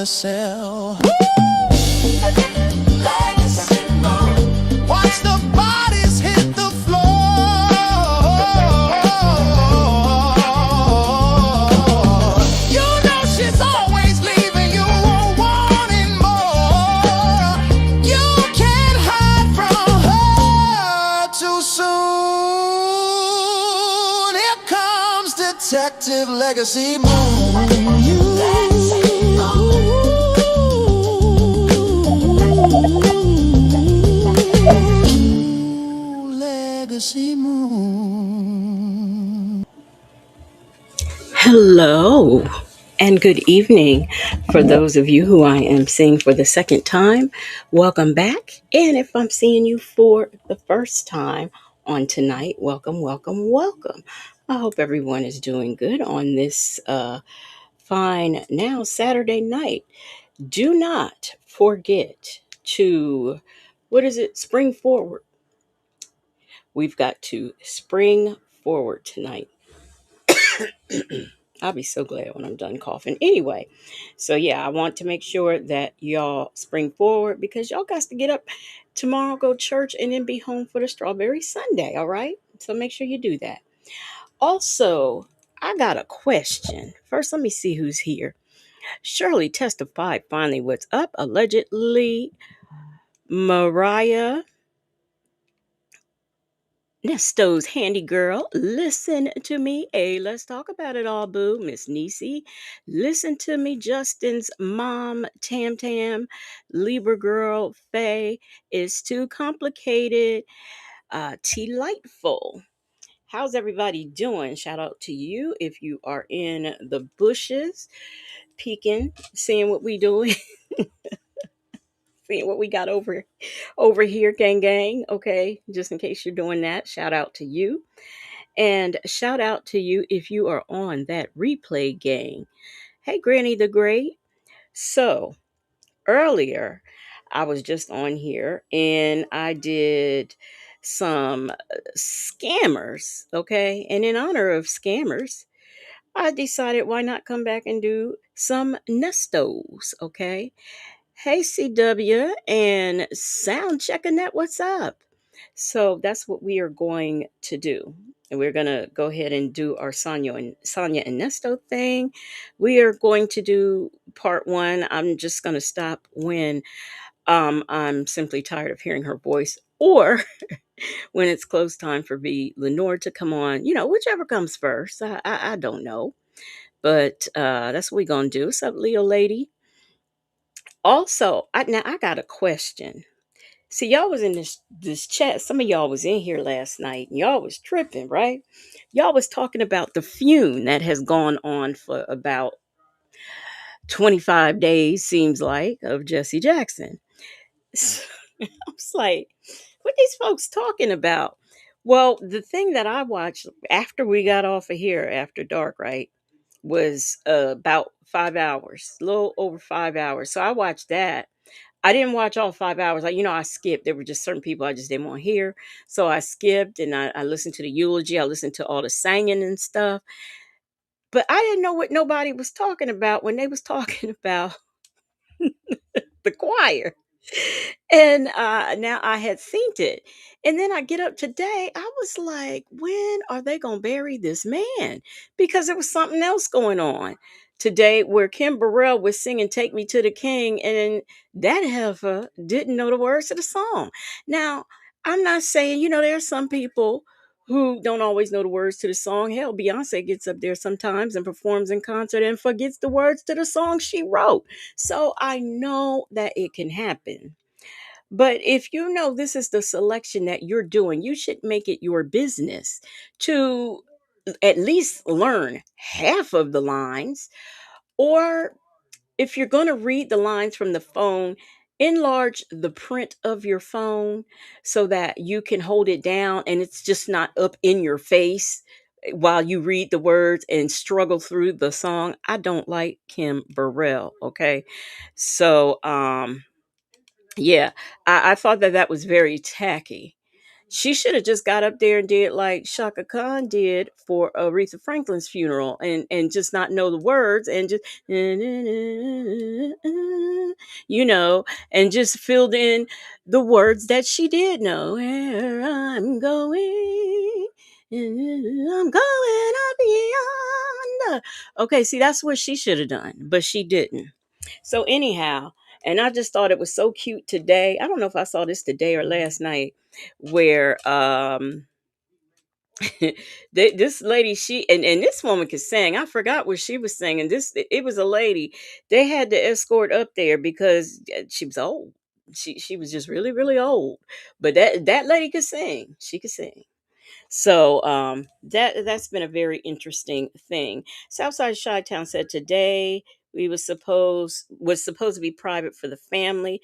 cell. Watch the bodies hit the floor. You know she's always leaving you wanting more. You can't hide from her too soon. Here comes Detective Legacy Moon. Legacy Moon. Hello and good evening. For those of you who I am seeing for the second time, welcome back. And if I'm seeing you for the first time on tonight, welcome, welcome, welcome. I hope everyone is doing good on this fine now Saturday night. Do not forget to, what is it? Spring forward. We've got to spring forward tonight. I'll be so glad when I'm done coughing. Anyway, so yeah, I want to make sure that y'all spring forward because y'all got to get up tomorrow, go to church, and then be home for the Strawberry Sunday. All right. So make sure you do that. Also, I got a question. First, let me see who's here. Shirley testified finally what's up. Allegedly, Mariah Nesto's handy girl, listen to me. Hey, let's talk about it all, boo. Miss Niecy, listen to me. Justin's mom, Tam Tam, Libra girl, Faye, is too complicated. Delightful. How's everybody doing? Shout out to you if you are in the bushes, peeking, seeing what we doing, seeing what we got over here, gang. Okay, just in case you're doing that, shout out to you. And shout out to you if you are on that replay gang. Hey, Granny the Great. So earlier, I was just on here and I did some scammers. Okay. And in honor of scammers, I decided why not come back and do some Nestos. Okay. Hey, CW and sound checking that. What's up? So that's what we are going to do. And we're going to go ahead and do our Sonya and Nesto thing. We are going to do part one. I'm just going to stop when I'm simply tired of hearing her voice or when it's close time for B. Lenore to come on, whichever comes first. I don't know. But that's what we're going to do. What's up, Leo lady? Also, I got a question. See, y'all was in this chat. Some of y'all was in here last night, and y'all was tripping, right? Y'all was talking about the fume that has gone on for about 25 days, seems like, of Jesse Jackson. So, I was like, what these folks talking about? Well, the thing that I watched after we got off of here after dark, right, was about 5 hours, a little over 5 hours. So I watched that. I didn't watch all 5 hours. I skipped. There were just certain people I just didn't want to hear. So I skipped and I listened to the eulogy. I listened to all the singing and stuff. But I didn't know what nobody was talking about when they was talking about the choir. And now I had seen it. And then I get up today. I was like, when are they going to bury this man? Because there was something else going on today where Kim Burrell was singing Take Me to the King. And that heifer didn't know the words of the song. Now, I'm not saying, there's some people who don't always know the words to the song. Hell, Beyonce gets up there sometimes and performs in concert and forgets the words to the song she wrote. So I know that it can happen. But if you know this is the selection that you're doing, you should make it your business to at least learn half of the lines. Or if you're going to read the lines from the phone, enlarge the print of your phone so that you can hold it down and it's just not up in your face while you read the words and struggle through the song. I don't like Kim Burrell, okay? So, yeah, I thought that was very tacky. She should have just got up there and did like Shaka Khan did for Aretha Franklin's funeral, and just not know the words, and just you know, and just filled in the words that she did know. Where I'm going, I'm going up beyond. Okay, see, that's what she should have done, but she didn't. So anyhow, and I just thought it was so cute today. I don't know if I saw this today or last night, where this lady, she and this woman could sing. I forgot what she was singing. It was a lady. They had to escort up there because she was old. She was just really really old. But that lady could sing. She could sing. So that's been a very interesting thing. Southside Chi-Town said today we was supposed to be private for the family.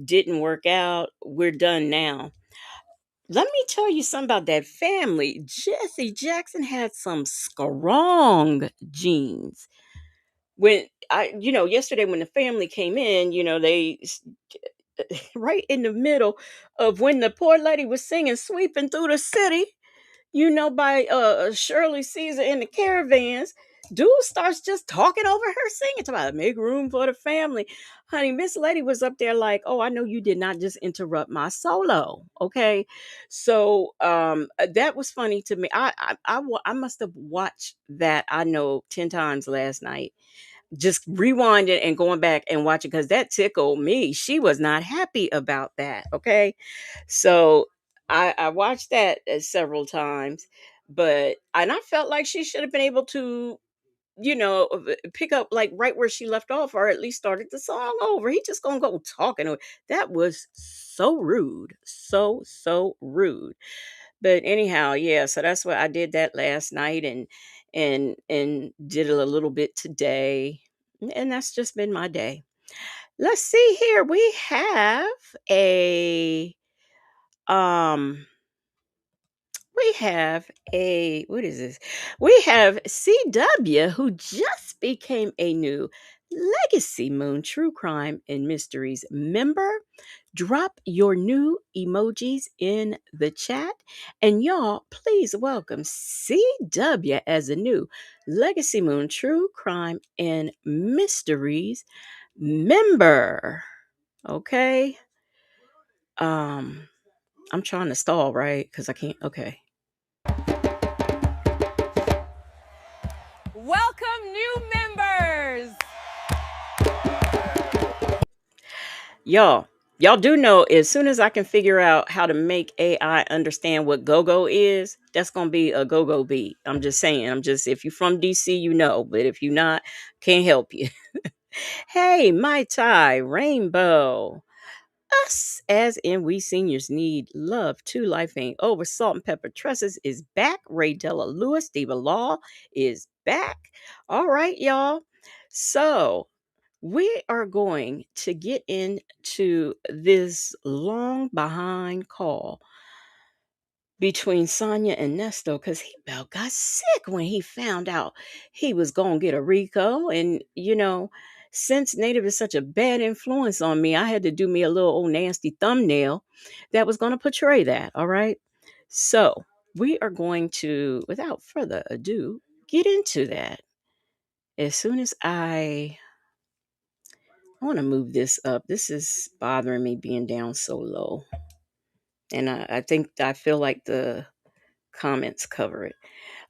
Didn't work out. We're done now. Let me tell you something about that family. Jesse Jackson had some strong genes. Yesterday when the family came in, right in the middle of when the poor lady was singing "Sweeping Through the City," by Shirley Caesar in the Caravans. Dude starts just talking over her singing about make room for the family. Honey, Miss Lady was up there like, oh, I know you did not just interrupt my solo. Okay. So that was funny to me. I must have watched that, I know, 10 times last night, just rewinding and going back and watching, because that tickled me. She was not happy about that. Okay. So I watched that several times, and I felt like she should have been able to, pick up like right where she left off, or at least started the song over. He just gonna go talking. That was so rude. So rude. But anyhow, yeah, so that's what I did that last night, and did it a little bit today. And that's just been my day. Let's see here. Um we have a what is this? We have CW, who just became a new Legacy Moon True Crime and Mysteries member. Drop your new emojis in the chat. And y'all, please welcome CW as a new Legacy Moon True Crime and Mysteries member. Okay. Um, I'm trying to stall, right? Because I can't. Okay. Welcome new members. Y'all do know, as soon as I can figure out how to make AI understand what go-go is, that's gonna be a go-go beat. I'm just saying. If you're from DC, you know, but if you're not, can't help you. Hey, my tie, Rainbow. Us, as in we seniors need love too. Life ain't over. Salt and Pepper Tresses is back. Ray Della Lewis, Diva Law is back. All right, y'all. So we are going to get into this long behind call between Sonya and Nesto, because he about got sick when he found out he was going to get a RICO. And, since Native is such a bad influence on me, I had to do me a little old nasty thumbnail that was going to portray that. All right. So we are going to, without further ado, get into that. As soon as I want to move this up. This is bothering me being down so low. And I think I feel like the comments cover it.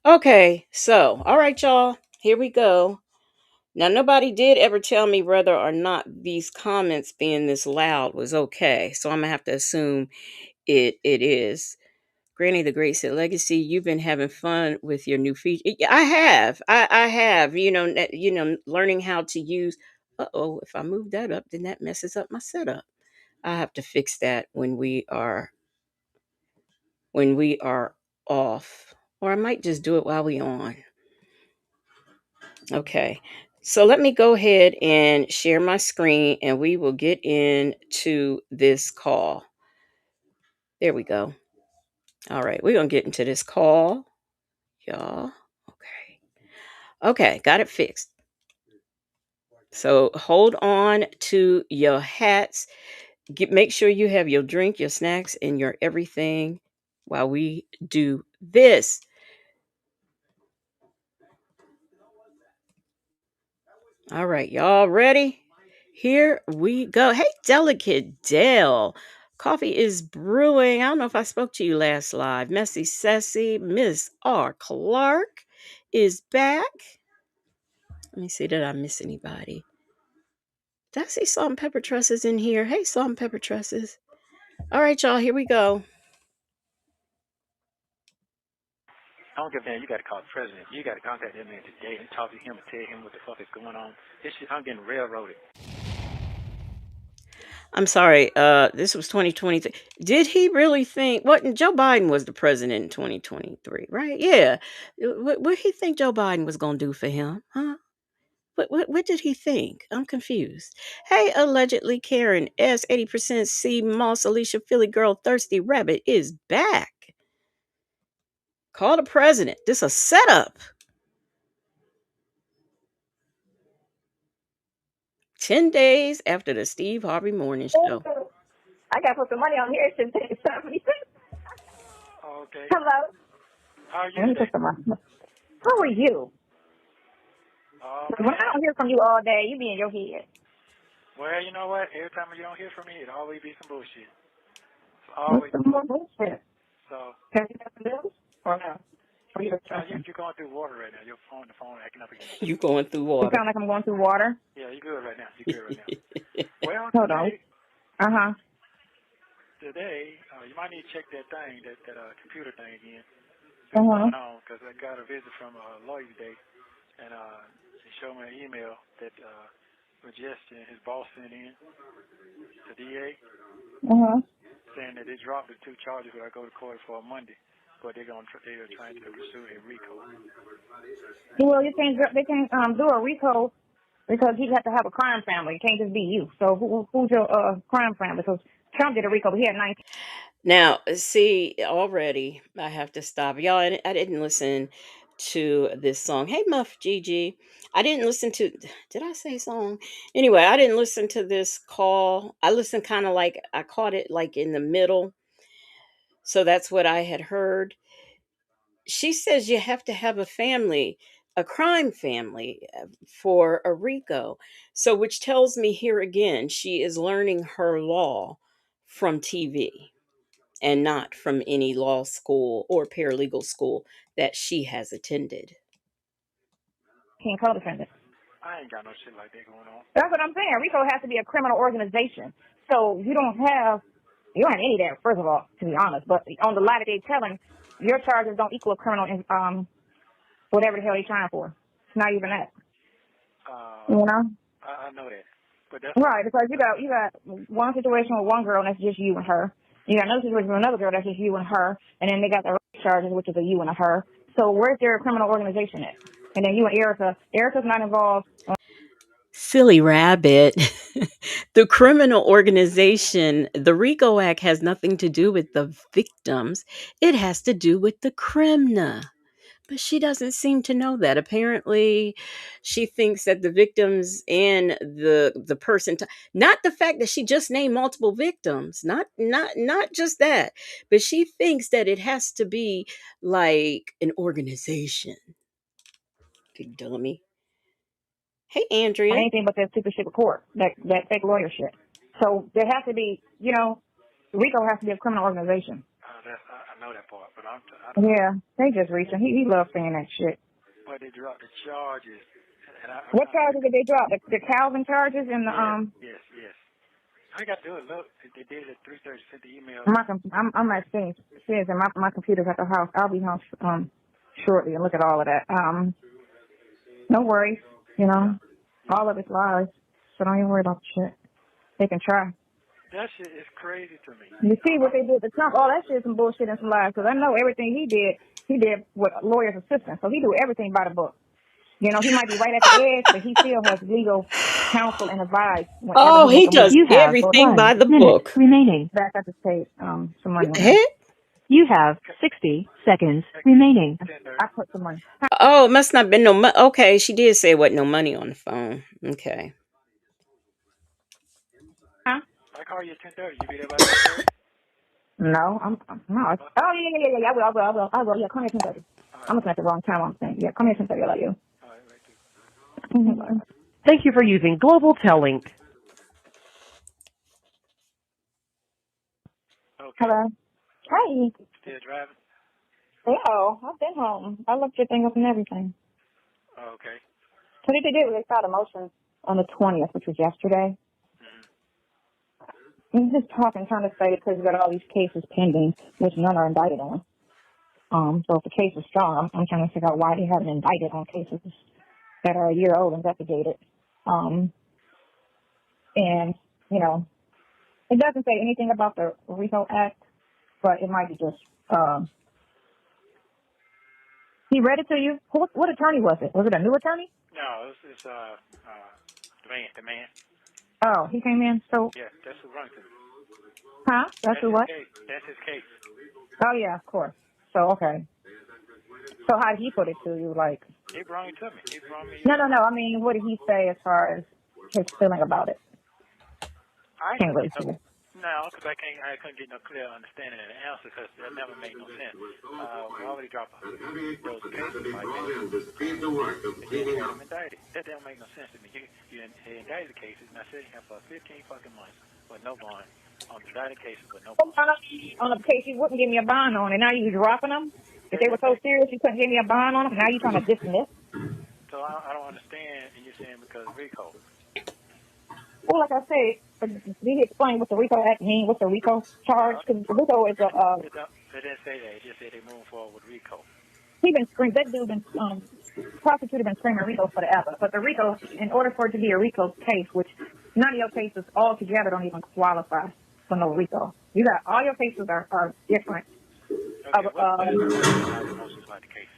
Okay, so all right, y'all. Here we go. Now, nobody did ever tell me whether or not these comments being this loud was okay. So I'm gonna have to assume it is. Granny the Great said, "Legacy, you've been having fun with your new feature." Yeah, I have. I have. Learning how to use. Uh-oh, if I move that up, then that messes up my setup. I have to fix that when we are off, or I might just do it while we on. Okay. So let me go ahead and share my screen, and we will get into this call. There we go. All right, we're gonna get into this call, y'all. Okay. Okay, got it fixed. So hold on to your hats. Make sure you have your drink, your snacks, and your everything while we do this. All right, y'all ready? Here we go. Hey, Delicate Dale. Coffee is brewing. I don't know if I spoke to you last live. Messy Sassy, Miss R. Clark is back. Let me see, did I miss anybody? Did I see Salt and Pepper Trusses in here? Hey, Salt and Pepper Trusses. All right, y'all, here we go. I don't give a damn. You got to call the president. You got to contact that man today and talk to him and tell him what the fuck is going on. This shit, I'm getting railroaded. I'm sorry. This was 2023. Did he really think what Joe Biden was the president in 2023, right? Yeah. What he think Joe Biden was gonna do for him? Huh? What did he think? I'm confused. Hey, allegedly Karen S 80% C Moss Alicia Philly Girl Thirsty Rabbit is back. Call the president. This a setup. 10 days after the Steve Harvey Morning Show. I got to put some money on here. It should take 76. Okay. Hello. How are you Let me today? put some money. How are you? When I don't hear from you all day, you be in your head. Well, you know what? Every time you don't hear from me, it always be some bullshit. It's What's always. some more bullshit? So. Have you got the bills? Or no? Or you're You're going through water right now. Your phone, the phone acting up again. You going through You water. sound like I'm going through water. Yeah, you're good right now. You're good right now. Well, Hold on. Uh-huh. Today, you might need to check that thing, that computer thing again. Uh-huh. What's going on? Because I got a visit from a lawyer today, and he showed me an email that Majesty and his boss sent in to DA, saying that they dropped the 2 charges that I go to court for on Monday, but they're trying to pursue a R.I.C.O. Well, they can't do a R.I.C.O. because he has to have a crime family. It can't just be you. So who's your crime family? Because Trump did a R.I.C.O., but he had 19. Now, see, already I have to stop. Y'all, I didn't listen to this song. Hey, Muff Gigi. I didn't listen to, did I say song? Anyway, I didn't listen to this call. I listened kind of like, I caught it like in the middle. So that's what I had heard. She says you have to have a family, a crime family for a RICO. So, which tells me here again, she is learning her law from TV and not from any law school or paralegal school that she has attended. Can't co-defendant. I ain't got no shit like that going on. That's what I'm saying. RICO has to be a criminal organization. So you don't have any of that, first of all, to be honest. But on the lie that they're telling, your charges don't equal a criminal, whatever the hell they're trying for. It's not even that. You know? I know that. But that's right, because you got one situation with one girl and that's just you and her. You got another situation with another girl that's just you and her. And then they got the rape charges, which is a you and a her. So where's their criminal organization at? And then you and Erica. Erica's not involved. Silly rabbit. The criminal organization, the RICO Act, has nothing to do with the victims. It has to do with the crimina. But she doesn't seem to know that. Apparently, she thinks that the victims and the person, not the fact that she just named multiple victims, not just that, but she thinks that it has to be like an organization. Big dummy. Hey, Andrea. Anything but that stupid shit with court, that fake lawyer shit. So there has to be, RICO has to be a criminal organization. I know that part, but I yeah, they just reaching. He loves saying that shit. But they dropped the charges. What charges did they drop? The Calvin charges and the Yes. I got to do it. Look, they did it at 3:30. Sent the email. I'm at Steve, and my computer's at the house. I'll be home shortly and look at all of that. No worries. All of it's lies, so don't even worry about the shit. They can try. That shit is crazy to me. You see what they did to Trump? All that shit is some bullshit and some lies. Because I know everything he did with a lawyer's assistant. So he do everything by the book. He might be right at the edge, but he still has legal counsel and advice. Oh, he does everything by the book. Remaining. Back at the state, some money. What the heck? You have 60 seconds remaining. I put some money. Oh, it must not have been no money. Okay, she did say what, no money on the phone. Okay. Huh? I call you at 10:30. You be there by 10:30? No, no. Oh, yeah. I will. Yeah, come here 10:30. I'm looking at the wrong time. I'm saying, yeah, come here 10:30. I love you. All right, right there. Thank you for using Global Tellink. Okay. Hello. Hi. Still driving? Hello. I've been home. I looked your thing up and everything. Oh, okay. What did they do? They filed a motion on the 20th, which was yesterday. I'm just talking, trying to say because we've got all these cases pending, which none are indicted on. So if the case is strong, I'm trying to figure out why they haven't indicted on cases that are a year old investigated. And, you know, it doesn't say anything about the R.I.C.O Act, but it might be just, he read it to you? What attorney was it? Was it a new attorney? No, it's the man. Oh, he came in, so. Yeah, that's who runs it. Huh? That's who what? Case. That's his case. Oh, yeah, of course. So, okay. So how did he put it to you? Like, He brought it to me. He brought me. no. I mean, what did he say as far as his feeling about it? I Can't really couldn't see get it. no, because I couldn't get no clear understanding of the answer because that never made no sense. We already dropped those cases like that. And then he had them indicted. That don't make no sense to me. You indicted cases, and I sit here for 15 fucking months with no bond on indicted cases with no bond. On a case you wouldn't give me a bond on, and now you dropping them? If they were so serious you couldn't give me a bond on them, now you trying to dismiss? So I don't understand, and you're saying because R.I.C.O. Well, like I said, did he explain what the R.I.C.O Act means? What's the R.I.C.O charge? Because R.I.C.O is a, They didn't say that. It just said they moving forward with R.I.C.O. that dude been, prosecutor been screaming R.I.C.O forever. But the R.I.C.O, in order for it to be a R.I.C.O case, which none of your cases all together don't even qualify for no R.I.C.O. You got, all your cases are different. Okay, what is the motions about the case?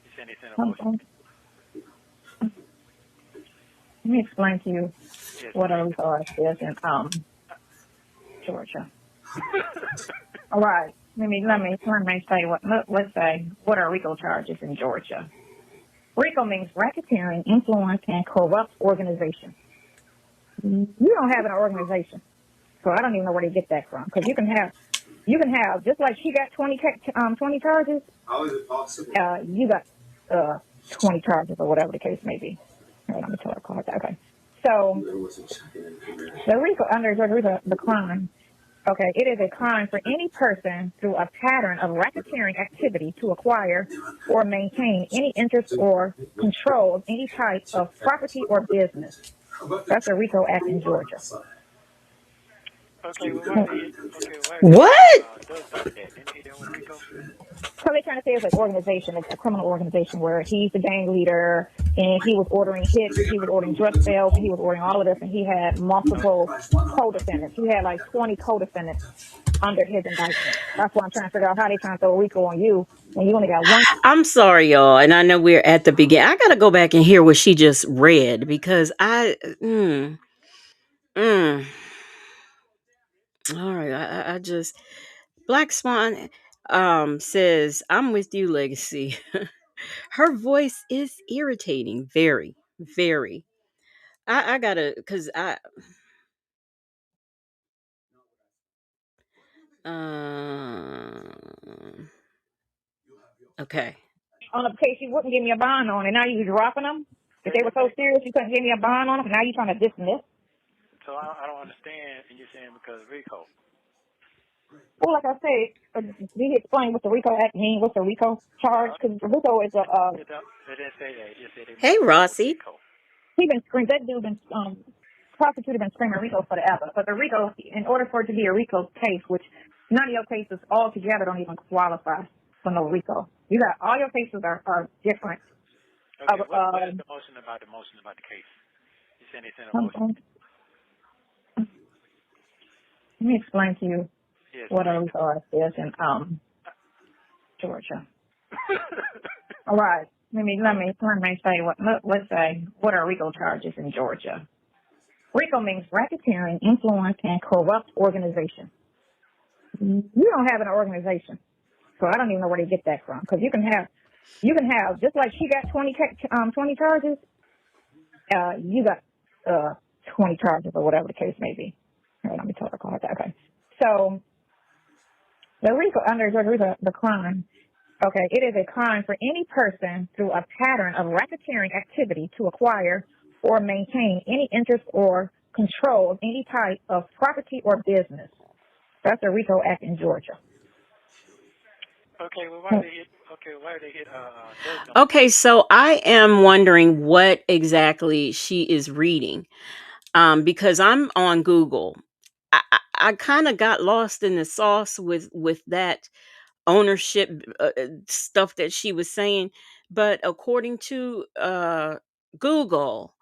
You said it's in a motion. Let me explain to you what a R.I.C.O is in Georgia. All right. Let me say let's say what are R.I.C.O charges in Georgia. R.I.C.O means racketeering, influence, and corrupt organization. You don't have an organization, so I don't even know where they get that from. Because you can have just like she got 20 charges. How is it possible? You got 20 charges or whatever the case may be. All right, let me tell her call it that. Okay. So the R.I.C.O under Georgia, the crime. Okay, it is a crime for any person through a pattern of racketeering activity to acquire or maintain any interest or control of any type of property or business. That's the R.I.C.O Act in Georgia. Okay, well, What? does that? Didn't he deal with R.I.C.O? So they're trying to say it's like organization, it's a criminal organization where he's the gang leader and he was ordering hits, he was ordering drug sales, he was ordering all of this, and he had multiple co-defendants. He had like 20 co-defendants under his indictment. That's why I'm trying to figure out how they trying to throw R.I.C.O on you when you only got one. I'm sorry, y'all, and I know we're at the beginning. I gotta go back and hear what she just read because mm. All right, I just Black Swan says, "I'm with you, Legacy." Her voice is irritating, very, very. I gotta, cause I okay. On a case you wouldn't give me a bond on, and now you dropping them? If they were so serious you couldn't give me a bond on them, now you trying to dismiss? So I don't understand, and you're saying because R.I.C.O. Well, like I said, did he explain what the R.I.C.O Act means? What's the R.I.C.O charge? Because R.I.C.O is a, They didn't say that. It just said they Hey, moving forward with Rossi. R.I.C.O. that dude been, prosecutor been screaming R.I.C.O forever. But the R.I.C.O, in order for it to be a R.I.C.O case, which none of your cases all together don't even qualify for no R.I.C.O. You got, all your cases are different. Okay, what is the motion about the case? You said it's in a motion. Let me explain to you what a R.I.C.O is in Georgia. All right. Let me say let's say what are R.I.C.O charges in Georgia. R.I.C.O means racketeering, influence, and corrupt organization. You don't have an organization, so I don't even know where they get that from. Because you can have just like she got 20 charges. You got 20 charges or whatever the case may be. All right, let me tell her call it that. Okay. So The RICO, under Georgia RICO, the crime. Okay, it is a crime for any person through a pattern of racketeering activity to acquire or maintain any interest or control of any type of property or business. That's the RICO Act in Georgia. Okay, well, why did they hit? Okay, why did they hit Thursday? Okay, so I am wondering what exactly she is reading, because I'm on Google. I kind of got lost in the sauce with that ownership stuff that she was saying, but according to Google,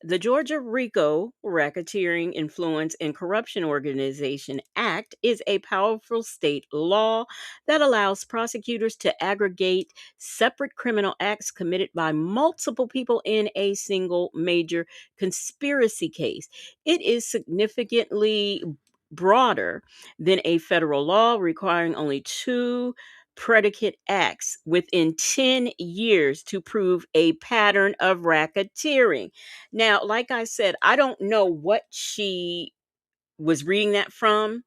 the Georgia RICO Racketeering Influence and Corruption Organization Act is a powerful state law that allows prosecutors to aggregate separate criminal acts committed by multiple people in a single major conspiracy case. It is significantly broader than a federal law requiring only two predicate acts within 10 years to prove a pattern of racketeering. Now, like I said, I don't know what she was reading that from,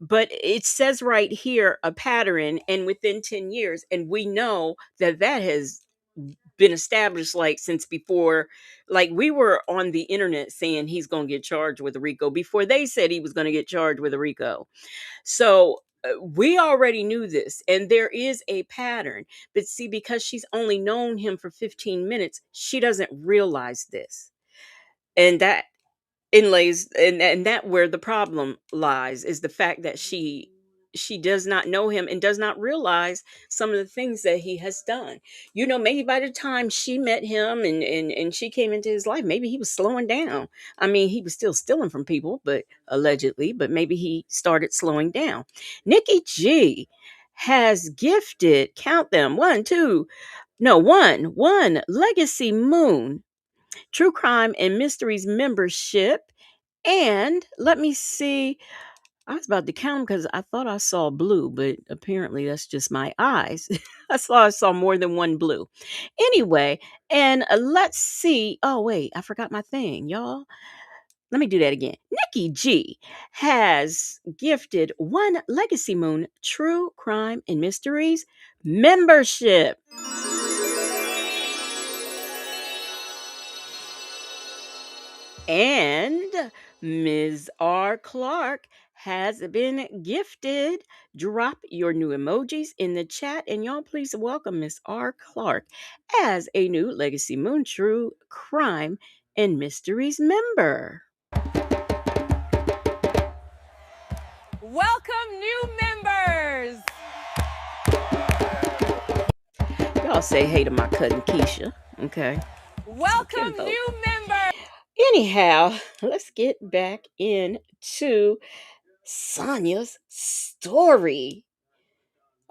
but it says right here a pattern and within 10 years. And we know that that has been established like since before, like we were on the internet saying he's going to get charged with a RICO before they said he was going to get charged with a RICO. So we already knew this, and there is a pattern. But see, because she's only known him for 15 minutes, she doesn't realize this. And that inlays and that where the problem lies is the fact that she does not know him and does not realize some of the things that he has done. You know, maybe by the time she met him and she came into his life, maybe he was slowing down. I mean, he was still stealing from people, but allegedly, but maybe he started slowing down. Nikki G has gifted, count them, one Legacy Moon True Crime and Mysteries membership. And let me see. I was about to count them because I thought I saw blue, but apparently that's just my eyes. I saw more than one blue. Anyway, and let's see. Oh, wait, I forgot my thing, y'all. Let me do that again. Nikki G has gifted one Legacy Moon True Crime and Mysteries membership. And Ms. R. Clark has been gifted. Drop your new emojis in the chat, and y'all please welcome Ms. R. Clark as a new Legacy Moon True Crime and Mysteries member. Welcome, new members. Y'all say hey to my cousin Keisha. Okay. Welcome, new members. Anyhow, let's get back into Sonya's story.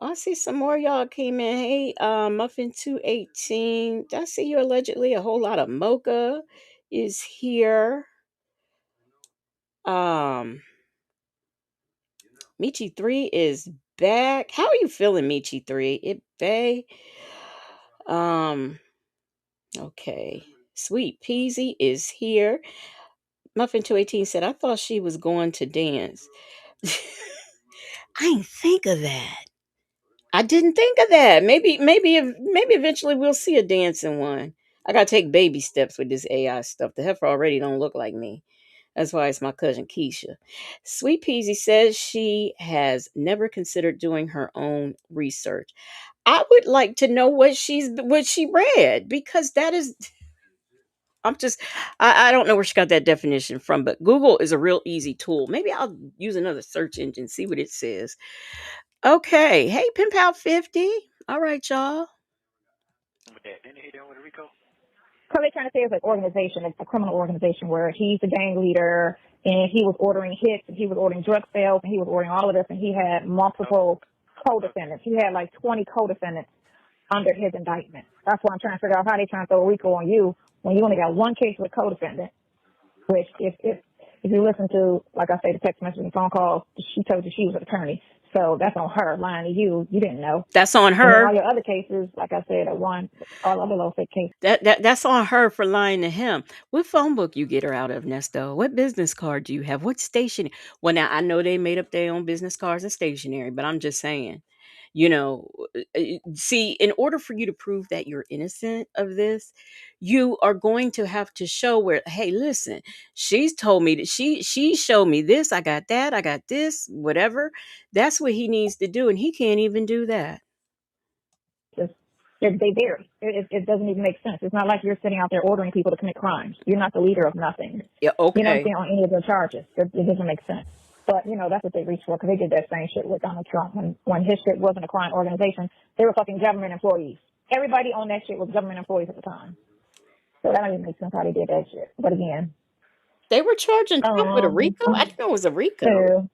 I see some more of y'all came in. Hey, Muffin 218. I see you allegedly. A whole lot of mocha is here. Michi 3 is back. How are you feeling, Michi 3? It bay. Okay. Sweet Peasy is here. Muffin 218 said, I thought she was going to dance. I didn't think of that. I didn't think of that. Maybe eventually we'll see a dancing one. I gotta take baby steps with this AI stuff. The heifer already don't look like me. That's why it's my cousin Keisha. Sweet Peasy says she has never considered doing her own research. I would like to know what she read, because that is I don't know where she got that definition from, but Google is a real easy tool. Maybe I'll use another search engine, see what it says. Okay. Hey, Pimp Out 50. All right, y'all. With that, didn't they hit them with a RICO? So they're trying to say it's an organization, it's a criminal organization where he's the gang leader and he was ordering hits and he was ordering drug sales and he was ordering all of this and he had multiple co-defendants. He had like 20 co-defendants under his indictment. That's why I'm trying to figure out how they trying to throw a RICO on you when you only got one case with co-defendant, which if you listen to, like I say, the text message and phone calls, she told you she was an attorney. So that's on her lying to you. You didn't know. That's on And then her. all your other cases, like I said, all other low fake cases. That's on her for lying to him. What phone book you get her out of, Nesto? What business card do you have? What station? Well, now I know they made up their own business cards and stationery, but I'm just saying, see, in order for you to prove that you're innocent of this, you are going to have to show where, hey, listen, she's told me that she showed me this, I got that, I got this, whatever. That's what he needs to do, and he can't even do that. They vary. It doesn't even make sense. It's not like you're sitting out there ordering people to commit crimes. You're not the leader of nothing. Yeah, You know what I'm okay. saying, on any of their charges. It doesn't make sense. But, that's what they reached for, because they did that same shit with Donald Trump. When his shit wasn't a crime organization, they were fucking government employees. Everybody on that shit was government employees at the time. So that don't even make sense how they did that shit. But again. They were charging Trump with a RICO? I didn't know it was a RICO.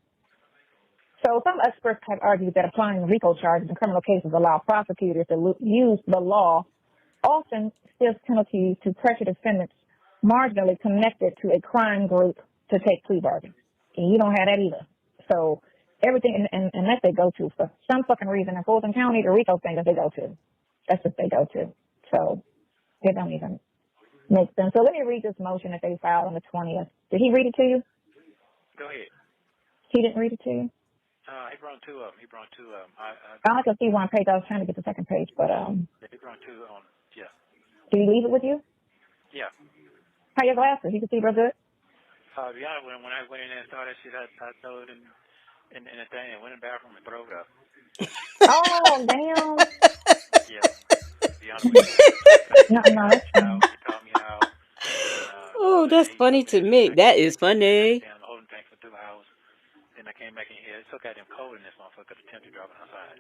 So some experts have argued that applying RICO charges in criminal cases allow prosecutors to use the law, often stiff penalties, to pressure defendants marginally connected to a crime group to take plea bargains. And you don't have that either. So everything, and that they go to for some fucking reason in Fulton County, the RICO thing that they go to. That's what they go to. So it don't even make sense. So let me read this motion that they filed on the 20th. Did he read it to you? Go ahead. He didn't read it to you? He brought two of them. I only can see one page. I was trying to get the second page, but He brought two on. Yeah. Did he leave it with you? Yeah. How your glasses? You can see real good. Yeah. When I went in there and saw that shit, I threw it in the thing and went in the bathroom and threw it up. Oh damn. Yeah. Beyond No, that's fine. He taught me how. Oh, that's funny to me. That is funny. The holding tank for 2 hours. Then I came back in here. It's so goddamn cold in this motherfucker. The temperature dropping outside.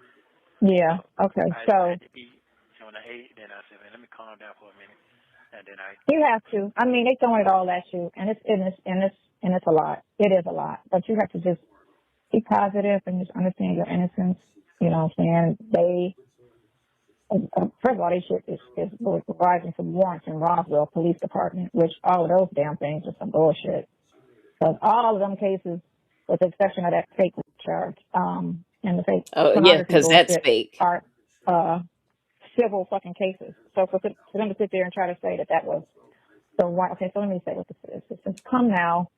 Yeah. Okay. I had to eat. And when I ate, then I said, man, let me calm down for a minute. And then You have to. I mean, they throwing it all at you, and it's a lot. It is a lot, but you have to just be positive and just understand your innocence. You know what I'm saying? First of all, they shit is rising some warrants in Roswell Police Department, which all of those damn things are some bullshit. Because all of them cases, with the exception of that fake charge, and the fake Oh, yeah, pornography because that's bullshit, fake. are civil fucking cases. So for them to sit there and try to say that was the one, okay, so let me say what this is. It says, come now,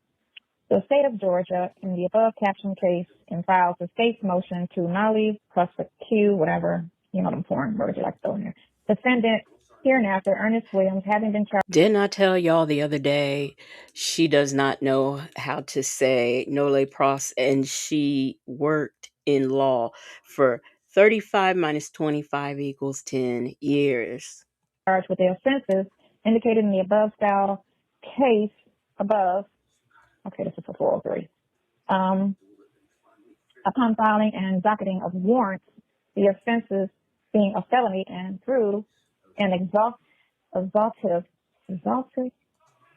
the state of Georgia, in the above captioned case, and files the state's motion to nullly prosecute, whatever, them foreign words you like to throw in there. Defendant, hereinafter, Ernest Williams, having been charged. Didn't I tell y'all the other day she does not know how to say nole pros, and she worked in law for 35 minus 25 equals 10 years. Charged with the offenses indicated in the above style case above. Okay, this is for 403. Upon filing and docketing of warrants, the offenses being a felony, and through an exhaustive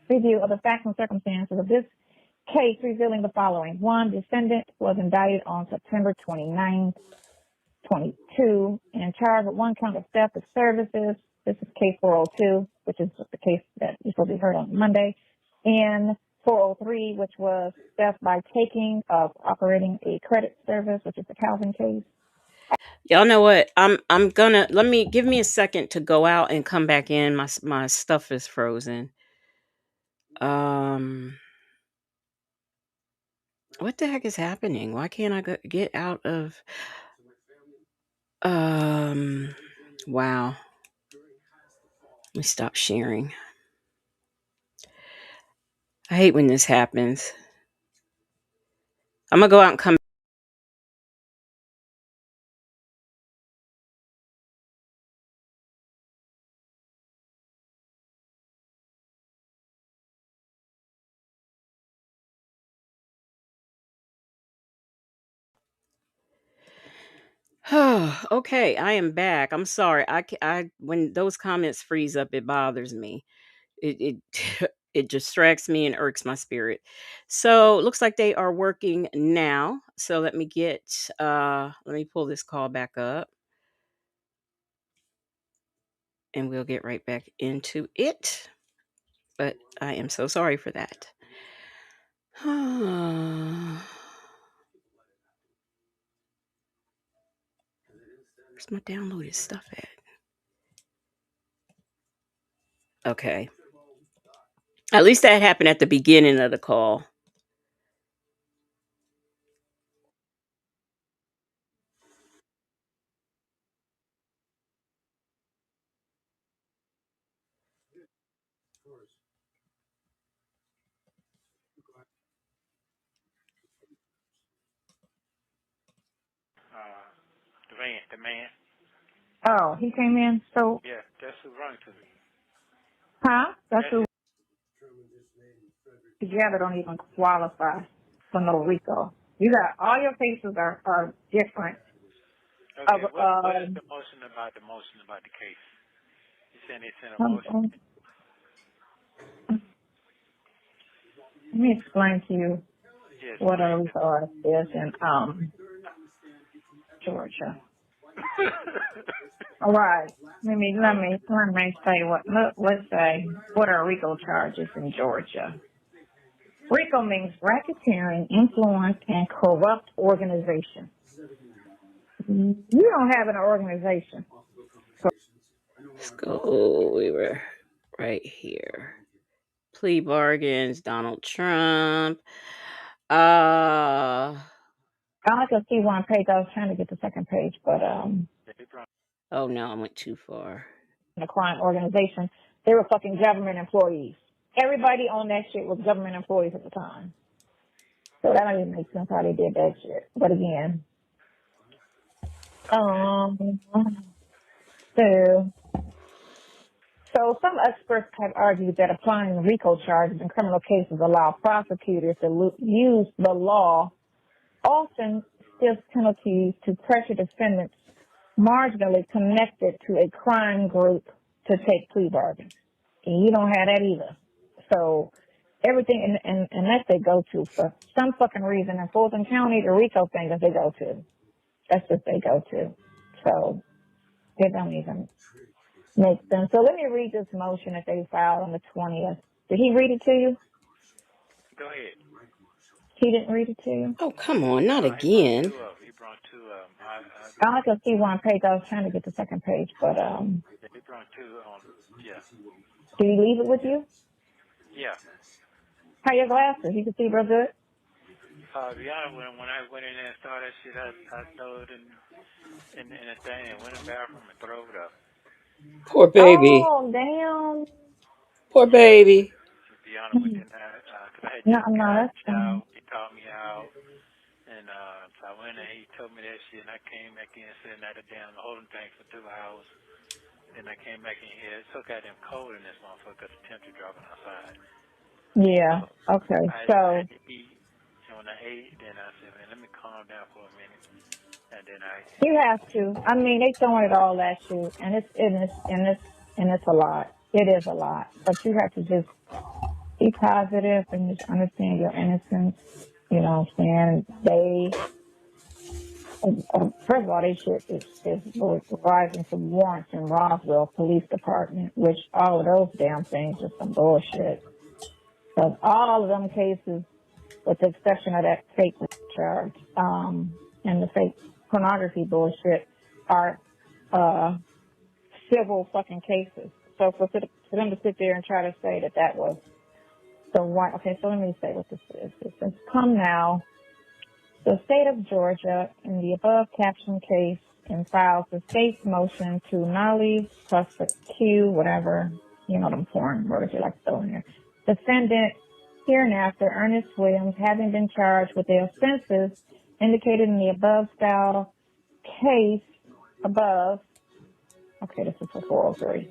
review of the facts and circumstances of this case, revealing the following. One, defendant was indicted on September 29, 22, and charged with one count of theft of services. This is case 402, which is the case that you're supposed to be heard on Monday. And 403, which was theft by taking of operating a credit service, which is the Calvin case. Y'all know what? I'm gonna give me a second to go out and come back in. My stuff is frozen. What the heck is happening? Why can't I get out of wow. Let me stop sharing. I hate when this happens. I'm gonna go out and come. Okay, I am back. I'm sorry. I when those comments freeze up, it bothers me. It it distracts me and irks my spirit. So looks like they are working now. So let me pull this call back up, and we'll get right back into it. But I am so sorry for that. Where's my downloaded stuff at? Okay. At least that happened at the beginning of the call. The man. Oh, he came in. So, Yeah, that's who rung to me. huh? That's who together don't even qualify for no RICO. You got all your cases are different. Okay, what is the motion about the case? You saying they sent a motion? Let me explain to you what a RICO is in Georgia. All right. Let me say let's say what are RICO charges in Georgia. RICO means racketeering, influence, and corrupt organization. You don't have an organization. Let's go. We were right here. Plea bargains, Donald Trump. I can see one page. I was trying to get the second page, but oh no, I went too far. The crime organization, they were fucking government employees. Everybody on that shit was government employees at the time. So that don't even make sense how they did that shit. But again, So some experts have argued that applying RICO charges in criminal cases allow prosecutors to use the law, often stiff penalties, to pressure defendants marginally connected to a crime group to take plea bargains. And you don't have that either. So everything, and that's they go to for some fucking reason. In Fulton County, the RICO thing that they go to. That's what they go to. So it don't even make sense. So let me read this motion that they filed on the 20th. Did he read it to you? Go ahead. He didn't read it to you? Oh, come on, not again. He brought two of them. I only can see one page. I was trying to get the second page, but He brought two on. Yeah. Did he leave it with you? Yeah. How are your glasses? You can see real good? To be honest, when I went in there and saw that shit, I threw it in a thing and went in the bathroom and threw it up. Poor baby. Oh, damn. Poor baby. To be honest with you, because I had No, just got that's fine. out, he taught me out, and so I went in and he told me that shit, and I came back in sitting at the damn holding tank for 2 hours. Then I came back in here. It's so goddamn cold in this motherfucker because the temperature dropping outside. Yeah, So okay. I So had to eat. And when I ate, then I said, man, let me calm down for a minute. And then you have to. I mean, they throwing it all at you, and it's a lot. It is a lot. But you have to just be positive and just understand your innocence. You know what I'm saying? First of all, they shit is rising some warrants in Roswell Police Department, which all of those damn things are some bullshit. Because all of them cases, with the exception of that fake charge, and the fake pornography bullshit, are civil fucking cases. So for them to sit there and try to say that was the one, okay, so let me say what this is. It says, come now. The state of Georgia, in the above captioned case, and files the state's motion to nolly prosecute, whatever, you know them foreign words you like to throw in there. Defendant, hereinafter, Ernest Williams, having been charged with the offenses indicated in the above style case above. Okay, this is for 403.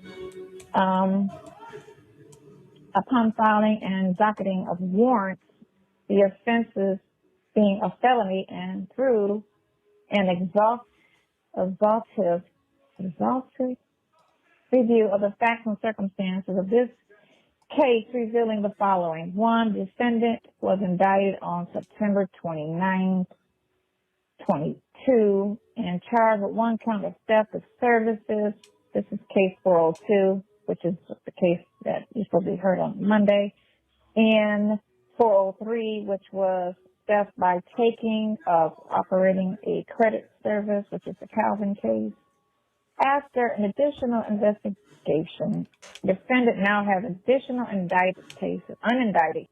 Upon filing and docketing of warrants, the offenses being a felony and through an exhaustive review of the facts and circumstances of this case, revealing the following. One, the defendant was indicted on September 29, 22, and charged with one count of theft of services. This is case 402, which is the case that you're supposed to be heard on Monday. And 403, which was theft by taking of operating a credit service, which is the Calvin case. After an additional investigation, defendant now has additional indicted cases, unindicted.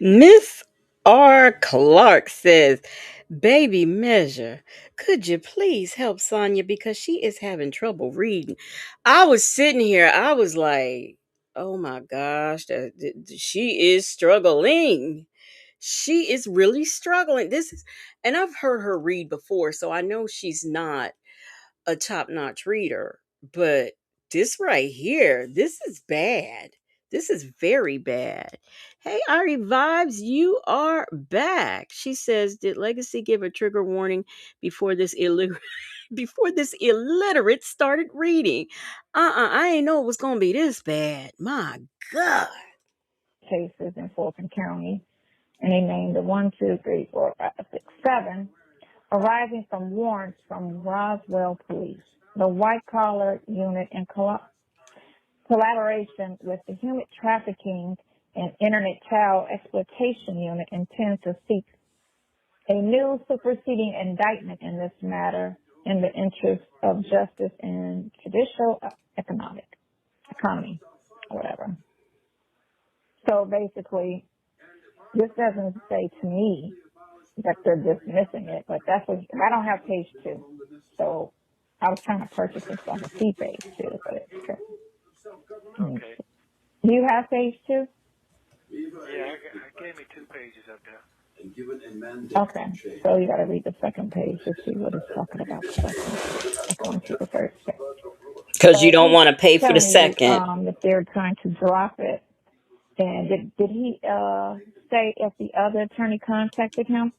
Miss R. Clark says, "Baby measure, could you please help Sonya because she is having trouble reading?" I was sitting here, I was like, oh my gosh, she is struggling. She is really struggling. And I've heard her read before, so I know she's not a top-notch reader, but this right here, this is bad. This is very bad. Hey, Ari Vibes, you are back. She says, "Did Legacy give a trigger warning before this illiterate before this illiterate started reading? I ain't know it was gonna be this bad. My God." Cases in Fulton County, and they named the 1, 2, 3, 4, 5, 6, 7 arising from warrants from Roswell Police. The white collar unit in collaboration with the Human Trafficking and Internet Child Exploitation Unit intends to seek a new superseding indictment in this matter in the interest of justice and judicial economy, or whatever. So basically, this doesn't say to me that they're dismissing it, but that's what I don't have page 2. So I was trying to purchase it so I can see page 2, but it's true. Okay. Do you have page 2? Yeah, I gave me 2 pages up there. Okay, so you got to read the second page to see what it's talking about. I can only see the first page. Because you don't He's want to pay for the telling you second. that they're trying to drop it. And did he say if the other attorney contacted him?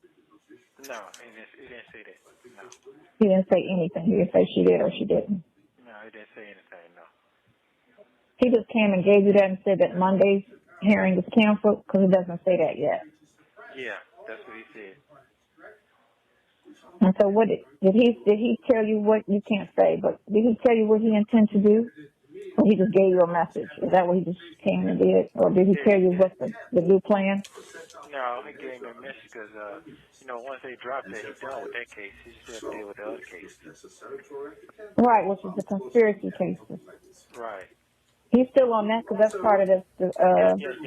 No, he didn't say that. No. He didn't say anything. He didn't say she did or she didn't. No, he didn't say anything. No. He just came and gave you that and said that Monday's hearing is canceled because he doesn't say that yet. Yeah, that's what he said. And so what did he tell you what you can't say, but did he tell you what he intends to do? Or he just gave you a message? Is that what he just came and did? Or did he tell you what's the new plan? No, he gave me a message because, once they dropped that, he's done with that case. He just has to deal with the other cases. Right, which is the conspiracy cases. Right. He's still on that because that's part of the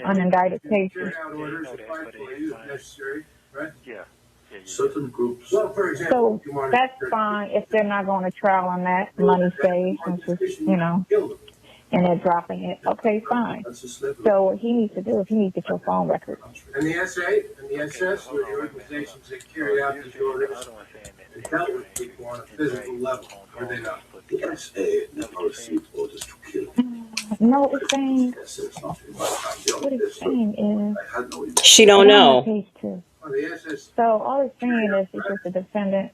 unindicted cases. Yeah, you know that, but in his mind, yeah. Certain groups. Well, for example, so that's fine if they're not going to trial on that. Money saved, since it's, and they're dropping it. Okay, fine. So what he needs to do is he needs to get your phone record. And the SA and the SS were the organizations that carried out these orders and dealt with people on a physical level, were they not? The SA never received orders to kill. No, it's saying, what it's saying is, she don't know. Page 2. So all it's saying is it's just the defendant.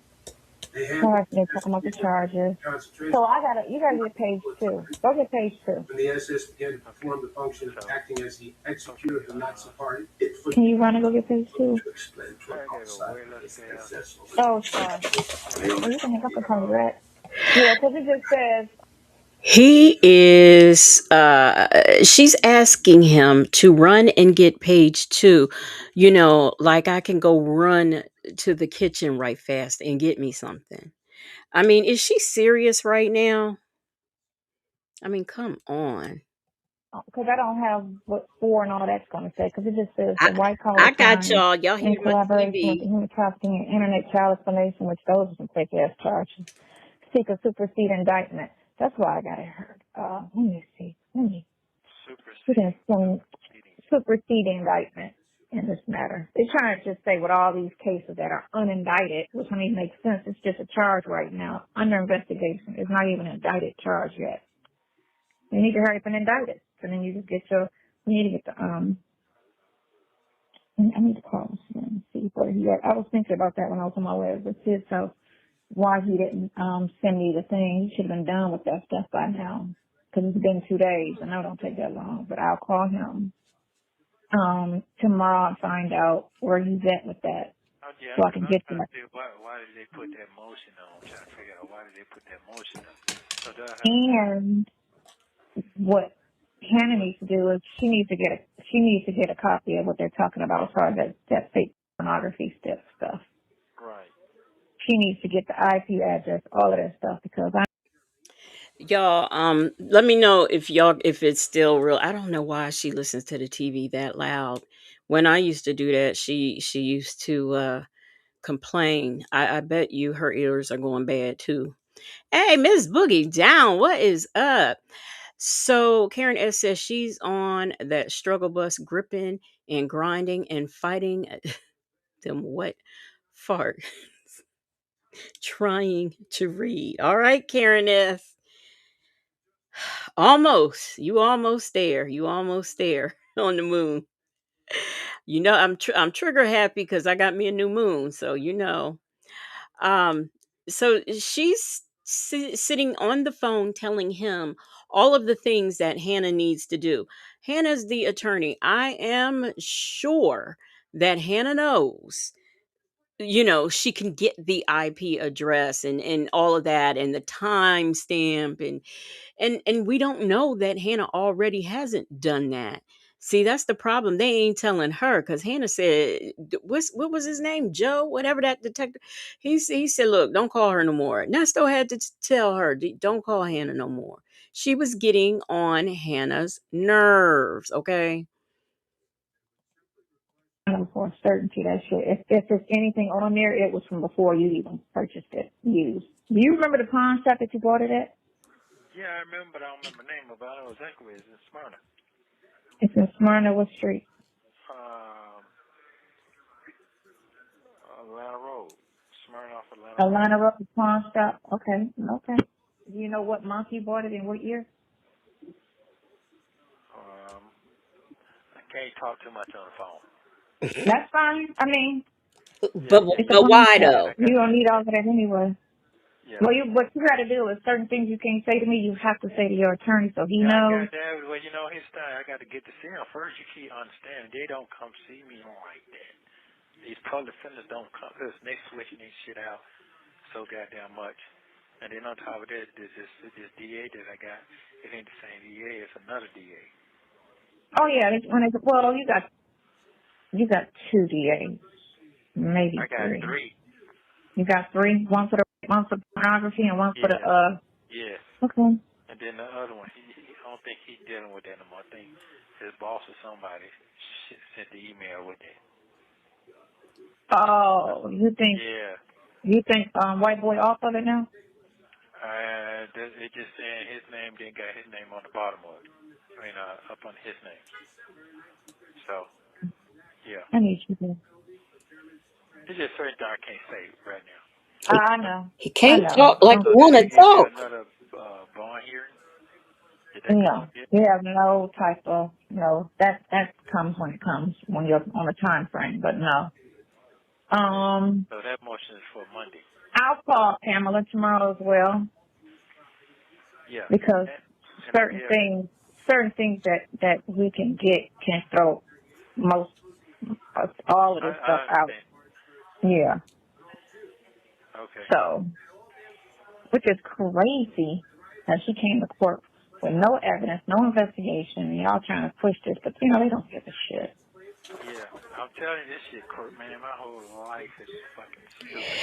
They're talking about the charges. So you gotta get page 2. Go get page 2. When the SS began to perform the function of acting as the executor of the Nazi party, can you run and go get page 2? Oh, sorry. Well, you can hang up and call me back. Yeah, because it just says. He is, she's asking him to run and get page 2. Like I can go run to the kitchen right fast and get me something. I mean, is she serious right now? I mean, come on. Because I don't have what 4 and all that's going to say. Because it just says the white collar I got crime y'all. Y'all in hear my collaboration with TV. the Human Trafficking and Internet Child Exploitation, which those are some fake ass charges. Seek a supersede indictment. That's why I got it heard. Let me see. Supersede indictment in this matter. They're trying to just say with all these cases that are unindicted, which I mean makes sense. It's just a charge right now under investigation. It's not even an indicted charge yet. You need to hurry up and indict it. So then you just get you need to get the I need to call him and see where he at. I was thinking about that when I was on my way over to his house. Why he didn't send me the thing. He should have been done with that stuff by now. Because it's been 2 days. I know it don't take that long. But I'll call him tomorrow and find out where he's at with that. Yeah, so I can get to it. Why did they put that motion on? I'm trying to figure out why did they put that motion on. And what Hannah needs to do is she needs to get a copy of what they're talking about as far as that fake pornography stuff. Right. She needs to get the IP address, all of that stuff, because Y'all, let me know if it's still real. I don't know why she listens to the TV that loud. When I used to do that, she used to complain. I bet you her ears are going bad too. Hey, Miss Boogie down. What is up? So Karen S says she's on that struggle bus, gripping and grinding and fighting them what fart, trying to read. All right, Karen S. Almost. You almost there. You almost there on the moon. You know, I'm trigger happy because I got me a new moon. So you know. Um, so she's sitting on the phone telling him all of the things that Hannah needs to do. Hannah's the attorney. I am sure that Hannah knows, you know, she can get the IP address and all of that and the timestamp and we don't know that Hannah already hasn't done that. See, that's the problem. They ain't telling her because Hannah said, what was his name? Joe, whatever that detective. He said, look, don't call her no more. Nesto had to tell her, don't call Hannah no more. She was getting on Hannah's nerves, okay? know for certainty that shit. If there's anything on there, it was from before you even purchased it used. Do you remember the pawn shop that you bought it at? Yeah, I remember, but I don't remember the name of it. I know exactly where it is in Smyrna. It's in Smyrna. What street? Atlanta Road. Smyrna off Atlanta Road. Atlanta Road Pawn Shop. Okay. Do you know what month you bought it and what year? I can't talk too much on the phone. That's fine. I mean, But it's a but pawn why shop. though? You don't need all of that anyway. Yeah. Well, what you got to do is certain things you can't say to me, you have to say to your attorney so he Yeah, I knows. got that. Well, you know, his style, I got to get to see him first. You keep understanding. They don't come see me like that. These public defenders don't come. Listen, they switching this shit out so goddamn much. And then on top of that, this DA that I got, it ain't the same DA. It's another DA. Oh yeah, well, you got two DAs, maybe I got three. three. You got three, one for pornography and one for the Yes. Okay. And then the other one, I don't think he's dealing with that anymore. I think his boss or somebody sent the email with it. Oh, you think white boy off of it now? It just saying his name, didn't got his name on the bottom of it. I mean, up on his name. So, yeah. I need you to. It's just certain things I can't say right now. I know. He can't talk like he want to Did you get talk. another bond hearing? Did that come No, up yet? you have no type of That comes when it comes when you're on a time frame, but no. So that motion is for Monday. I'll call Pamela tomorrow as well Yeah. because And certain things that we can get can throw all of this stuff I out. understand. Yeah. Okay. So, which is crazy that she came to court with no evidence, no investigation, and y'all trying to push this, but they don't give a shit. Yeah. I'm telling you, this shit, Kurt, man, my whole life is fucking stupid.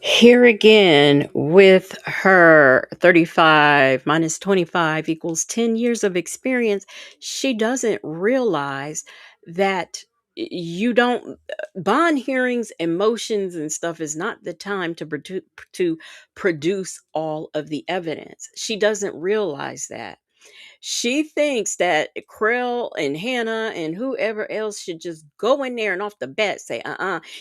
Here again with her 35 minus 25 equals 10 years of experience, she doesn't realize that you don't bond hearings and motions and stuff is not the time to produce all of the evidence. She doesn't realize that. She thinks that Crail and Hannah and whoever else should just go in there and off the bat say,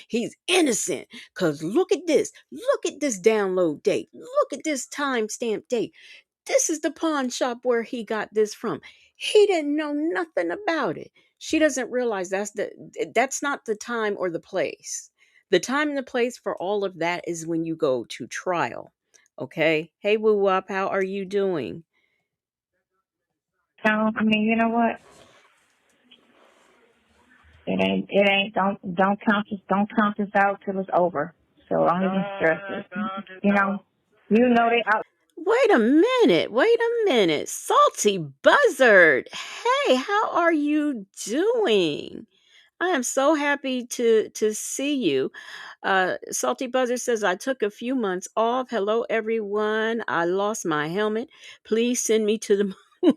he's innocent. Because look at this. Look at this download date. Look at this timestamp date. This is the pawn shop where he got this from. He didn't know nothing about it. She doesn't realize that's not the time or the place. The time and the place for all of that is when you go to trial. Okay? Hey, Woo Wop, how are you doing? So, I mean, you know what? It ain't, don't count this out till it's over. So don't even stress it. You know they out. Wait a minute. Wait a minute. Salty Buzzard. Hey, how are you doing? I am so happy to see you. Salty Buzzard says I took a few months off. Hello everyone. I lost my helmet. Please send me to the moon.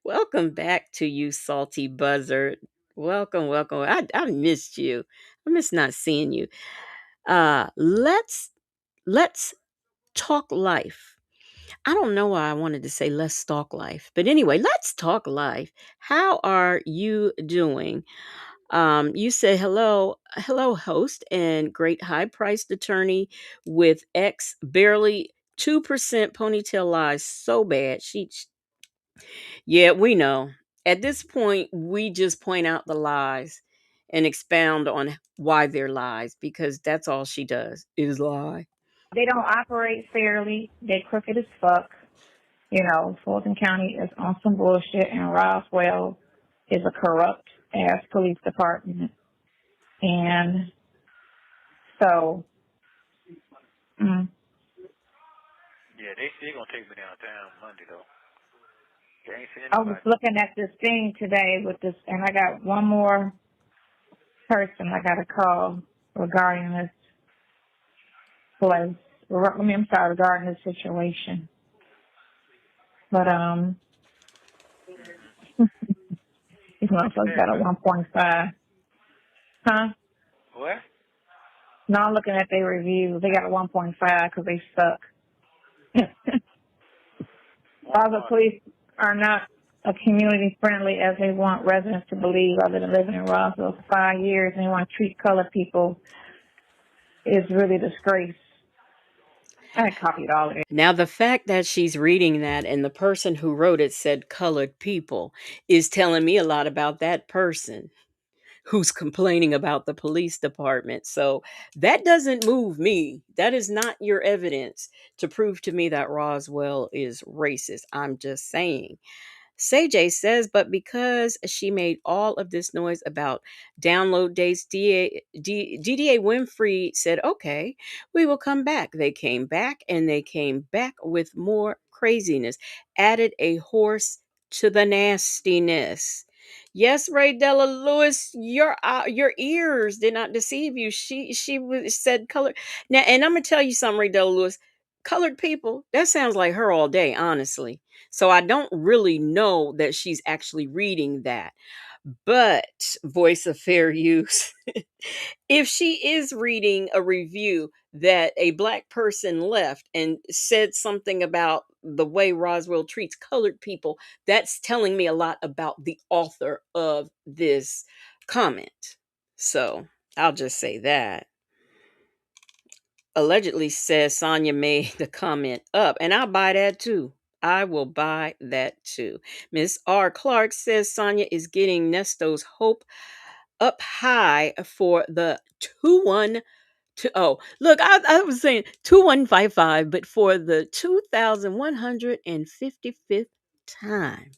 Welcome back to you, Salty Buzzard. Welcome, welcome. I missed you. I miss not seeing you. Let's talk life. I don't know why I wanted to say let's talk life, but anyway, let's talk life. How are you doing? You say hello, host, and great high priced attorney with X barely 2% ponytail lies so bad. Yeah, we know. At this point, we just point out the lies and expound on why they're lies because that's all she does is lie. They don't operate fairly. They crooked as fuck. You know, Fulton County is on some bullshit, and Roswell is a corrupt ass police department. And so, Yeah, they still gonna take me downtown Monday though. They ain't saying I was looking at this thing today with this, and I got one more person I got to call regarding this place. Regarding this situation. But these motherfuckers got a 1.5. Huh? What? No, I'm looking at their reviews. They got a 1.5 because they suck. Roswell police are not a community friendly as they want residents to believe other than living in Roswell for 5 years and they want to treat colored people is really a disgrace. I copied all of it. Now, the fact that she's reading that and the person who wrote it said colored people is telling me a lot about that person who's complaining about the police department. So that doesn't move me. That is not your evidence to prove to me that Roswell is racist. I'm just saying. Say says, but because she made all of this noise about download dates, DDA Winfrey said, okay, we will come back. They came back and they came back with more craziness, added a horse to the nastiness. Yes, Ray Della Lewis, your ears did not deceive you. Said color. Now, and I'm gonna tell you something, Ray Della Lewis. Colored people, that sounds like her all day, honestly. So I don't really know that she's actually reading that. But voice of fair use, if she is reading a review that a black person left and said something about the way Roswell treats colored people, that's telling me a lot about the author of this comment. So I'll just say that. Allegedly says Sonya made the comment up, and I'll buy that too. I will buy that too. Miss R. Clark says Sonya is getting Nesto's hope up high for the 2-1. Oh, look, I was saying 2155, but for the 2155th time.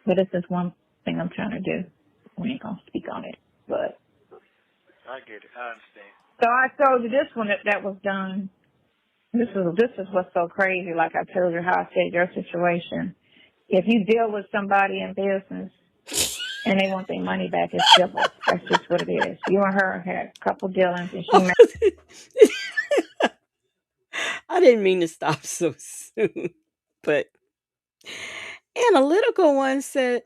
But this is one thing I'm trying to do. We ain't gonna speak on it, but I get it. I understand. so I told you this one that was done. This is what's so crazy. Like I told you how I said your situation. If you deal with somebody in business and they want their money back, it's civil. That's just what it is. You and her had a couple dealings, and she. I didn't mean to stop so soon, but Analytical One said,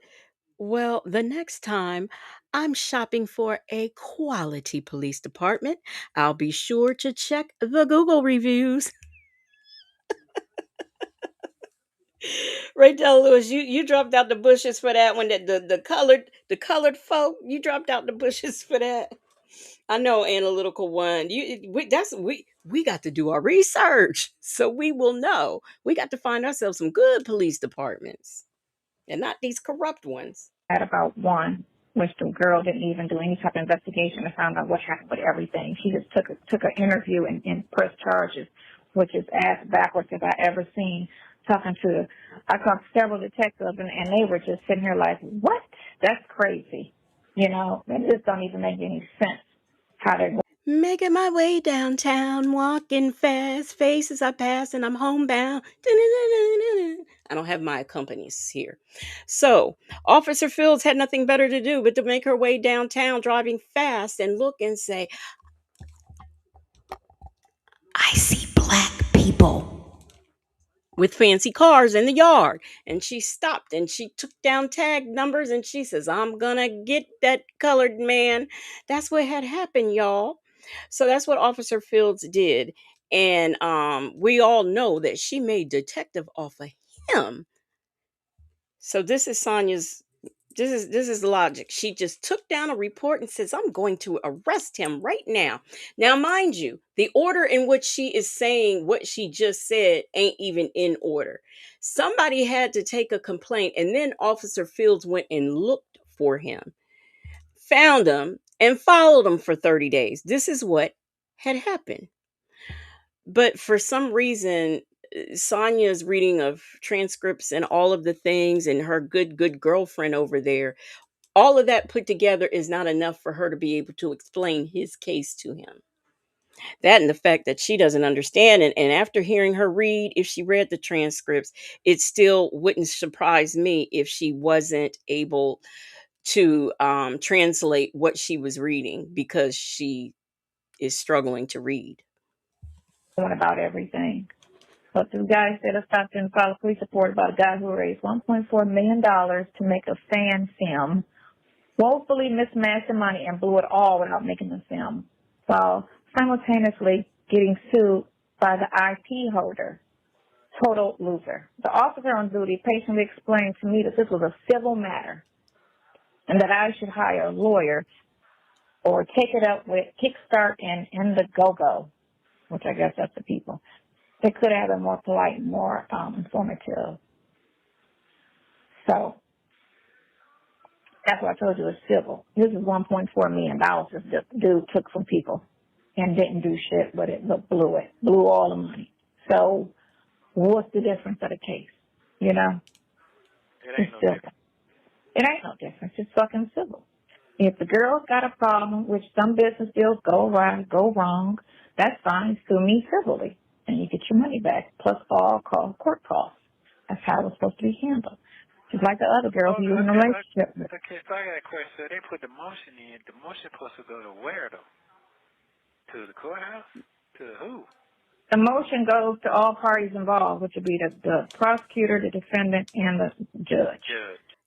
well, the next time I'm shopping for a quality police department, I'll be sure to check the Google reviews. Ray Del Lewis, you dropped out the bushes for that one. That the colored folk, you dropped out the bushes for that. I know, Analytical One. We got to do our research so we will know. We got to find ourselves some good police departments and not these corrupt ones. At about one, which the girl didn't even do any type of investigation to find out what happened with everything. She just took an interview and pressed charges, which is ass backwards if I ever seen. I talked to several detectives, and they were just sitting here like, what? That's crazy. You know, it just don't even make any sense how they're going. Making my way downtown, walking fast, faces I pass, and I'm homebound. I don't have my accompanist here. So, Officer Fields had nothing better to do but to make her way downtown, driving fast, and look and say, I see black people with fancy cars in the yard. And she stopped and she took down tag numbers and she says, I'm gonna get that colored man. That's what had happened, y'all. So that's what Officer Fields did. And we all know that she made detective off of him. So this is Sonya's this is logic. She just took down a report and says, I'm going to arrest him right now. Now, mind you, the order in which she is saying what she just said ain't even in order. Somebody had to take a complaint, and then Officer Fields went and looked for him, found him, and followed him for 30 days. This is what had happened. But for some reason, Sonya's reading of transcripts and all of the things, and her good girlfriend over there, all of that put together is not enough for her to be able to explain his case to him. That and the fact that she doesn't understand. And after hearing her read, if she read the transcripts, it still wouldn't surprise me if she wasn't able to translate what she was reading because she is struggling to read. About everything. But this guy said a Stockton filed a police report about a guy who raised $1.4 million to make a fan film, woefully mismatched the money and blew it all without making the film, while simultaneously getting sued by the IP holder. Total loser. The officer on duty patiently explained to me that this was a civil matter and that I should hire a lawyer or take it up with Kickstart and Indiegogo, which I guess that's the people. They could have been more polite and more informative. So that's what I told you, it's civil. This is $1.4 million this dude took from people and didn't do shit with it, but blew all the money. So what's the difference of the case? You know? It's civil. It ain't no difference. It's fucking civil. If the girl's got a problem, which some business deals go right, go wrong, that's fine. Sue me civilly, and you get your money back, plus all court costs. That's how it's supposed to be handled. Just like the other girls who was in a relationship with. Okay, so I got a question. So they put the motion in. The motion supposed to go to where, though? To the courthouse? To who? The motion goes to all parties involved, which would be the prosecutor, the defendant, and the judge.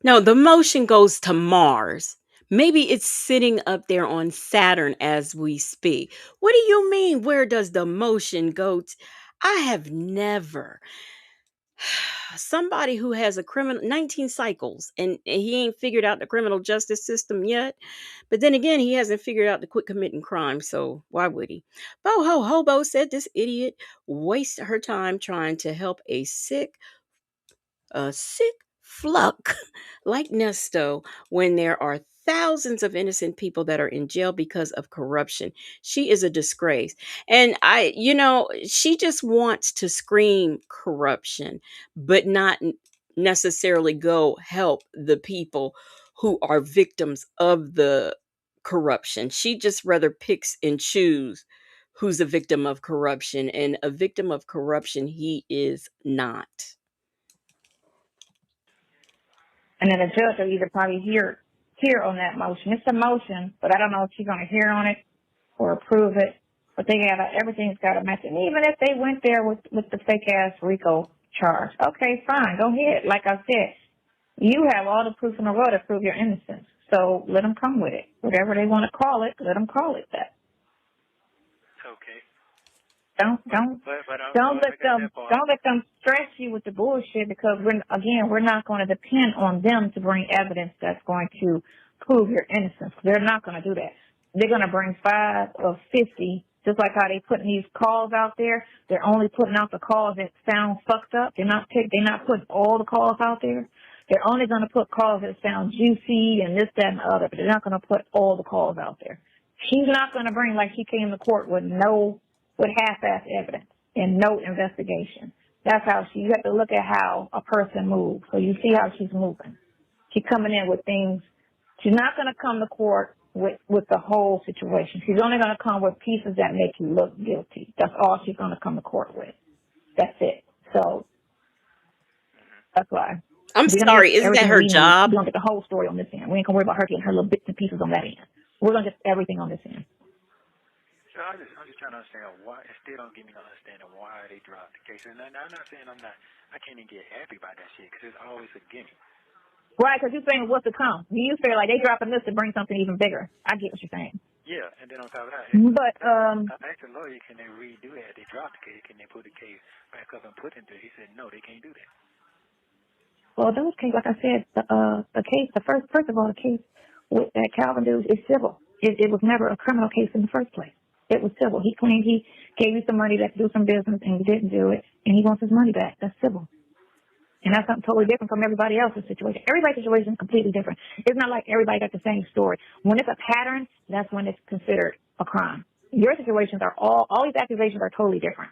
No, the motion goes to Mars. Maybe it's sitting up there on Saturn as we speak. What do you mean? Where does the motion go? I have never. Somebody who has a criminal 19 cycles and he ain't figured out the criminal justice system yet. But then again, he hasn't figured out to quit committing crime. So why would he? Boho Hobo said this idiot wasted her time trying to help a sick fluck like Nesto when there are thousands of innocent people that are in jail because of corruption. She is a disgrace. And she just wants to scream corruption, but not necessarily go help the people who are victims of the corruption. She just rather picks and choose who's a victim of corruption, and a victim of corruption he is not. And then the judge will either probably hear on that motion. It's a motion, but I don't know if she's going to hear on it or approve it. But everything's got to match. And even if they went there with the fake-ass RICO charge, okay, fine, go ahead. Like I said, you have all the proof in the world to prove your innocence. So let them come with it. Whatever they want to call it, let them call it that. Okay. Don't let them stress you with the bullshit, because we're not going to depend on them to bring evidence that's going to prove your innocence. They're not going to do that. They're going to bring 5 or 50, just like how they putting these calls out there. They're only putting out the calls that sound fucked up. They're not putting all the calls out there. They're only going to put calls that sound juicy and this, that, and the other, but they're not going to put all the calls out there. She's not going to bring, like she came to court with half-ass evidence and no investigation. That's how you have to look at how a person moves. So you see how she's moving. She's coming in with things She's not going to come to court with the whole situation. She's only going to come with pieces that make you look guilty. That's all she's going to come to court with. That's it. So that's why. I'm sorry, isn't that her job? We don't get the whole story on this end. We ain't going to worry about her getting her little bits and pieces on that end. We're going to get everything on this end. So I'm just trying to understand why. It still don't give me no understanding why they dropped the case. And I'm not saying I can't even get happy about that shit because it's always a gimme. Right, because you're saying what's to come. You feel like they dropping this to bring something even bigger. I get what you're saying. Yeah, and then on top of that, but I asked the lawyer, can they redo that? They dropped the case, can they put the case back up and put it into? He said no, they can't do that. Well, those cases, like I said, the case, first of all, the case with that Calvin dude is civil. It was never a criminal case in the first place. It was civil. He claimed he gave you some money to do some business and you didn't do it, and he wants his money back. That's civil. And that's something totally different from everybody else's situation. Everybody's situation is completely different. It's not like everybody got the same story. When it's a pattern, that's when it's considered a crime. Your situations are all these accusations are totally different.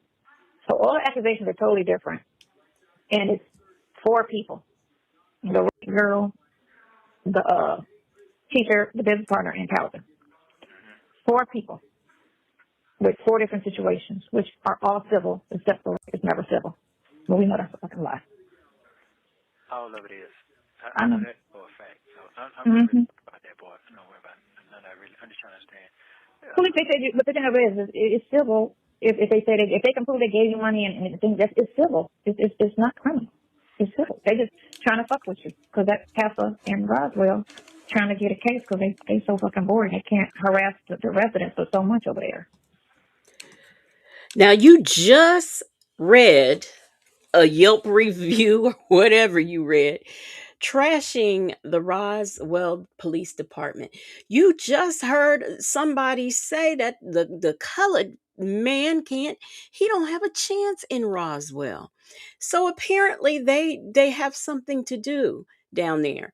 So all the accusations are totally different. And it's 4 people. The girl, the teacher, the business partner, and Calvin. 4 people with 4 different situations, which are all civil, except for it's never civil. But we know that's a fucking lie. All of it is. I know that for a fact. So I'm not really about that part. I'm not worried about none of that really. I'm just trying to understand. Well, if they say, but the thing of it is it's civil. If they say if they can prove they gave you money and things, it's civil. It's not criminal. It's civil. They just trying to fuck with you because that Castle and Roswell trying to get a case because they so fucking bored they can't harass the residents for so much over there. Now you just read a Yelp review or whatever you read, trashing the Roswell Police Department. You just heard somebody say that the colored man he don't have a chance in Roswell. So apparently they have something to do down there.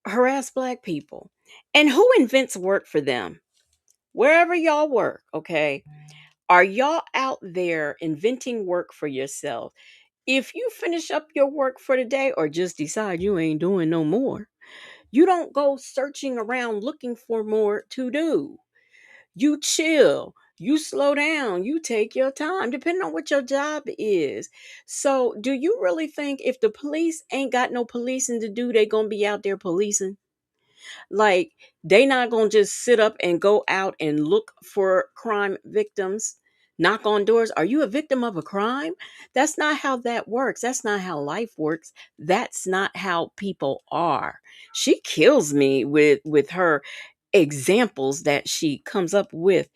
Harass black people. And who invents work for them? Wherever y'all work, okay? Are y'all out there inventing work for yourself? If you finish up your work for the day or just decide you ain't doing no more, you don't go searching around looking for more to do. You chill, you slow down, you take your time, depending on what your job is. So, do you really think if the police ain't got no policing to do, they gonna be out there policing? Like, they not gonna just sit up and go out and look for crime victims, knock on doors. Are you a victim of a crime? That's not how that works. That's not how life works. That's not how people are. She kills me with her examples that she comes up with.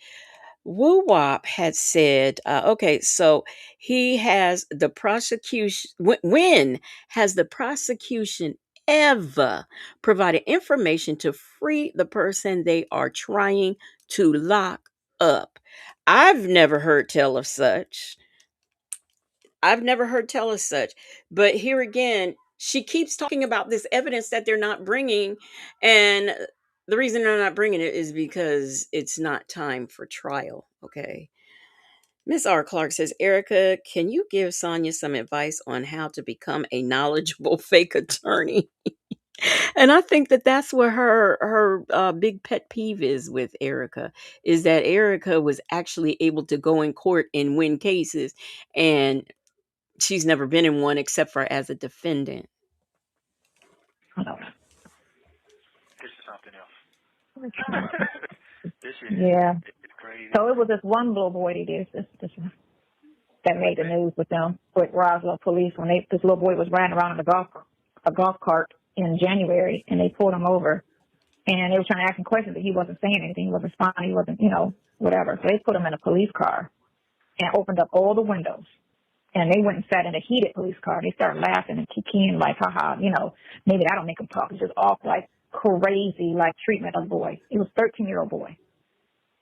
Woo Wop had said, okay, so he has the prosecution. When has the prosecution ever provided information to free the person they are trying to lock up? I've never heard tell of such. I've never heard tell of such. But here again, she keeps talking about this evidence that they're not bringing, and the reason they're not bringing it is because it's not time for trial. Okay. Miss R. Clark says, Erica, can you give Sonya some advice on how to become a knowledgeable fake attorney? And I think that that's where her big pet peeve is with Erica, is that Erica was actually able to go in court and win cases, and she's never been in one except for as a defendant. This is something else. This is crazy. So it was this one little boy that made the news with them, with Roswell police, when this little boy was riding around in a golf cart in January, and they pulled him over, and they were trying to ask him questions, but he wasn't saying anything, he wasn't responding, he wasn't, whatever. So they put him in a police car and opened up all the windows, and they went and sat in a heated police car. They started laughing and kicking, like, haha, maybe that'll make him talk. It's just off, like, crazy, like, treatment of the boy. He was a 13-year-old boy.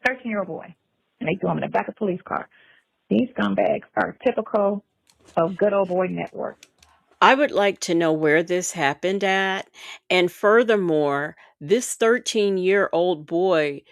13-year-old boy. And they threw him in the back of a police car. These scumbags are typical of good old boy network. I would like to know where this happened at. And furthermore, this 13-year-old boy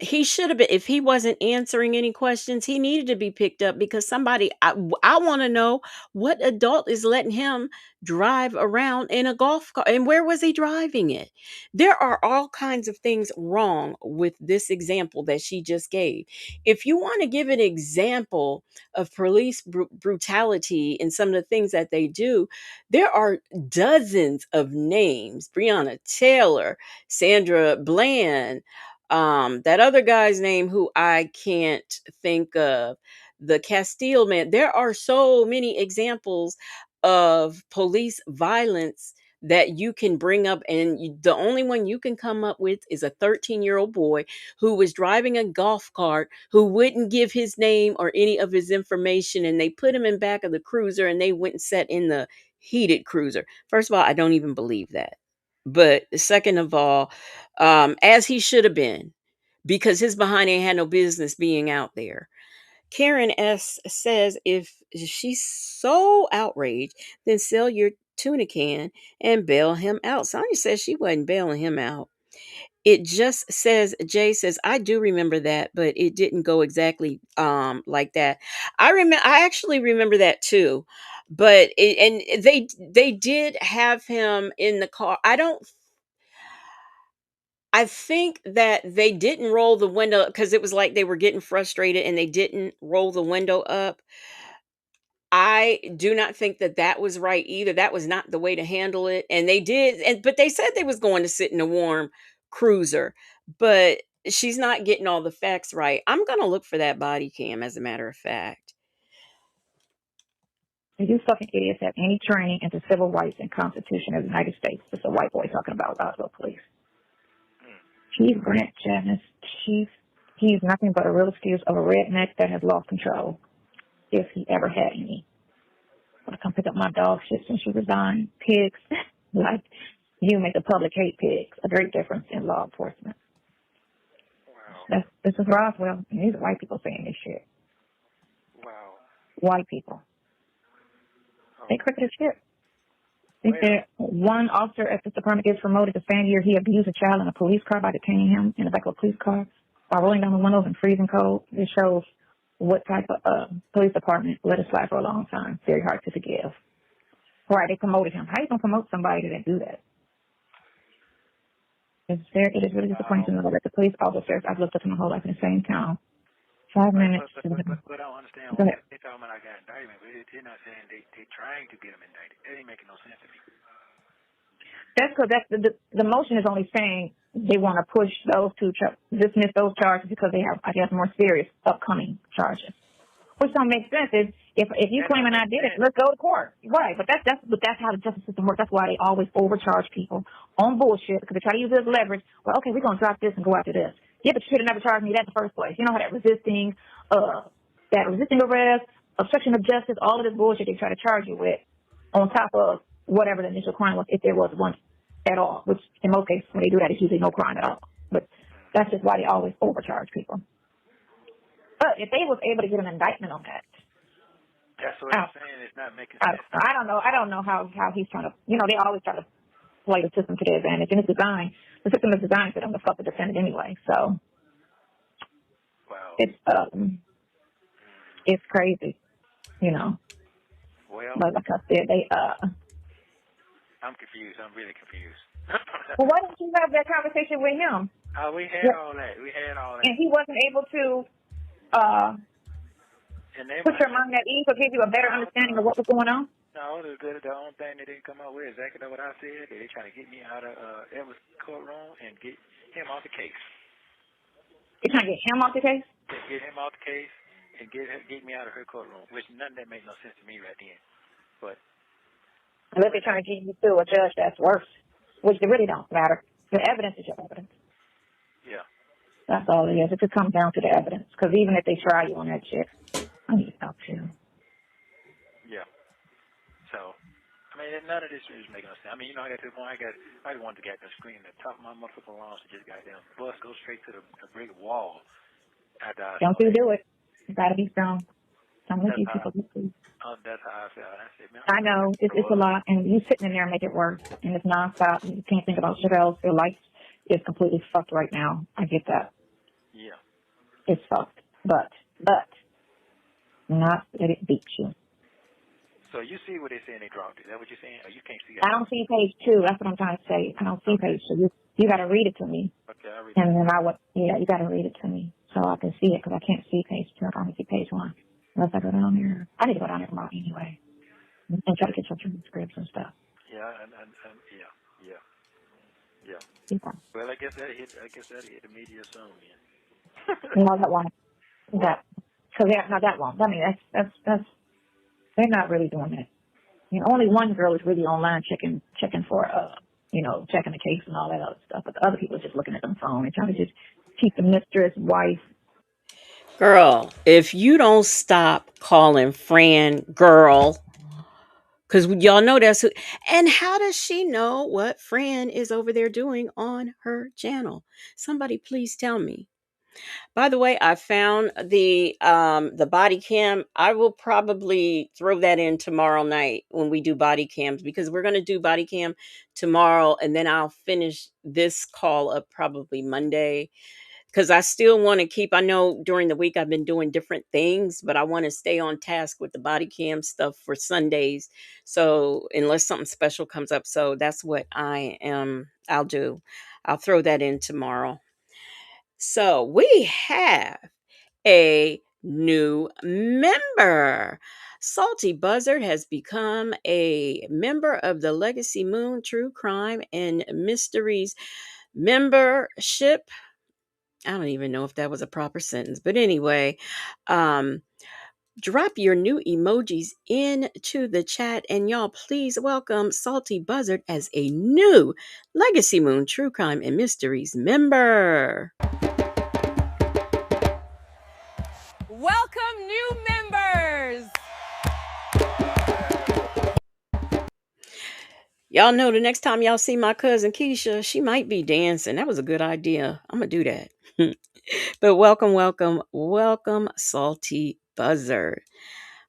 He should have been, if he wasn't answering any questions, he needed to be picked up because somebody, I want to know what adult is letting him drive around in a golf car and where was he driving it? There are all kinds of things wrong with this example that she just gave. If you want to give an example of police brutality and some of the things that they do, there are dozens of names: Breonna Taylor, Sandra Bland, that other guy's name who I can't think of, the Castile man. There are so many examples of police violence that you can bring up, and the only one you can come up with is a 13-year-old boy who was driving a golf cart, who wouldn't give his name or any of his information, and they put him in back of the cruiser and they went and sat in the heated cruiser. First of all, I don't even believe that. But second of all, as he should have been, because his behind ain't had no business being out there. Karen S says, if she's so outraged, then sell your tuna can and bail him out. Sonya says she wasn't bailing him out. It just says, Jay says, I do remember that, but it didn't go exactly like that. I actually remember that too. But they did have him in the car. I think that they didn't roll the window because it was like they were getting frustrated and they didn't roll the window up. I do not think that that was right either. That was not the way to handle it. And they did, but they said they was going to sit in a warm cruiser. But she's not getting all the facts right. I'm going to look for that body cam, as a matter of fact. You fucking idiots have any training into civil rights and Constitution of the United States. It's a white boy talking about Roswell police. Chief Grant Janice, he's nothing but a real excuse of a redneck that has lost control, if he ever had any. When I come pick up my dog shit since she resigned, pigs, like you make the public hate pigs. A great difference in law enforcement. Wow. This is Roswell, and these are white people saying this shit. Wow. White people. Oh. They crooked as shit. One officer at this department gets promoted the same year he abused a child in a police car by detaining him in the back of a police car while rolling down the windows in freezing cold. This shows what type of police department let it slide for a long time. Very hard to forgive. Right, they promoted him. How are you going to promote somebody that do that? It is really disappointing to know that the police officers I've looked up to my whole life in the same town. 5 minutes. But I don't understand why they're talking about I got indictment, but they're not saying they're trying to get him indicted. That ain't making no sense to me. That's because the motion is only saying they want to push those dismiss those charges because they have, I guess, more serious upcoming charges. Which don't make sense. If you claiming I did it, let's go to court. Right, but that's how the justice system works. That's why they always overcharge people on bullshit because they try to use it as leverage. Well, okay, we're going to drop this and go after this. Yeah, but you should have never charged me that in the first place. You know how that resisting arrest, obstruction of justice, all of this bullshit they try to charge you with on top of whatever the initial crime was, if there was one at all, which in most cases when they do that, it's usually no crime at all. But that's just why they always overcharge people. But if they was able to get an indictment on that. That's what I'm saying. It's not making sense. I don't know how he's trying to, they always try to play the system to their advantage. And the system is designed for them to fuck the defendant anyway. So wow. It's crazy, Well, but like I said, I'm confused. I'm really confused. Well, why didn't you have that conversation with him? We had all that. And he wasn't able to put your mind at ease or give you a better understanding of what was going on? No, the only thing they didn't come up with is exactly what I said. They trying to get me out of Edwards courtroom and get him off the case. You're trying to get him off the case? Get him off the case and get me out of her courtroom, which none of that made no sense to me right then. But unless they're trying to get you to a judge that's worse, which it really don't matter. The evidence is your evidence. Yeah. That's all it is. It could come down to the evidence. Because even if they try you on that shit, I need to talk to you. Yeah. So, none of this is making no sense. I got to the point I wanted to get the screen at the top of my motherfucking lungs to just goddamn bus go straight to the brick wall. Don't you do it. You gotta be strong. Don't let these people be free. That's how I feel. I said, man, I know. It's a lot. And you sitting in there and make it worse. And it's nonstop. You can't think about shit else. Your life is completely fucked right now. I get that. it's fucked. But not that it beats you. So you see what they're saying they dropped it. Is that what you're saying? Or you can't see it? I don't see page 2. That's what I'm trying to say. I don't see page 2. You got to read it to me. Okay, I'll read it. And then you got to read it to me so I can see it because I can't see page 2. I can only see page 1. Unless I go down there. I need to go down there tomorrow anyway and try to get some transcripts and stuff. Yeah, yeah. Well, I guess that hit the media soon, man. No, that one. So that one. I mean, that's they're not really doing that. You know, only one girl is really online checking for checking the case and all that other stuff. But the other people are just looking at their phone and trying to just keep the mistress, wife. Girl, if you don't stop calling Fran girl, because y'all know that's who. And how does she know what Fran is over there doing on her channel? Somebody please tell me. By the way, I found the body cam. I will probably throw that in tomorrow night when we do body cams, because we're going to do body cam tomorrow, and then I'll finish this call up probably Monday, because I still want to keep, I know during the week I've been doing different things, but I want to stay on task with the body cam stuff for Sundays. So unless something special comes up, so that's what I'll do. I'll throw that in tomorrow. So we have a new member. Salty Buzzard has become a member of the Legacy Moon True Crime and Mysteries membership. I don't even know if that was a proper sentence, but anyway, drop your new emojis into the chat, and y'all please welcome Salty Buzzard as a new Legacy Moon True Crime and Mysteries member. Welcome new members. Y'all know the next time y'all see my cousin Keisha, she might be dancing. That was a good idea. I'm going to do that. But welcome, Salty Buzzard.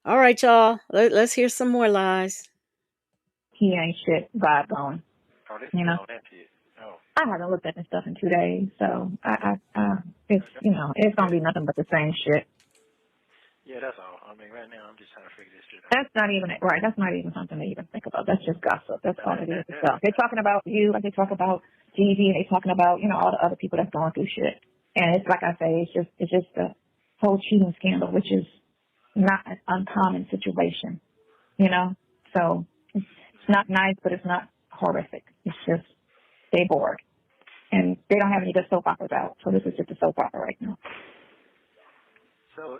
All right, y'all. Let's hear some more lies. He ain't shit vibe going. Oh, this you know? I haven't looked at this stuff in 2 days, so it's it's gonna be nothing but the same shit. Yeah, that's all. I mean, right now I'm just trying to figure this shit out. That's not even right. That's not even something to even think about. That's just gossip. That's all it is. They're talking about you, like they talk about Gigi, and they talking about all the other people that's going through shit. And it's like I say, it's just the whole cheating scandal, which is not an uncommon situation, So it's not nice, but it's not horrific. It's just they bored, and they don't have any good soap operas out. So this is just a soap opera right now. So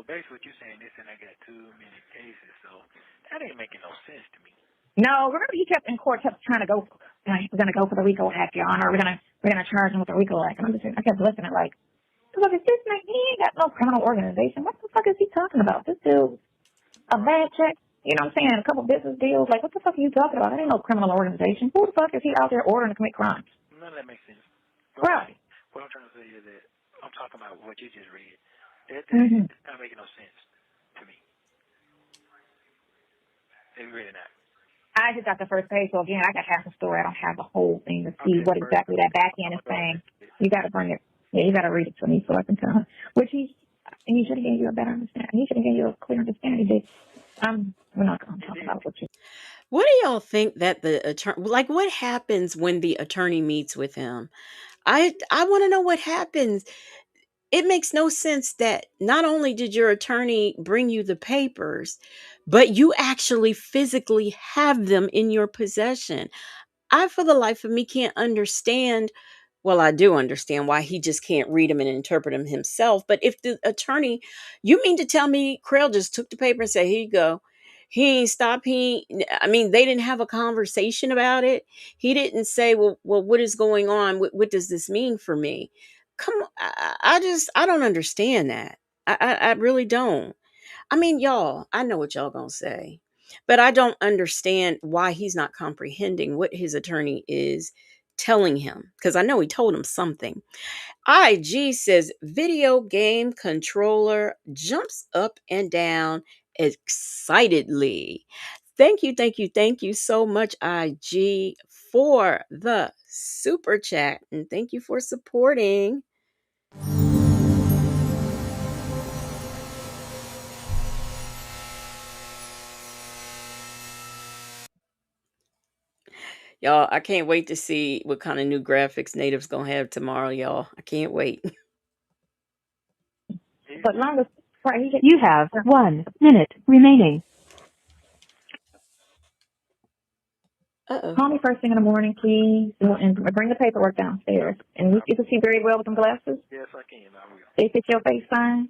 basically what you're saying is that I got too many cases, so that ain't making no sense to me. No, remember he kept in court, kept trying to go, we're going to go for the RICO Act, Your Honor, we're gonna charge him with the RICO Act. And I kept listening like, look, is this man, he ain't got no criminal organization. What the fuck is he talking about? This dude, a bad check, you know what I'm saying, a couple business deals, like what the fuck are you talking about? That ain't no criminal organization. Who the fuck is he out there ordering to commit crimes? None of that makes sense. Right. What I'm trying to say is that I'm talking about what you just read. That's not making no sense to me. It's really not. I just got the first page, so again, I got half the story. I don't have the whole thing to see what exactly that back end is saying. You got to bring it. Yeah, you got to read it to me so I can tell him. Which he should have gave you a better understanding. He should have gave you a clear understanding. We're not going to talk about what you. What do y'all think that the attorney, like, what happens when the attorney meets with him? I want to know what happens. It makes no sense that not only did your attorney bring you the papers, but you actually physically have them in your possession. I, for the life of me, can't understand. Well, I do understand why he just can't read them and interpret them himself. But if the attorney, you mean to tell me Crail just took the paper and said, here you go. He ain't stopped. They didn't have a conversation about it. He didn't say, well, what is going on? What does this mean for me? Come on. I don't understand that. I really don't. I mean, y'all, I know what y'all gonna say, but I don't understand why he's not comprehending what his attorney is telling him, because I know he told him something. IG says video game controller jumps up and down excitedly. Thank you so much, IG, for the super chat, and thank you for supporting. Y'all, I can't wait to see what kind of new graphics Native's gonna have tomorrow, y'all. I can't wait. But long as You have 1 minute remaining. Uh-oh. call me first thing in the morning, please, and bring the paperwork downstairs. And you can see very well with them glasses. Yes, I can. I will. They fit your face fine.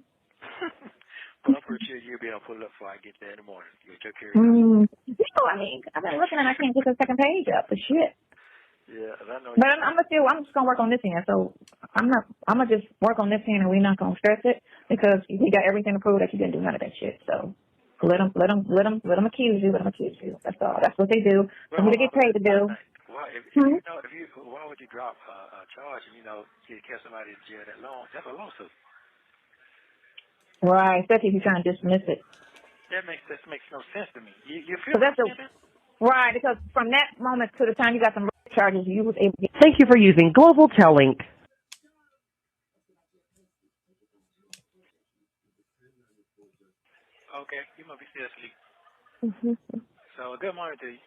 But I'm pretty sure you'll be able to pull it up before I get there in the morning. You'll take care of it. I mean, I've been looking and I can't get the second page up for shit. Yeah, I know. But I'm just gonna work on this end. So I'm gonna just work on this end, and we're not gonna stress it because we got everything to prove that you didn't do none of that shit. So let them accuse you. Let them accuse you. That's all. That's what they do. For me to get paid to do. Why, why would you drop a charge and you catch somebody in jail that long? That's a lawsuit. Right, especially if you're trying to dismiss it. That makes no sense to me. You feel right, because from that moment to the time you got some charges, you was able to get. Thank you for using Global Tellink. Okay, you must be still asleep. Mm-hmm. So good morning to you.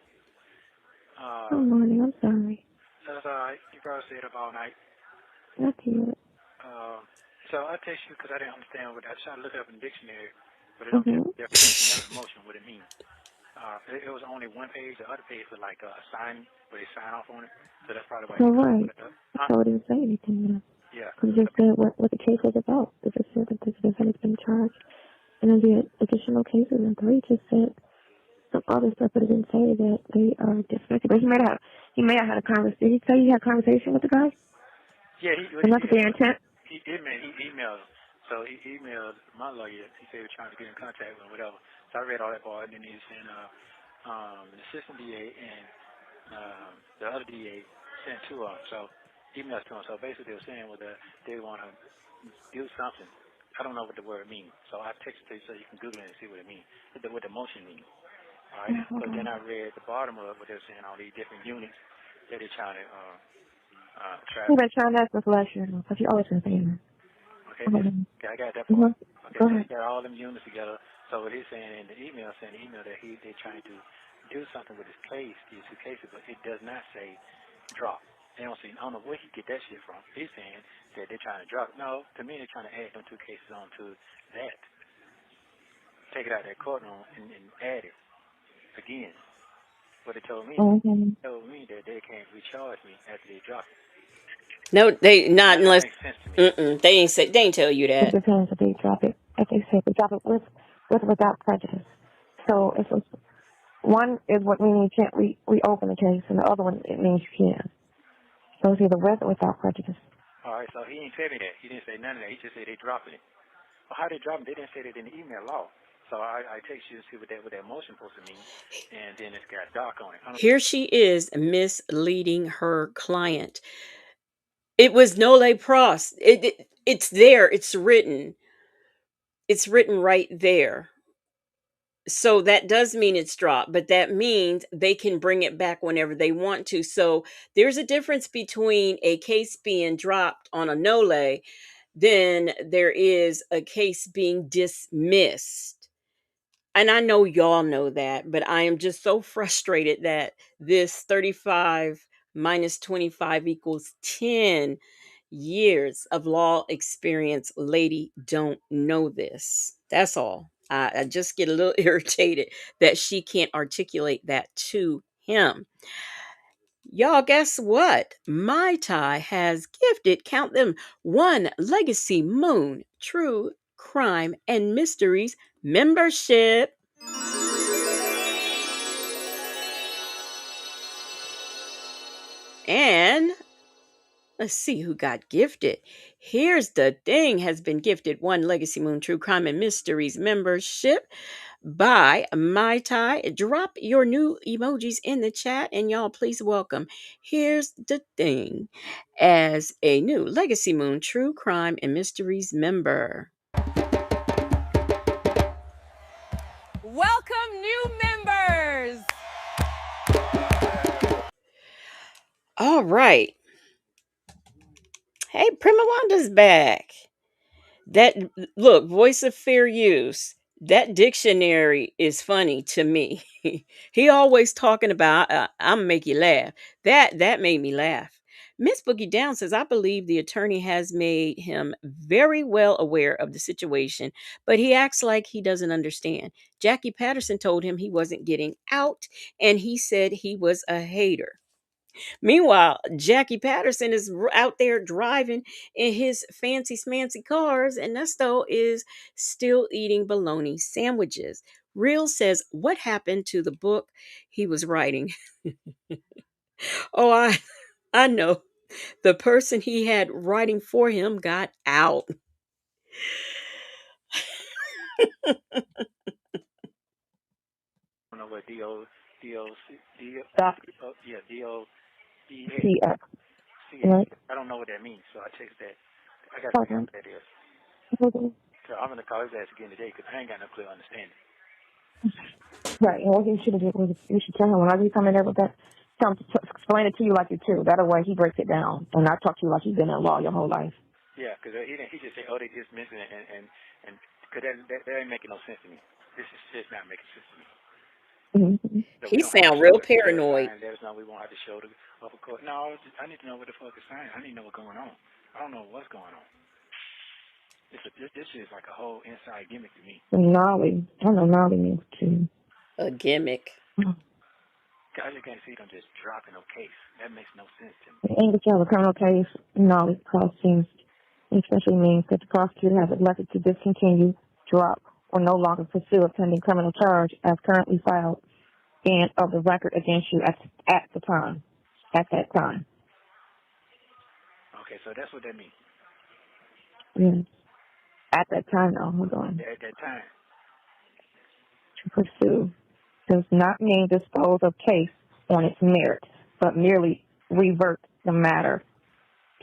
Good morning. I'm sorry. That's all right. You probably stayed up all night. I can't. So I text you because I didn't understand what I tried to look it up in the dictionary, but it don't tell me the definition of emotion, what it means. It was only one page. The other page was like a sign where they sign off on it. So that's probably why. So right. So it didn't say anything. Yeah. It just said what the case was about. It just said that this defendant's been charged. And then the additional cases in 3 just said some other stuff, but it didn't say that they are dismissed. But he may have had a conversation. Did he say he had a conversation with the guy? Yeah, and that's their intent? He emailed. So he emailed my lawyer. He said he was trying to get in contact with him, whatever. So I read all that part, and then he sent the assistant DA and the other DA sent to him. So emails to him. So basically they were saying they want to do something. I don't know what the word means. So I texted you so you can Google it and see what it means, what the motion means. All right. So then I read the bottom of what they're saying, all these different units that they're trying to try. You've been trying that since last year, because you always been saying that. Okay, I got that part. Okay, Go so ahead. he got all them units together. So what he's saying in the email, that they're trying to do something with his case, these 2 cases, but it does not say drop. They don't say, I don't know where he get that shit from. He's saying that they're trying to drop. No, to me they're trying to add them 2 cases onto that. Take it out of that courtroom and add it again. What they told me, that they can't recharge me after they drop it. No, they not unless they ain't tell you that. It depends if they drop it. If they say they drop it with without prejudice. So if it's one is what means you can't reopen the case, and the other one it means you can. So it's either with or without prejudice. All right, so he didn't tell me that. He didn't say none of that. He just said they dropping it. Well, how they dropping? They didn't say that in the email law. So I text you to see what that motion supposed to mean, and then it's got dark on it. Here she is misleading her client. It was nole pros. It's there. It's written. It's written right there. So that does mean it's dropped, but that means they can bring it back whenever they want to. So there's a difference between a case being dropped on a nole than there is a case being dismissed. And I know y'all know that, but I am just so frustrated that this 35 minus 25 equals 10 years of law experience lady don't know this. That's all. I just get a little irritated that she can't articulate that to him. Y'all, guess what? My Tie has gifted, count them, 1 Legacy Moon True Crime and Mysteries membership. And let's see who got gifted. Here's the thing, has been gifted 1 Legacy Moon True Crime and Mysteries membership by My Tie. Drop your new emojis in the chat and y'all please welcome. Here's the thing, as a new Legacy Moon True Crime and Mysteries member. Welcome new members. All right. Hey, Prima Wanda's back. That look, voice of fair use. That dictionary is funny to me. He always talking about I'm make you laugh. That made me laugh. Miss Boogie Down says I believe the attorney has made him very well aware of the situation, but he acts like he doesn't understand. Jackie Patterson told him he wasn't getting out, and he said he was a hater. Meanwhile, Jackie Patterson is out there driving in his fancy smancy cars, and Nesto is still eating bologna sandwiches. Real says, what happened to the book he was writing? Oh, I know. The person he had writing for him got out. I don't know what Stop. D-O-E-A. CX. C-A. Right. I don't know what that means, so I text that. I got to figure out Okay. what that is. Okay. So I'm going to call his ass again today because I ain't got no clear understanding. Right. And what you should do was you should tell him whenever you come in there with that, tell him to explain it to you like you too. That way he breaks it down and not talk to you like you've been in law your whole life. Yeah, because he just say, oh, they dismissing it, and because that ain't making no sense to me. This is just not making sense to me. Mm-hmm. So we He don't have to sound show real the jail paranoid. sign. Let us know we won't have to show the upper court. No, I need to know what the fuck is saying. I need to know what's going on. I don't know what's going on. This is like a whole inside gimmick to me. Gnarly. I know gnarly means too. A gimmick. I just can't see them just dropping no case. That makes no sense to me. In English, you have a criminal case. Gnarly clause seems especially means that the prosecutor has elected to discontinue, drop, or no longer pursue a pending criminal charge as currently filed and of the record against you at the time. At that time. Okay, so that's what that means. Yes. At that time, no, hold on. At that time. To pursue does not mean dispose of case on its merit, but merely revert the matter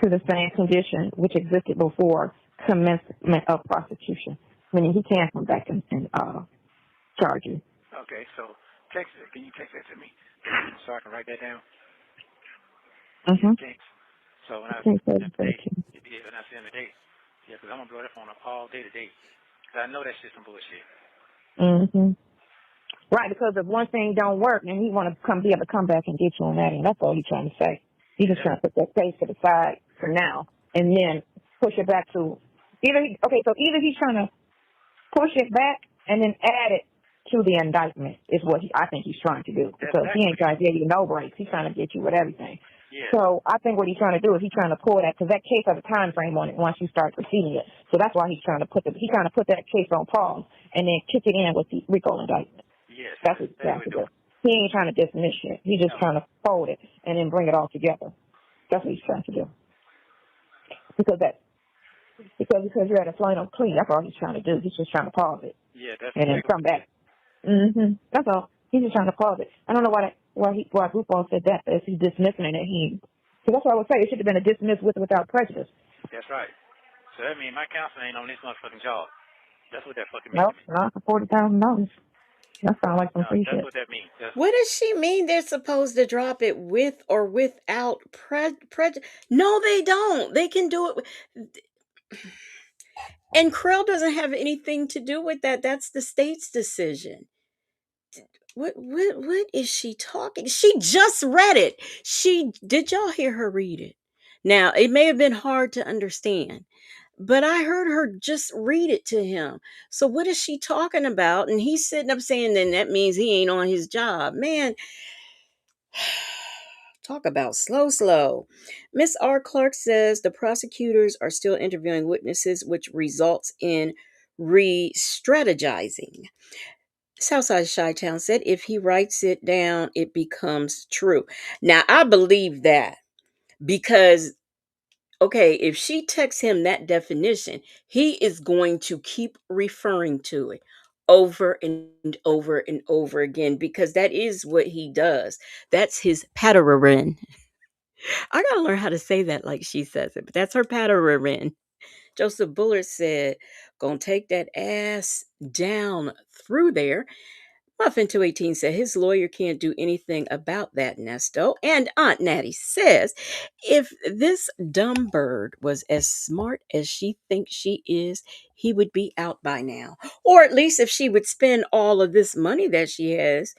to the same condition which existed before commencement of prosecution. Meaning he can't come back and charge you. Okay, so text it. Can you text that to me so I can write that down? Mm-hmm. Thanks. So when I Okay, see him today, yeah, because I'm gonna blow that phone up all day today. Because I know that shit's some bullshit. Mm-hmm. Right, because if one thing don't work, then he want to be able to come back and get you on that, and that's all he's trying to say. He's just trying to put that case to the side for now, and then push it back to either he's trying to push it back and then add it to the indictment is what I think he's trying to do, because he ain't trying to give you no breaks. He's trying to get you with everything. Yeah. So I think what he's trying to do is he's trying to pull that, because that case has a time frame on it once you start proceeding it. So that's why he's trying to put that case on pause and then kick it in with the RICO indictment. Yes. That's what he's trying to do. He ain't trying to dismiss shit. He's just trying to fold it and then bring it all together. That's what he's trying to do. Because you're at a final plea, that's all he's trying to do. He's just trying to pause it. Yeah, that's and then come back. Mm-hmm. That's all. He's just trying to pause it. I don't know why Grupo said that, if he's dismissing it, because that's what I would say. It should have been a dismiss with or without prejudice. That's right. So that means my counsel ain't on this motherfucking job. That's what that fucking Nope, means. not for $40,000. That sounds like some free shit. That's what that means. What does she mean they're supposed to drop it with or without prejudice? No, they don't. They can do it. And Crail doesn't have anything to do with that. That's the state's decision. What is she talking? She just read it. Did y'all hear her read it? Now, it may have been hard to understand, but I heard her just read it to him. So what is she talking about? And he's sitting up saying then that means he ain't on his job. Man, talk about slow. Miss R. Clark says the prosecutors are still interviewing witnesses, which results in re-strategizing. Southside Chi-Town said if he writes it down, it becomes true. Now, I believe that because, okay, if she texts him that definition, he is going to keep referring to it over and over and over again because that is what he does. That's his pattern. I gotta learn how to say that like she says it, but that's her pattern. Joseph Bullard said, gonna take that ass down through there. Muffin218 said his lawyer can't do anything about that, Nesto. And Aunt Natty says if this dumb bird was as smart as she thinks she is, he would be out by now. Or at least if she would spend all of this money that she has,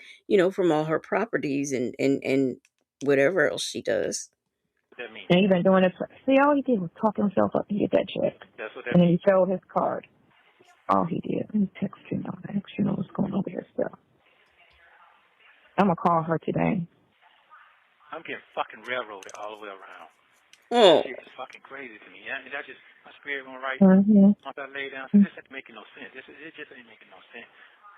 from all her properties and whatever else she does. What that mean? And he's been doing it. See, all he did was talk himself up to get that check. That's what that And then means. he showed his card. All he did. Let me text you now. Actually, know what's going on with her stuff. I'm going to call her today. I'm getting fucking railroaded all the way around. Oh. Shit is fucking crazy to me. And I just, my spirit went right. Mm-hmm. Once I lay down, so this ain't making no sense. It just ain't making no sense.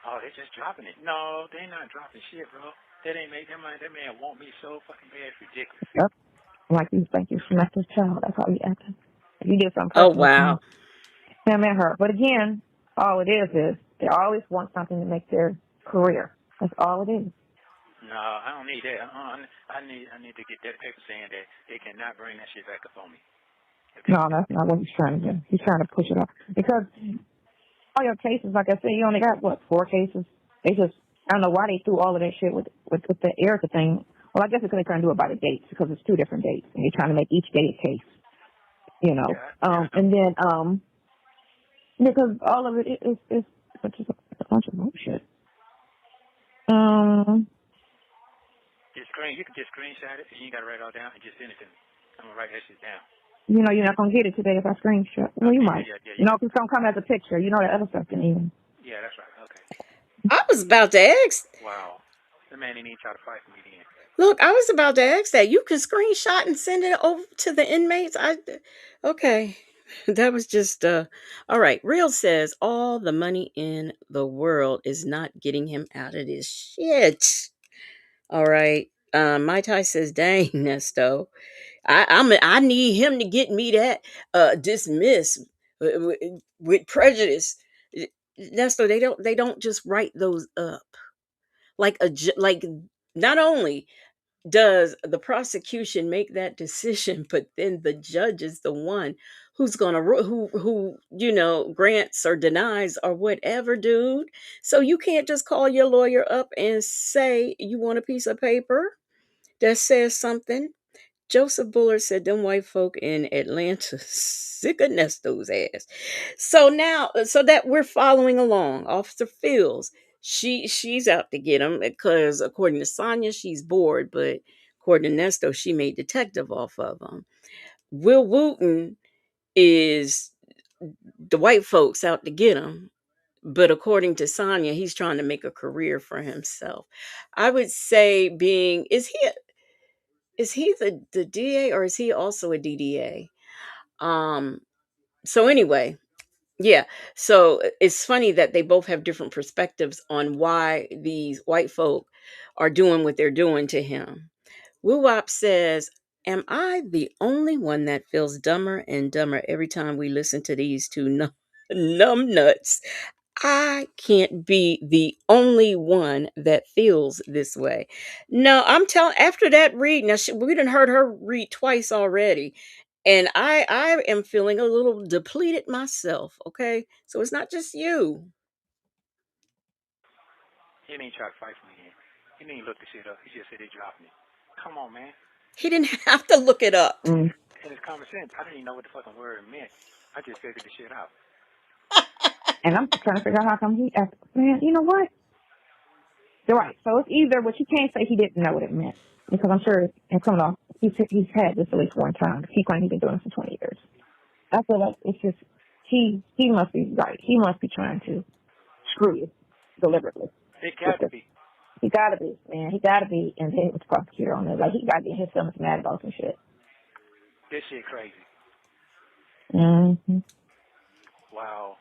Oh, they just dropping it. No, they not dropping shit, bro. That ain't make that man want me so fucking bad. It's ridiculous. Yep. Like you think you smacked his child. That's how you acting. If you did something Oh, personal, wow. him and her. But again, all it is they always want something to make their career. That's all it is. No, I don't need that. I need to get that paper saying that they cannot bring that shit back up on me. No, that's not what he's trying to do. He's trying to push it up. Because all your cases, like I said, you only got, 4 cases? They just, I don't know why they threw all of that shit with the Erica thing. Well, I guess it's because they're trying to do it by the dates, because it's 2 different dates, and they're trying to make each date a case, Yeah. And then, because all of it is just a bunch of bullshit. You can just screenshot it, and you got to write it all down and just send it to me. I'm going to write that shit down. You're not going to get it today if I screenshot. Well, you might. Yeah. If it's going to come as a picture. That other stuff can even. Yeah, that's right. Okay. I was about to ask. Wow. The man didn't even try to fight for me then. Look, I was about to ask that. You can screenshot and send it over to the inmates. Okay. That was just all right. Real says all the money in the world is not getting him out of this shit. All right. Mai Tai says, dang, Nesto. I need him to get me that dismiss with prejudice. Nesto, they don't just write those up. Like not only does the prosecution make that decision, but then the judge is the one who's gonna who grants or denies or whatever, dude. So you can't just call your lawyer up and say you want a piece of paper that says something. Joseph Bullard said them white folk in Atlanta sick of Nesto's ass. So now, so that we're following along, Officer Fields, she's out to get him because according to Sonya, she's bored, but according to Nesto, she made detective off of him. Will Wooten is the white folks out to get him. But according to Sonya, he's trying to make a career for himself. I would say is he the DA or is he also a DDA? So anyway, yeah. So it's funny that they both have different perspectives on why these white folk are doing what they're doing to him. Woo Wop says, am I the only one that feels dumber and dumber every time we listen to these two numb nuts? I can't be the only one that feels this way. No, I'm telling. After that read, now we done heard her read twice already, and I am feeling a little depleted myself. Okay, so it's not just you. He didn't even try to fight for me then. He didn't even look the shit up. He just said they dropped me. Come on, man. He didn't have to look it up. And it's common sense. I didn't even know what the fucking word meant. I just figured the shit out. And I'm trying to figure out how come he asked, man, you know what? You're right. So it's either, but you can't say he didn't know what it meant. Because I'm sure in criminal, he's had this at least one time. He claimed he's been doing this for 20 years. I feel like it's just, he must be right. He must be trying to screw you deliberately. It got to be. He got to be, man. He got to be in the prosecutor on it. Like, he got to get his stomach mad about some shit. This shit crazy. Mm-hmm. Wow.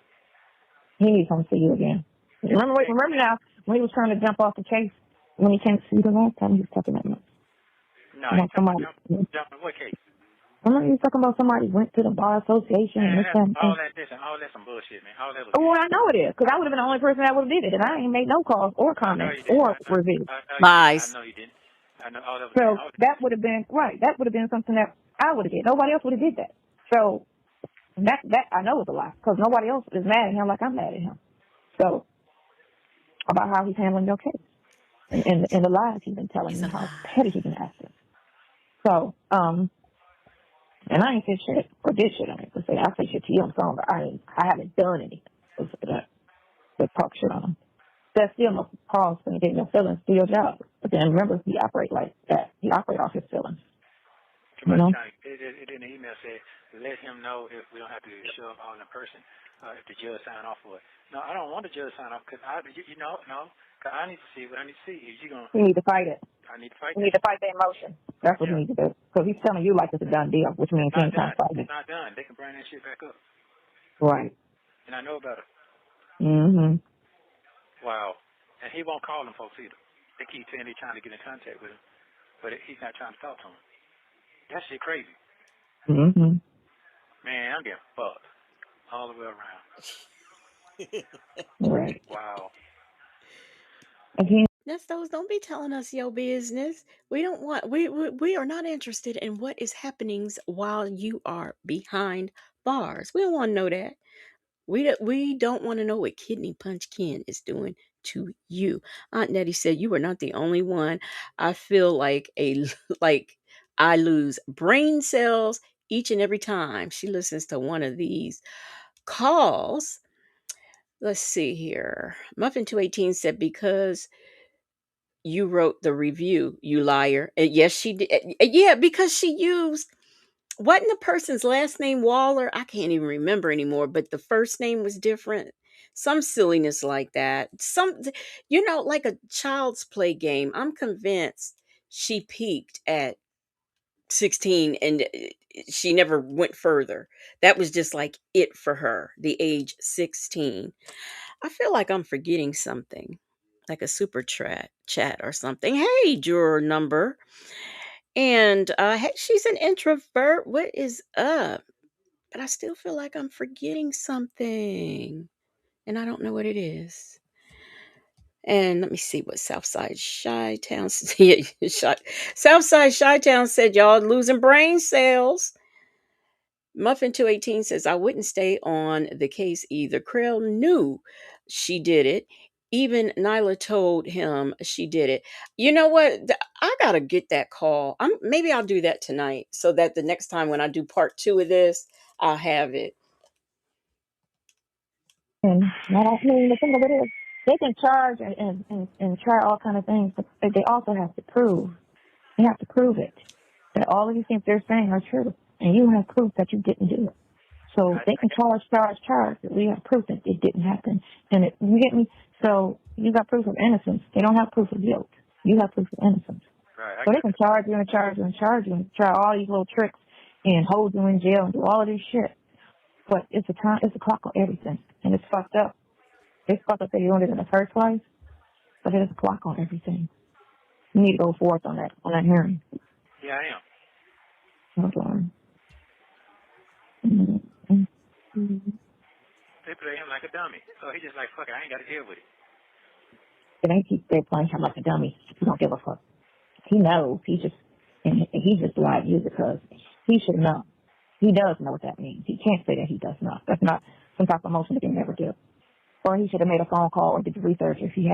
He needs to come see you again. Remember now when he was trying to jump off the case? When he came to see you the last time, he was talking about No, he's talking about jumping what case? Remember he was talking about somebody went to the bar association and this and all that's some bullshit, man. All that was. Oh, I know it is, because I would have been the only person that would have did it, and I ain't made no calls or comments or reviews. Lies. I know you didn't. I know all that was. So that would have been right. That would have been something that I would have did. Nobody else would have did that. So that I know is a lie, because nobody else is mad at him like I'm mad at him. So about how he's handling your case and the lies he's been telling It's you, a how lie. petty he's been acting. So, and I ain't said shit or did shit on it. I say shit to you on the phone, but I haven't done anything to talk shit on him. That's still no cause for getting your feelings to your job. But then remember, he operate like that. He operate off his feelings. You know? It in the email said, let him know if we don't have to show up all in person, if the judge sign off for it. No, I don't want the judge to sign off because I need to see what I need to see. Is you gonna? You need to fight it. I need to fight. You need to fight the emotion. That's what you need to do. Because he's telling you like it's a done deal, which means he ain't trying to fight it. It's not done. They can bring that shit back up. Right. And I know about it. Mm-hmm. Wow. And he won't call them folks either. They keep saying they're trying to get in contact with him, but he's not trying to talk to them. That shit crazy. Mm-hmm. Man, I'm getting fucked all the way around. Right. Wow. Again. Nestos, don't be telling us your business. We don't want. We are not interested in what is happening while you are behind bars. We don't want to know that. We don't want to know what Kidney Punch Ken is doing to you. Aunt Nettie said you are not the only one. I feel like like I lose brain cells each and every time she listens to one of these calls. Let's see here. Muffin 218 said because you wrote the review, you liar. Yes, she did. Yeah, because she used, wasn't the person's last name Waller? I can't even remember anymore, but the first name was different. Some silliness like that. Like a child's play game. I'm convinced she peaked at 16 and she never went further. That was just like it for her, the age 16. I feel like I'm forgetting something, like a super chat or something. Hey, juror number. And hey, she's an introvert. What is up? But I still feel like I'm forgetting something. And I don't know what it is. And let me see what Southside Chi-Town Southside Chi-Town said, y'all losing brain cells. Muffin 218 says, I wouldn't stay on the case either. Crail knew she did it. Even Nyla told him she did it. You know what? I got to get that call. Maybe I'll do that tonight so that the next time when I do part 2 of this, I'll have it. And I mean, the thing of it is, they can charge and try all kind of things, but they also have to prove. They have to prove it. That all of these things they're saying are true. And you have proof that you didn't do it. So they can charge. We have proof that it didn't happen. And you get me? So you got proof of innocence. They don't have proof of guilt. You have proof of innocence. Right. So they can charge you and charge you and charge you and try all these little tricks and hold you in jail and do all of this shit. But it's a clock on everything. And it's fucked up. It's fucked up that you doing it in the first place. But there's a clock on everything. You need to go forth on that hearing. Yeah, I am. Hold on. They play him like a dummy. So he just like, fuck it, I ain't got to deal with it. They playing him like a dummy. He don't give a fuck. He knows. He just lied to you because he should know. He does know what that means. He can't say that he does not. That's not some type of motion that he never do. Or he should have made a phone call or did the research if he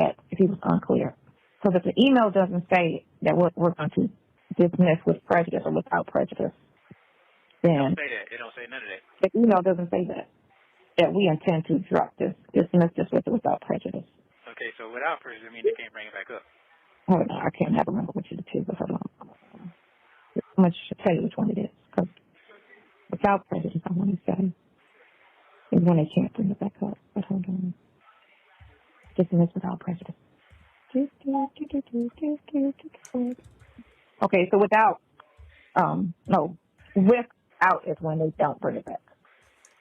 was unclear. Because if the email doesn't say that we're going to dismiss with prejudice or without prejudice, then It don't say that. It don't say none of that. the email doesn't say that we intend to dismiss this without prejudice. Okay, so without prejudice, I mean they can't bring it back up. Hold on, I can't never remember which of the two, but hold on. I'm going to tell you which one it is. Because without prejudice, I want to say, is when they can't bring it back up. But hold on. Dismiss without prejudice. Okay, so without is when they don't bring it back.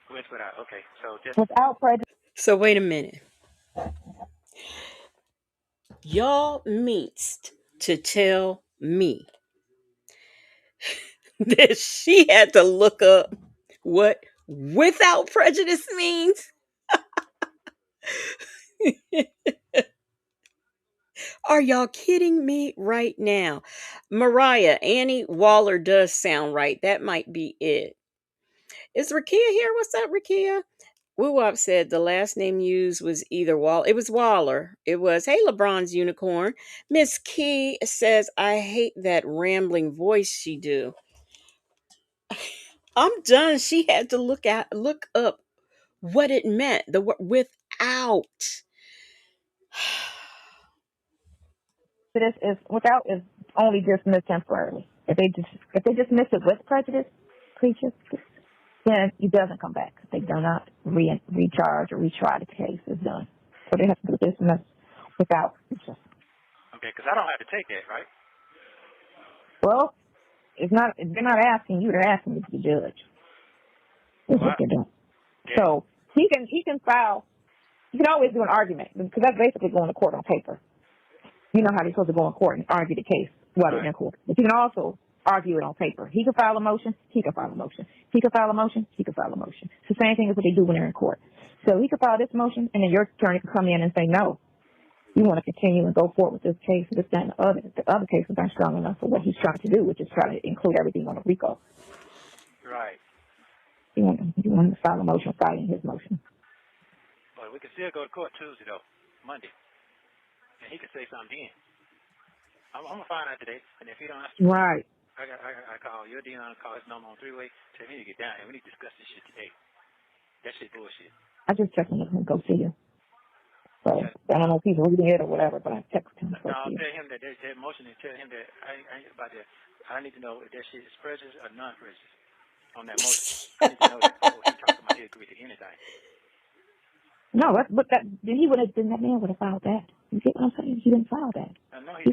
Without, okay. So just Without prejudice. So wait a minute. Y'all means to tell me that she had to look up what without prejudice means? Are y'all kidding me right now? Mariah, Annie Waller does sound right. That might be it. Is Rakia here? What's up, Rakia? Woo Wop said the last name used was either Wall. It was Waller. It was, hey, LeBron's unicorn. Miss Key says, I hate that rambling voice she do. I'm done. She had to look up what it meant. The word without. This is without is only dismissed temporarily. If they dismiss it with prejudice, then it doesn't come back. They do not recharge or retry the case. It's done. So they have to dismiss without. Okay, because I don't have to take that, right? Well, it's not. They're not asking you. They're asking you to be judge. That's what they're doing. Yeah. So he can file. You can always do an argument because that's basically going to court on paper. You know how they're supposed to go in court and argue the case while they're in court. But you can also argue it on paper. He can file a motion. He can file a motion. He can file a motion. He can file a motion. It's the same thing as what they do when they're in court. So he can file this motion, and then your attorney can come in and say, no, you want to continue and go forward with this case, this, that, and the other. The other cases aren't strong enough for what he's trying to do, which is try to include everything on a RICO. Right. You want to file a motion, filing his motion. But we can still go to court Tuesday, though, Monday. And he could say something then. I'm going to find out today. And if he don't answer, right. I call your Dion, call his number on 3-way. Tell me to get down here. We need to discuss this shit today. That shit bullshit. I just text him to go see you. So I don't know if he's reading it or whatever, but I text him. No, I'll tell him that there's that motion and tell him that I about that. I need to know if that shit is prejudice or non-prejudice on that motion. I need to know that before he talks about he agree to anything. No, then that man would have filed that. You get what I'm saying? He didn't file that. No, he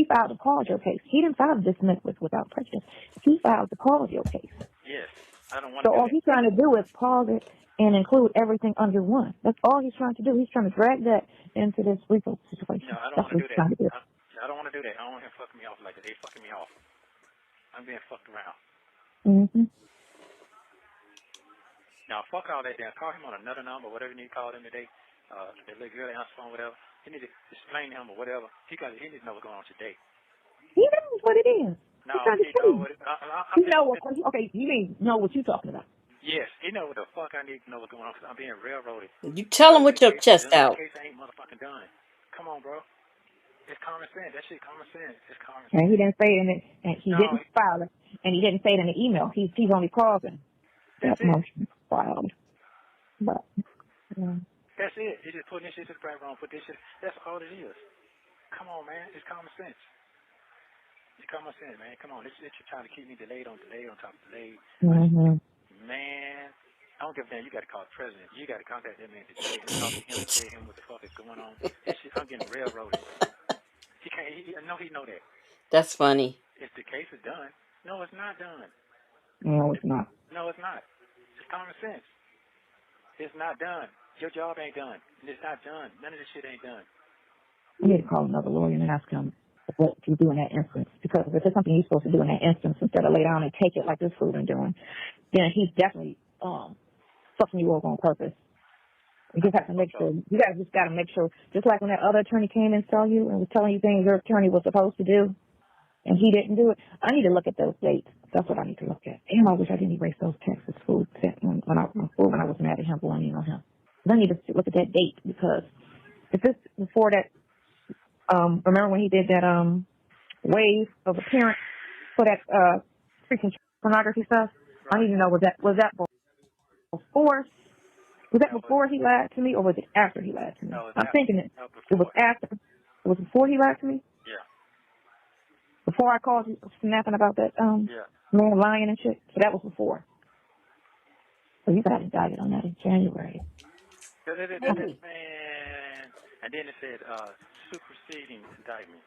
filed to pause your case. He didn't file to dismiss without prejudice. He filed to pause your case. Yes, I don't want to. So all that. he's trying to do is pause it and include everything under one. That's all he's trying to do. He's trying to drag that into this RICO situation. No, I don't want to do that. I don't want to do that. I don't want him fucking me off like that. They fucking me off. I'm being fucked around. Mm-hmm. Now, fuck all that. Then call him on another number, whatever you need to call him today. The little girl answer phone, whatever. You need to explain to him or whatever. He needs to know what's going on today. He knows what it is. No, he knows what it is. Okay, you mean know what you're talking about. Yes, he knows what the fuck I need to know what's going on because I'm being railroaded. You tell him with your chest out. The case ain't motherfucking done. Come on, bro. It's common sense. That shit common sense. It's common sense. And he didn't say it didn't file it, and he didn't say it in the email. He's only pausing. That's it. Motion filed. But, that's it. He's just putting this shit to the background, put this shit. That's all it is. Come on, man. It's common sense. It's common sense, man. Come on. This shit you're trying to keep me delayed on top of delayed. Mm-hmm. Man, I don't give a damn. You got to call the president. You got to contact that man today and talk to him and tell him what the fuck is going on. This shit, I'm getting railroaded. He can't. I know he know that. That's funny. If the case is done, no, it's not done. No, it's not. No, it's not. It's common sense. It's not done. Your job ain't done. And it's not done. None of this shit ain't done. You need to call another lawyer and ask him what you do in that instance. Because if there's something you're supposed to do in that instance instead of lay down and take it like this fool been doing, then he's definitely fucking you over on purpose. You just have to make sure. You guys just got to make sure. Just like when that other attorney came and saw you and was telling you things your attorney was supposed to do, and he didn't do it. I need to look at those dates. That's what I need to look at. Damn, I wish I didn't erase those texts this fool sent when I was mad at him blowing in on him. I need to look at that date because if it's before that, remember when he did that wave of appearance for that freaking pornography stuff? Right. I need to know was that before? Was that before he lied to me, or was it after he lied to me? No, I'm thinking it was after. It was before he lied to me. Yeah. Before I called you snapping about that man lying and shit. So that was before. So you got indicted on that in January. Man. And then it said superseding indictment.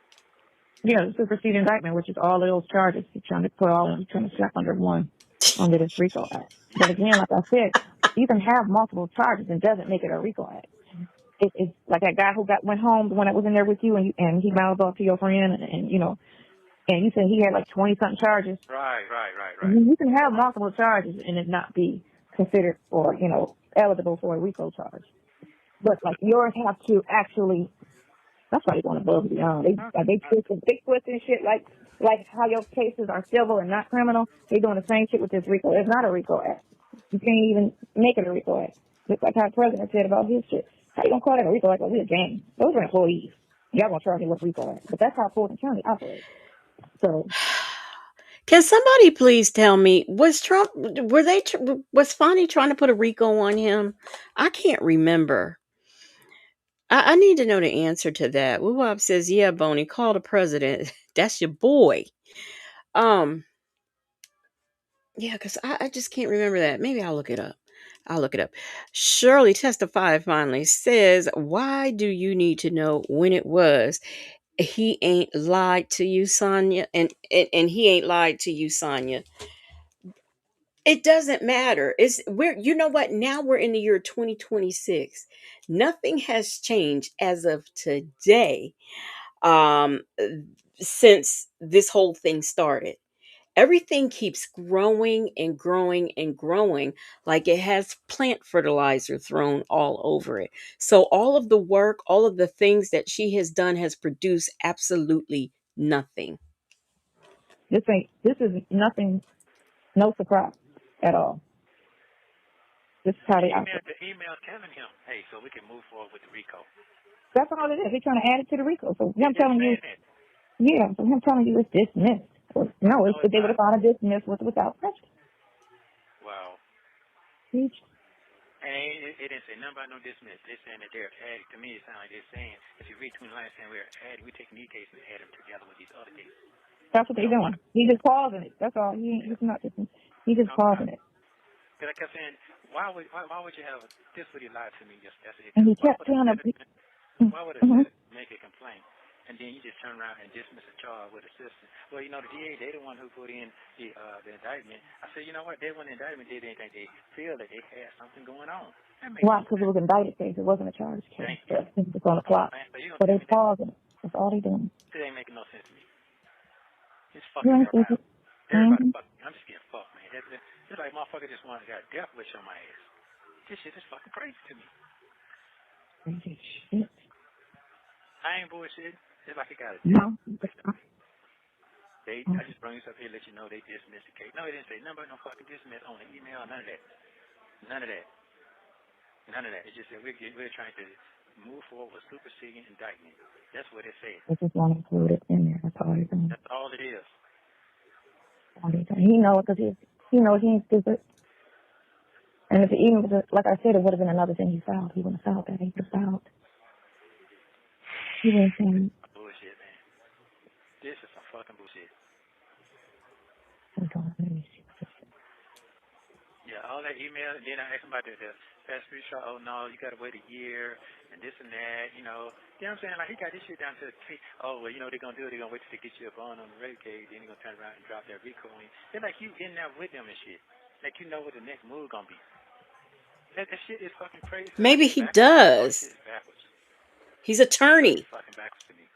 Yeah, the superseding indictment, which is all of those charges. He's trying to slap under this RICO Act. But again, like I said, you can have multiple charges and doesn't make it a RICO Act. It's like that guy who went home, the one that was in there with you, and he mouthed off to your friend, and you know, and you said he had like 20-something charges. Right. You can have multiple charges and it not be considered or, you know, eligible for a RICO charge. But like yours have to actually, that's why they going above and beyond. They twist and shit like how your cases are civil and not criminal. They doing the same shit with this RICO. It's not a RICO Act. You can't even make it a RICO Act. Just like how the president said about his shit. How you gonna call that a RICO like we're a gang? Those are employees. Y'all gonna charge me what RICO are. But that's how Fulton County operates. So Can somebody please tell me, was Fonnie trying to put a RICO on him? I can't remember. I need to know the answer to that. Woo-Wop says, yeah, Boney, call the president. That's your boy. Yeah, because I just can't remember that. Maybe I'll look it up. Shirley Testify finally says, why do you need to know when it was? He ain't lied to you, Sonya. And he ain't lied to you, Sonya. It doesn't matter. You know what? Now we're in the year 2026. Nothing has changed as of today, um, since this whole thing started. Everything keeps growing and growing and growing, like it has plant fertilizer thrown all over it. So all of the work, all of the things that she has done has produced absolutely nothing. this is nothing, no surprise at all. This is how they operate. The email telling him, hey, so we can move forward with the RICO. That's all it is. They're trying to add it to the RICO. So him telling you, so him telling you it's dismissed. No, if they would have found a dismissed without prejudice. Wow. And it didn't say nothing about no dismissed. They're saying that they're adding. To me, it sounds like they're saying, if you read between the lines, saying we're taking these cases and add them together with these other cases. That's what they're doing. He's just pausing it. That's all. He's just pausing it. Because I kept saying, why would you have this? Would he lie to me? Just that's it. And he kept telling him. Why would a make a complaint? And then you just turn around and dismiss a charge with assistance. Well, the DA, they're the one who put in the indictment. I said, you know what? They when the indictment did anything, they feel that they had something going on. Why? Because it was an indicted case. It wasn't a charge case. It was on the clock. So they're pausing it. That's all they're doing. It ain't making no sense to me. It's fucking everybody. Everybody fucking. I'm just getting fucked, man. It's like motherfucker just wanted to got death wish on my ass. This shit is fucking crazy to me. Crazy shit. I ain't bullshit. It's like it got a no. I just bring this up here to let you know they dismissed the case. No, they didn't say nothing about no fucking dismiss on the email. None of that. It just said we're trying to move forward with superseding indictment. That's what it said. They just want to include it in there. That's all they're doing. That's all it is. He knows because he knows he ain't stupid. And if even like I said, it would have been another thing he filed. He wouldn't have filed that. He would have filed. He wouldn't have. Bullshit, man. This is some fucking bullshit. Yeah, all that email, and then I asked him about the fast food shop. Oh, no, you got to wait a year, and this and that, You know what I'm saying? Like, he got this shit down to the T. Oh, well, they're going to do it. They're going to wait till they get you a bond on the rate case, then they're going to turn around and drop that RICO in. They're like you in there with them and shit. Like, you know what the next move going to be. That shit is fucking crazy. Maybe he does. Shit is backwards. He's attorney. It's fucking backwards to me.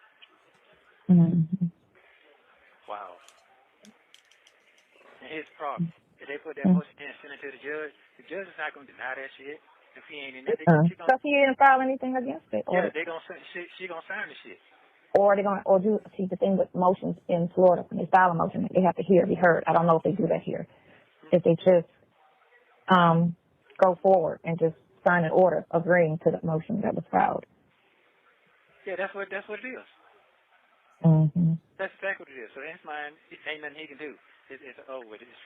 Mm-hmm. Wow. And here's the problem. If they put that motion in and send it to the judge is not going to deny that shit. If he ain't in there, because he didn't file anything against it. Yeah, they gonna she gonna sign the shit. Or they're gonna see the thing with motions in Florida when they file a motion, they have to be heard. I don't know if they do that here. If they just go forward and just sign an order agreeing to the motion that was filed. Yeah, that's what it is. Mm-hmm. That's exactly what it is. So that's mine. It ain't nothing he can do. It's it's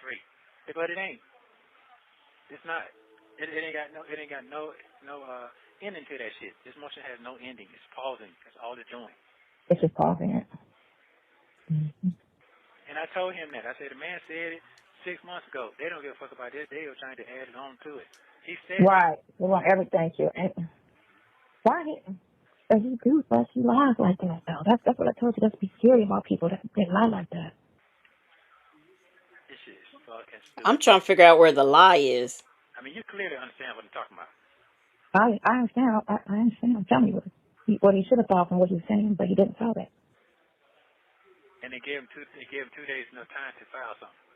free. But it ain't. It's not. It ain't got no ending to that shit. This motion has no ending. It's pausing. That's all it's doing. It's just pausing it. Mm-hmm. And I told him that. I said the man said it 6 months ago. They don't give a fuck about this. They were trying to add it on to it. He said right. They want everything to. And why he do that? He lies like that though. That's what I told you. That's be scary about people that lie like that. This shit is fucking stupid. I'm trying to figure out where the lie is. I mean, you clearly understand what I'm talking about. I understand. I understand. I'm telling you what he should have thought from what he was saying, but he didn't file that. And they gave him 2 days no time to file something.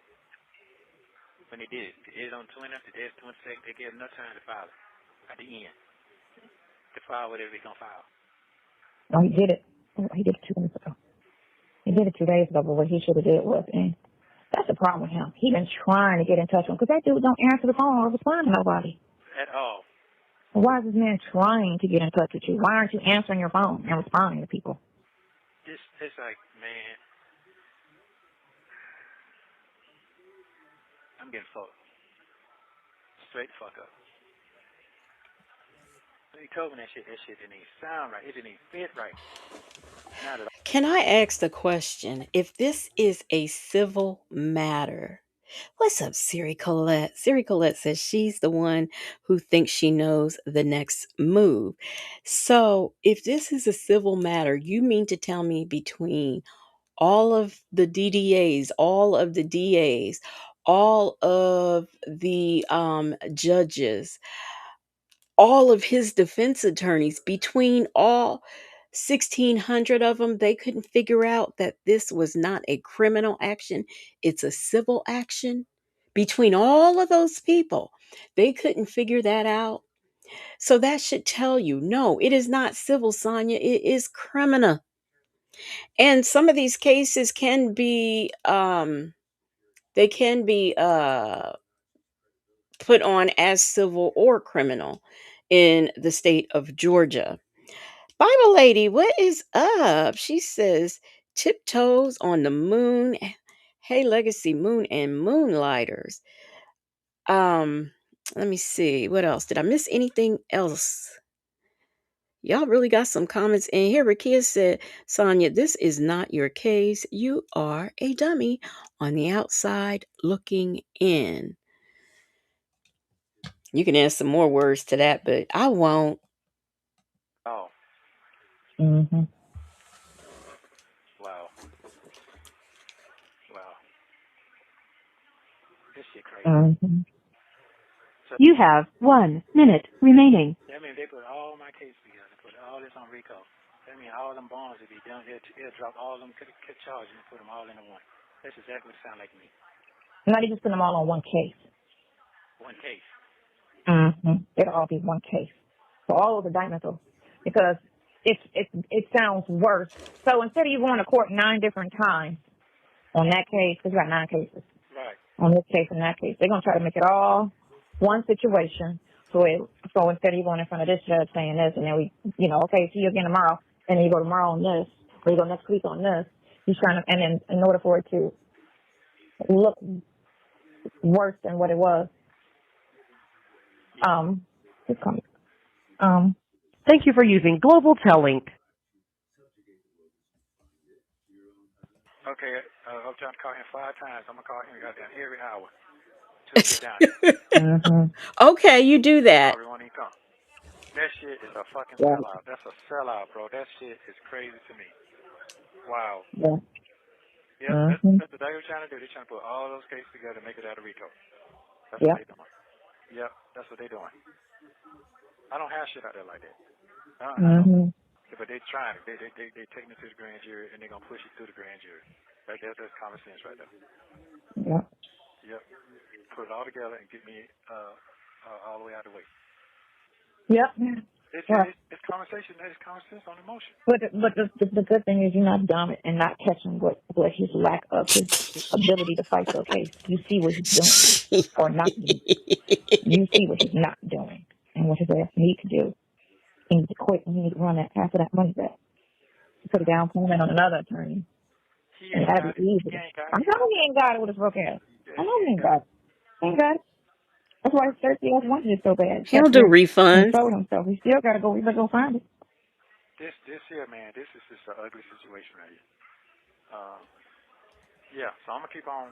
When they did it on 20th, the day is 22nd. They gave him no time to file it at the end. To file whatever he's gonna file. No, he did it. He did it 2 days ago. He did it 2 days ago, but what he should have did was, and that's the problem with him. He been trying to get in touch with him because that dude don't answer the phone or respond to nobody. At all. Why is this man trying to get in touch with you? Why aren't you answering your phone and responding to people? It's like, man, I'm getting fucked. Straight the fuck up. He told me that shit didn't even sound right. It didn't even fit right. Not at all. Can I ask the question? If this is a civil matter, what's up, Siri Colette? Siri Colette says she's the one who thinks she knows the next move. So, if this is a civil matter, you mean to tell me between all of the DDAs, all of the DAs, all of the judges, all of his defense attorneys, between all 1,600 of them, they couldn't figure out that this was not a criminal action, it's a civil action? Between all of those people, they couldn't figure that out. So that should tell you, no, it is not civil, Sonya, it is criminal. And some of these cases can be they can be put on as civil or criminal in the state of Georgia. Bible lady, what is up? She says tiptoes on the moon. Hey, legacy moon and moonlighters. Let me see. What else? Did I miss anything else? Y'all really got some comments in here. Rakia said, Sonya, this is not your case. You are a dummy on the outside looking in. You can add some more words to that, but I won't. Oh. Mm-hmm. Wow. This shit crazy. Mm-hmm. So, You have 1 minute remaining. that means they put all my cases together, put all this on R.I.C.O. That means all them bonds would be done. They'll drop all them charges and put them all into one. That's exactly what it sounds like to me. Not even put them all on one case. One case. Mm-hmm. It'll all be one case. So all of the indictments, because it sounds worse. So instead of you going to court 9 different times on that case, because you got 9 cases. Right. On this case and that case, they're gonna try to make it all one situation. So instead of you going in front of this judge saying this, and then okay, see you again tomorrow, and then you go tomorrow on this, or you go next week on this. He's trying to, and then in order for it to look worse than what it was, it's coming. Thank you for using Global Telink. Okay, I'm trying to call him 5 times. I'm gonna call him goddamn every hour till he get down here. Mm-hmm. Okay, you do that. Sorry, won't even come. That shit is a fucking Yeah. sellout. That's a sellout, bro. That shit is crazy to me. Wow. Yeah. Yep, Mm-hmm. that's what they're trying to do. They're trying to put all those cases together and make it out of R.I.C.O. That's Yeah. what they're doing. Yep, that's what they're doing. I don't have shit out there like that. Mm-hmm. But they're trying it. They taking it to the grand jury, and they're going to push it through the grand jury. Right there, that's common sense right there. Yeah. Yep. Put it all together and get me all the way out of the way. Yep. It's conversation. It's common sense on emotion. But the good thing is you're not dumb and not catching what his lack of his ability to fight your case. You see what he's doing or not doing. You see what he's not doing and what his ass need to do. He needs to quit and he needs to run that half of that money back. Put a down payment on another attorney. And have it easy. I know he ain't got it with his broke ass. I know he ain't got it. He ain't got it. That's why his thirsty ass wanted it so bad. He'll do refunds. He sold himself. He still got to go. He better go find it. This here, man. This is just an ugly situation right here. Yeah. So I'm gonna keep on.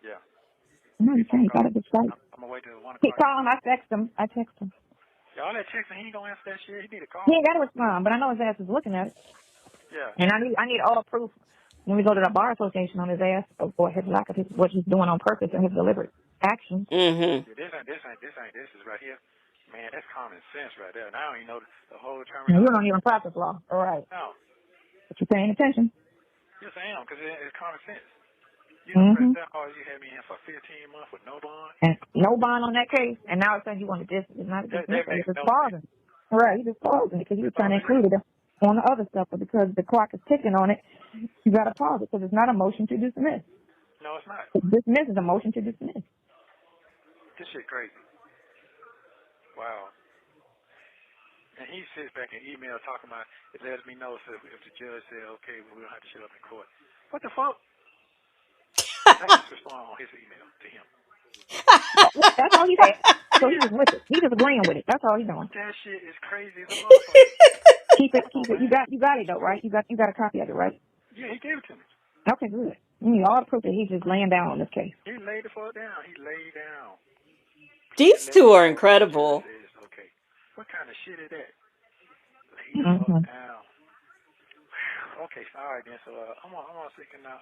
Yeah. No, you can't. You got to decide. I'm gonna wait till 1 o'clock. Keep calling. I text him. Y'all that texting, he ain't gonna answer that shit. He need to call. He ain't got to respond, but I know his ass is looking at it. Yeah. And I need all proof when we go to the bar association on his ass or his lack of what he's doing on purpose and his deliberate actions. Mm-hmm. Yeah, this is right here. Man, that's common sense right there. And I don't even know the whole term. You don't even practice law. All right. No. But you're paying attention. Yes, I am, because it's common sense. You know, you had me in for 15 months with no bond. And no bond on that case, and now it's saying you want to it's not a dismiss. It's just pausing. Right, he's just pausing because you were trying to include it on the other stuff, but because the clock is ticking on it, you got to pause it because it's not a motion to dismiss. No, it's not. Dismiss is a motion to dismiss. This shit crazy. Wow. And he sits back and email talking about it lets me know so if the judge said, okay, well, we don't have to show up in court. What the fuck? That's his response on his email to him. That's all he said. So he just with it. He just agreeing with it. That's all he's doing. That shit is crazy as a motherfucker. Keep it. Come on, You man. got it though, right? You got a copy of it, right? Yeah, he gave it to me. Okay, good. You need all the proof that he's just laying down on this case. He laid the fuck down. He laid down. Please These let two me are know if the judge incredible. says okay. What kind of shit is that? Lay the fuck down. Okay, all right then. So I'm gonna thinking now.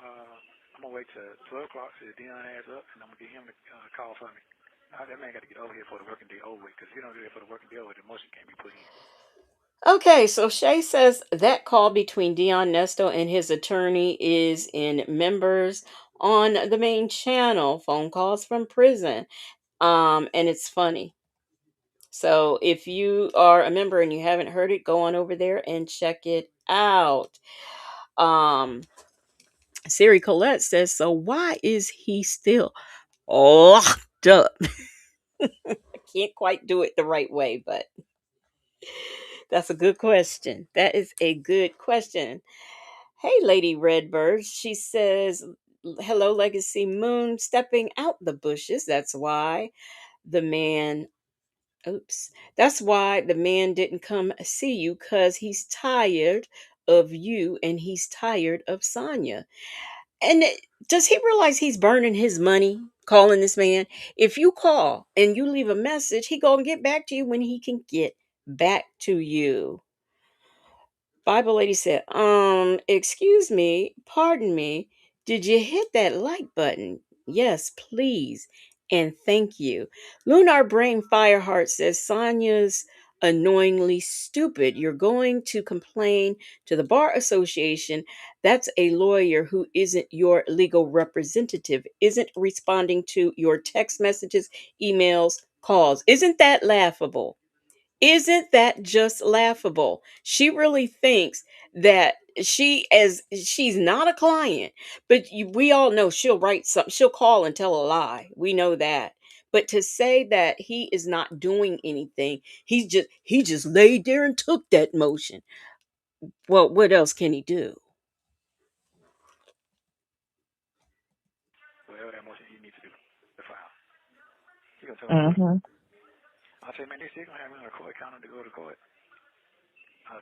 I'm gonna wait till 12 o'clock till Dion adds up, and I'm gonna get him to call for me. That man got to get over here for the working day over with, because if you don't get it for the working day over, the motion can't be put in. Okay, so Shay says that call between Dion Nesto and his attorney is in members on the main channel, phone calls from prison. And it's funny. So if you are a member and you haven't heard it, go on over there and check it out. Um, Siri Colette says, so why is he still locked up? I can't quite do it the right way, but that's a good question. That is a good question. Hey, Lady Redbird. She says, hello, Legacy Moon, stepping out the bushes. The man, that's why the man didn't come see you, because he's tired of you and he's tired of Sonya. And does he realize he's burning his money calling this man? If you call and you leave a message, he gonna get back to you when he can get back to you. Bible lady said, excuse me, pardon me, did you hit that like button? Yes, please. And thank you. Lunar Brain Fireheart says, Sonia's annoyingly stupid. You're going to complain to the Bar Association. That's a lawyer who isn't your legal representative, isn't responding to your text messages, emails, calls. Isn't that laughable? Isn't that just laughable? She really thinks that she's not a client, but we all know she'll write something, she'll call and tell a lie. We know that. But to say that he is not doing anything, he just laid there and took that motion. Well, what else can he do? Whatever that motion he needs to do, the file. He gonna tell him to do it. Mm-hmm. I say, man, they still gonna have me on a court counter to go to court.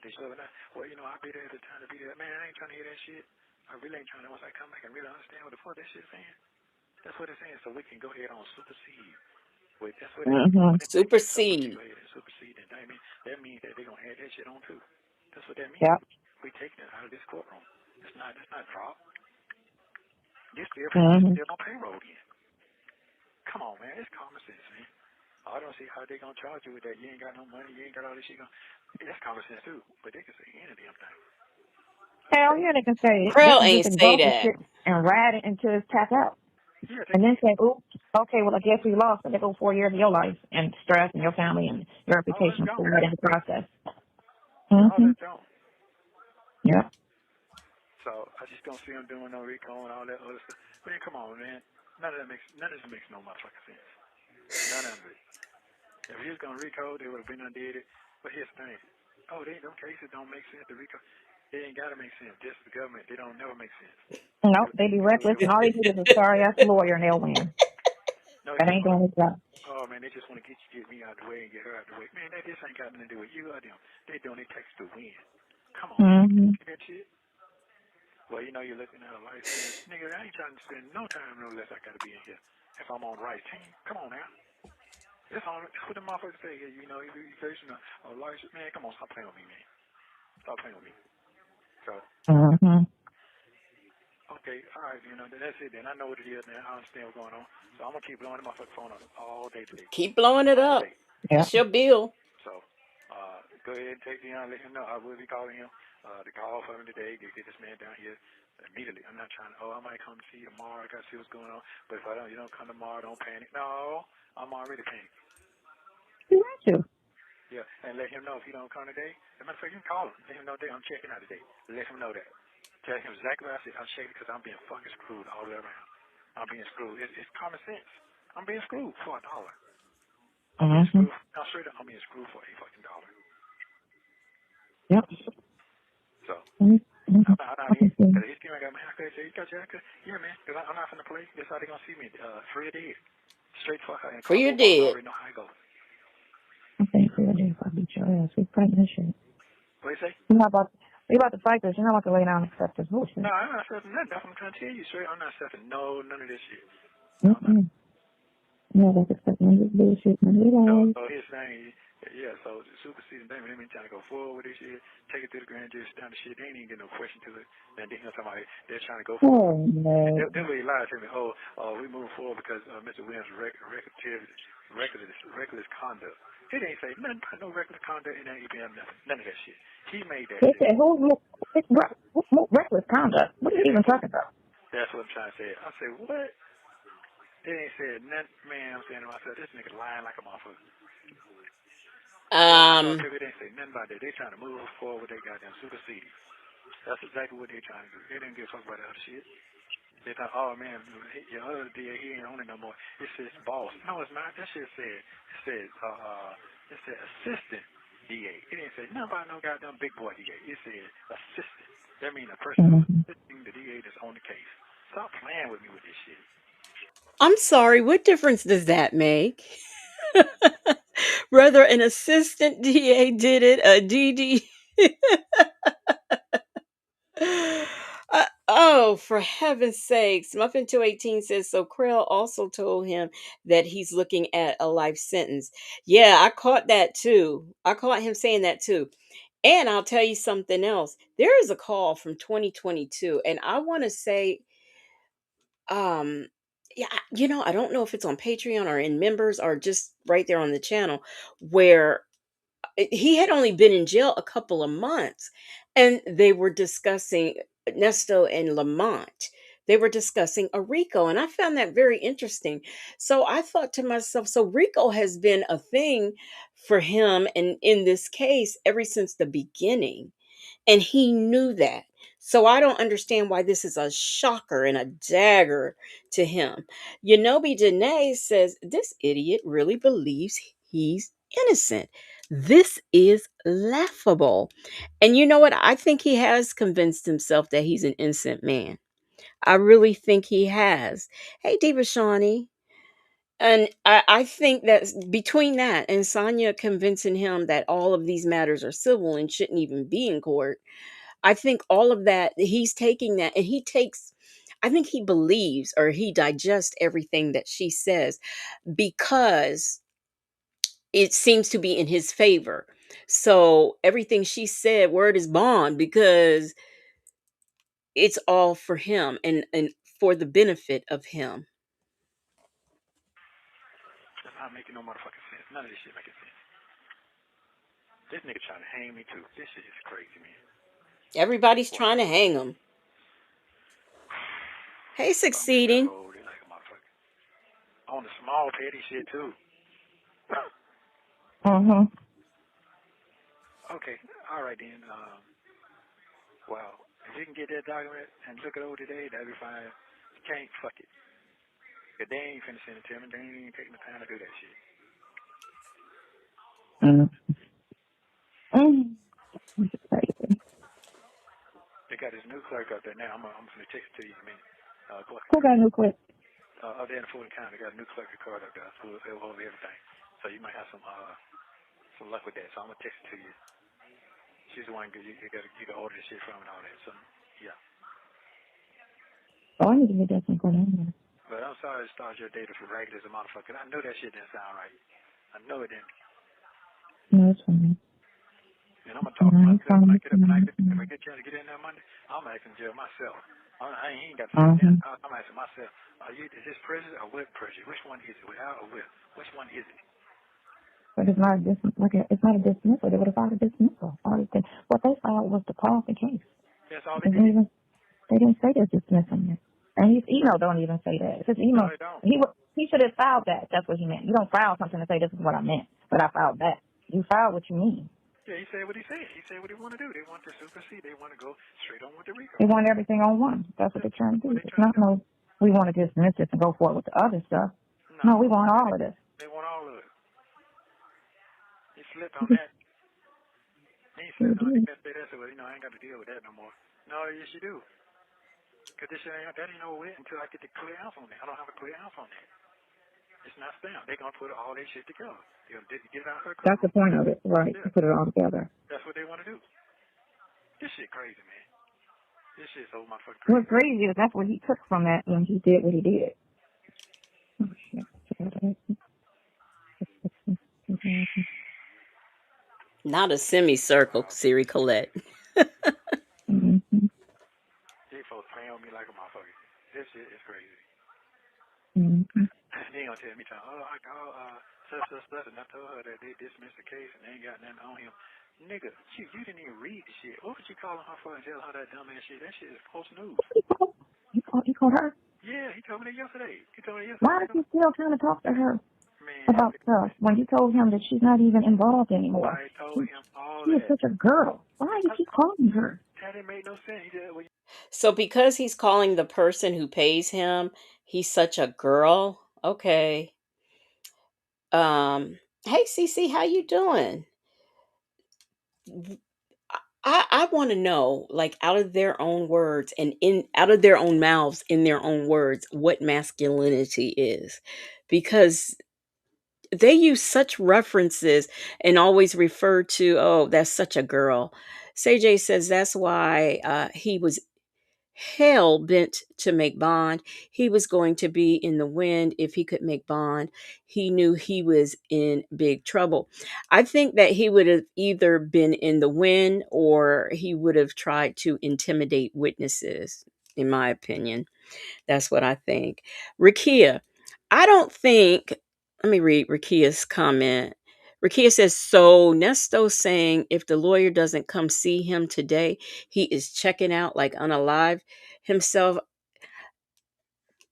They still gonna, well, I'll be there at the time to be there. Man, I ain't trying to hear that shit. I really ain't trying to. Once I come back and really understand what the fuck that shit's saying, that's what it's saying. So we can go ahead on supersede. Wait, that's what it means. Mm-hmm. What it means. So we can Supersede. go ahead and supersede. And that means that they're gonna add that shit on too. That's what that means. Yep. We taking it out of this courtroom. That's not drop. This still Mm-hmm. on payroll again. Come on, man. It's common sense, man. I don't see how they gonna charge you with that. You ain't got no money. You ain't got all this shit. That's common sense too. But they can say any damn thing. Hell yeah, they can say it. They Crail can just ain't say exalt the that. shit and ride it until it's tapped out. Yeah, And then say, oops, okay, well, I guess we lost. And they go 4 years of your life and stress and your family and your all that's reputation gone. for that in the process. Yeah, all Mm-hmm. that's gone. Yeah. So I just don't see them doing no RICO and all that other stuff. Man, come on, man. None of this makes no motherfucking sense. None of it. If he was gonna RICO, they would have been undid it. But here's the thing. Oh, them cases don't make sense. The RICO, they ain't gotta make sense. Just the government, they don't never make sense. Nope, they be reckless and all they do is a sorry ass lawyer and they'll win. No, That just ain't want doing his job. oh man, they just want to get me out the way and get her out the way. Man, that just ain't got nothing to do with you or them. They doing their text to win. Come on, man. Mm-hmm. Get that shit. Well, you're looking at a life sentence. Nigga, I ain't trying to spend no time no less I gotta be in here if I'm on the right team. Come on now. That's what the motherfuckers say. If you're facing a life, man, come on, stop playing with me, man. Stop playing with me. So, Mm-hmm. okay, all right, that's it then. I know what it is, man. I understand what's going on. So I'm gonna keep blowing the motherfucking phone up all day today. Keep blowing it All up. day. Yeah. That's your bill. So, go ahead and take Dion, let him know. I will be calling him to call for him today to get this man down here immediately. I'm not trying to, I might come to see you tomorrow. I got to see what's going on. But if you don't come tomorrow, don't panic. No, I'm already panicking. You got to. Yeah, and let him know if he don't come today. As a matter of fact, you can call him. Let him know that I'm checking out today. Let him know that. Tell him exactly what I said. I'm checking because I'm being fucking screwed all the way around. I'm being screwed. It's common sense. I'm being screwed for $1. I'm being screwed. I'm straight up. I'm being screwed for $8 fucking. Yep. So. Mm-hmm. I'm not here. Because he's going to go, man, okay, so you got your haircut? Yeah, man, because I'm not finna play. That's how they going to see me. Free or dead. Straight fuck out. And For your Carbo boss dead. already know how it goes. I think free or dead if I beat your ass. We fighting this shit. What do you say? You're not about to fight this. You're not about to lay down and accept this bullshit. No, I'm not accepting nothing. That's what I'm trying to tell you straight. I'm not accepting none of this shit. No, I'm not accepting none of this bullshit. None of it all. So his thing, yeah, so the superseding thing, they been trying to go forward with this shit, take it to the grand jury, stand the shit. They ain't even get no question to it. And then somebody, they're trying to go forward. Oh, no. They'll really lie to me. We move forward because Mr. Williams' reckless conduct. He didn't say nothing about no reckless conduct in that EPM, nothing. None of that shit. He made that shit. Said, who's reckless conduct? What are you even talking about? That's what I'm trying to say. I say, what? They ain't said nothing. Man, I'm saying to myself, this nigga lying like a motherfucker. They didn't say nothing about that. They trying to move forward with their goddamn supersede. That's exactly what they trying to do. They didn't give a fuck about the other shit. They thought, oh man, your other DA, he ain't on it no more. It says boss. No, it's not. That shit said assistant DA. It didn't say nothing about no goddamn big boy DA. It said assistant. That means a person who's assisting the DA that's on the case. Stop playing with me with this shit. I'm sorry, what difference does that make? Whether an assistant DA did it, a DD. Oh, for heaven's sakes. Muffin218 says, so Crail also told him that he's looking at a life sentence. Yeah, I caught that too. I caught him saying that too. And I'll tell you something else. There is a call from 2022, and I want to say, yeah, I don't know if it's on Patreon or in members or just right there on the channel, where he had only been in jail a couple of months, and they were discussing Nesto and Lamont. They were discussing a R.I.C.O, and I found that very interesting. So I thought to myself, so R.I.C.O has been a thing for him, and in this case, ever since the beginning. And he knew that. So I don't understand why this is a shocker and a dagger to him. Yanobi Dene says, this idiot really believes he's innocent. This is laughable. And you know what? I think he has convinced himself that he's an innocent man. I really think he has. Hey, Diva Shawnee. And I think that between that and Sonya convincing him that all of these matters are civil and shouldn't even be in court, I think all of that, he's taking that and I think he believes or he digests everything that she says because it seems to be in his favor. So everything she said, word is bond, because it's all for him and for the benefit of him. That's not making no motherfucking sense. None of this shit making sense. This nigga trying to hang me too. This shit is crazy, man. Everybody's trying to hang him. Hey, Succeeding. On the small petty shit too. Okay, all right then. Well, if you can get that document and look it over today, that'd be fine. If you can't, fuck it. If they ain't finna send it to me, they ain't even taking the time to do that shit. They got this new clerk up there now. I'm gonna text it to you in a minute. Who got a new clerk? Up there in Fulton County, they got a new clerk card up there. So it'll hold everything. So you might have some luck with that. So I'm gonna text it to you. She's the one you can order this shit from and all that. So yeah. Oh, I need to get that thing going on. But I'm sorry to start your data for ragged as a motherfucker. I know that shit didn't sound right. I know it didn't. No, it's fine. And I'm gonna talk to myself when I get up. If I get a chance to get in there Monday, I'm asking jail myself. I ain't got to sit down. I'm asking myself, is this prejudice or with prejudice? Which one is it? Without or with? Which one is it? But it's not a dismissal. They would have filed a dismissal. What they filed was to pause the case. That's all they did. They didn't say they're dismissing it. And his email don't even say that. His email, no, they don't. He should have filed that. That's what he meant. You don't file something to say this is what I meant, but I filed that. You filed what you mean. Yeah, he said what he said. He said what he want to do. They want to supersede. They want to go straight on with the R.I.C.O. They want everything on one. That's what they're trying to do. It's not we want to dismiss this and go forward with the other stuff. No, we want all of this. They want all of it. slipped on that. He slipped on that. I said, well, I ain't got to deal with that no more. No, yes, you do. Because that ain't no way until I get the clear ounce on that. I don't have a clear ounce on that. It's not stamped. They're going to put all their shit together. They're going to get it out of her car. That's the point of it, right? Yeah. To put it all together. That's what they want to do. This shit crazy, man. This shit's so motherfucking crazy. What's crazy is that's what he took from that when he did what he did. Oh, shit. Not a semicircle, Siri Colette. Mm-hmm. These folks playing on me like a motherfucker. This shit is crazy. Mm-hmm. They ain't gonna tell me, I called such, and I told her that they dismissed the case and they ain't got nothing on him. Nigga, you didn't even read the shit. What was you calling her for and telling her that dumb ass shit? That shit is false news. You called her? Yeah, he told me that yesterday. Why is he still trying to talk to her Man, about stuff when you told him that she's not even involved anymore? I told him all She that. is such a girl. Why do you keep calling her? That didn't make no sense. He said, well, So because he's calling the person who pays him, he's such a girl. Okay. Hey CC, how you doing? I want to know, like, out of their own words and in out of their own mouths, in their own words, what masculinity is, because they use such references and always refer to, oh, that's such a girl. Say says that's why he was hell bent to make bond. He was going to be in the wind if he could make bond. He knew he was in big trouble. I think that he would have either been in the wind or he would have tried to intimidate witnesses, in my opinion. That's what I think. Rakia, I don't think, let me read Rakia's comment. Rakia says, so Nesto saying if the lawyer doesn't come see him today, he is checking out like unalive himself.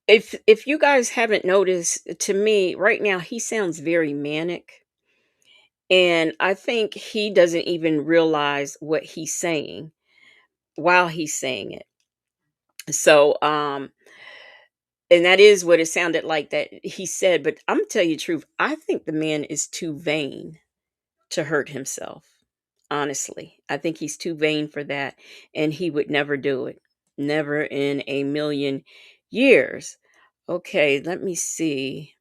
If you guys haven't noticed, to me right now he sounds very manic, and I think he doesn't even realize what he's saying while he's saying it. So and that is what it sounded like that he said, but I'm gonna tell you the truth, I think the man is too vain to hurt himself. Honestly, I think he's too vain for that, and he would never do it. Never in a million years. Okay, let me see.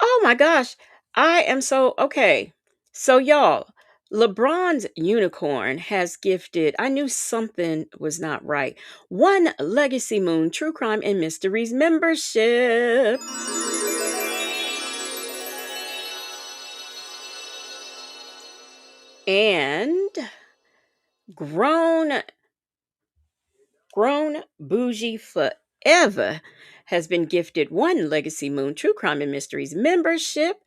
Oh my gosh. I am so okay. So y'all, LeBron's unicorn has gifted, I knew something was not right. One Legacy Moon True Crime and Mysteries membership. And grown bougie forever has been gifted one Legacy Moon True Crime and Mysteries membership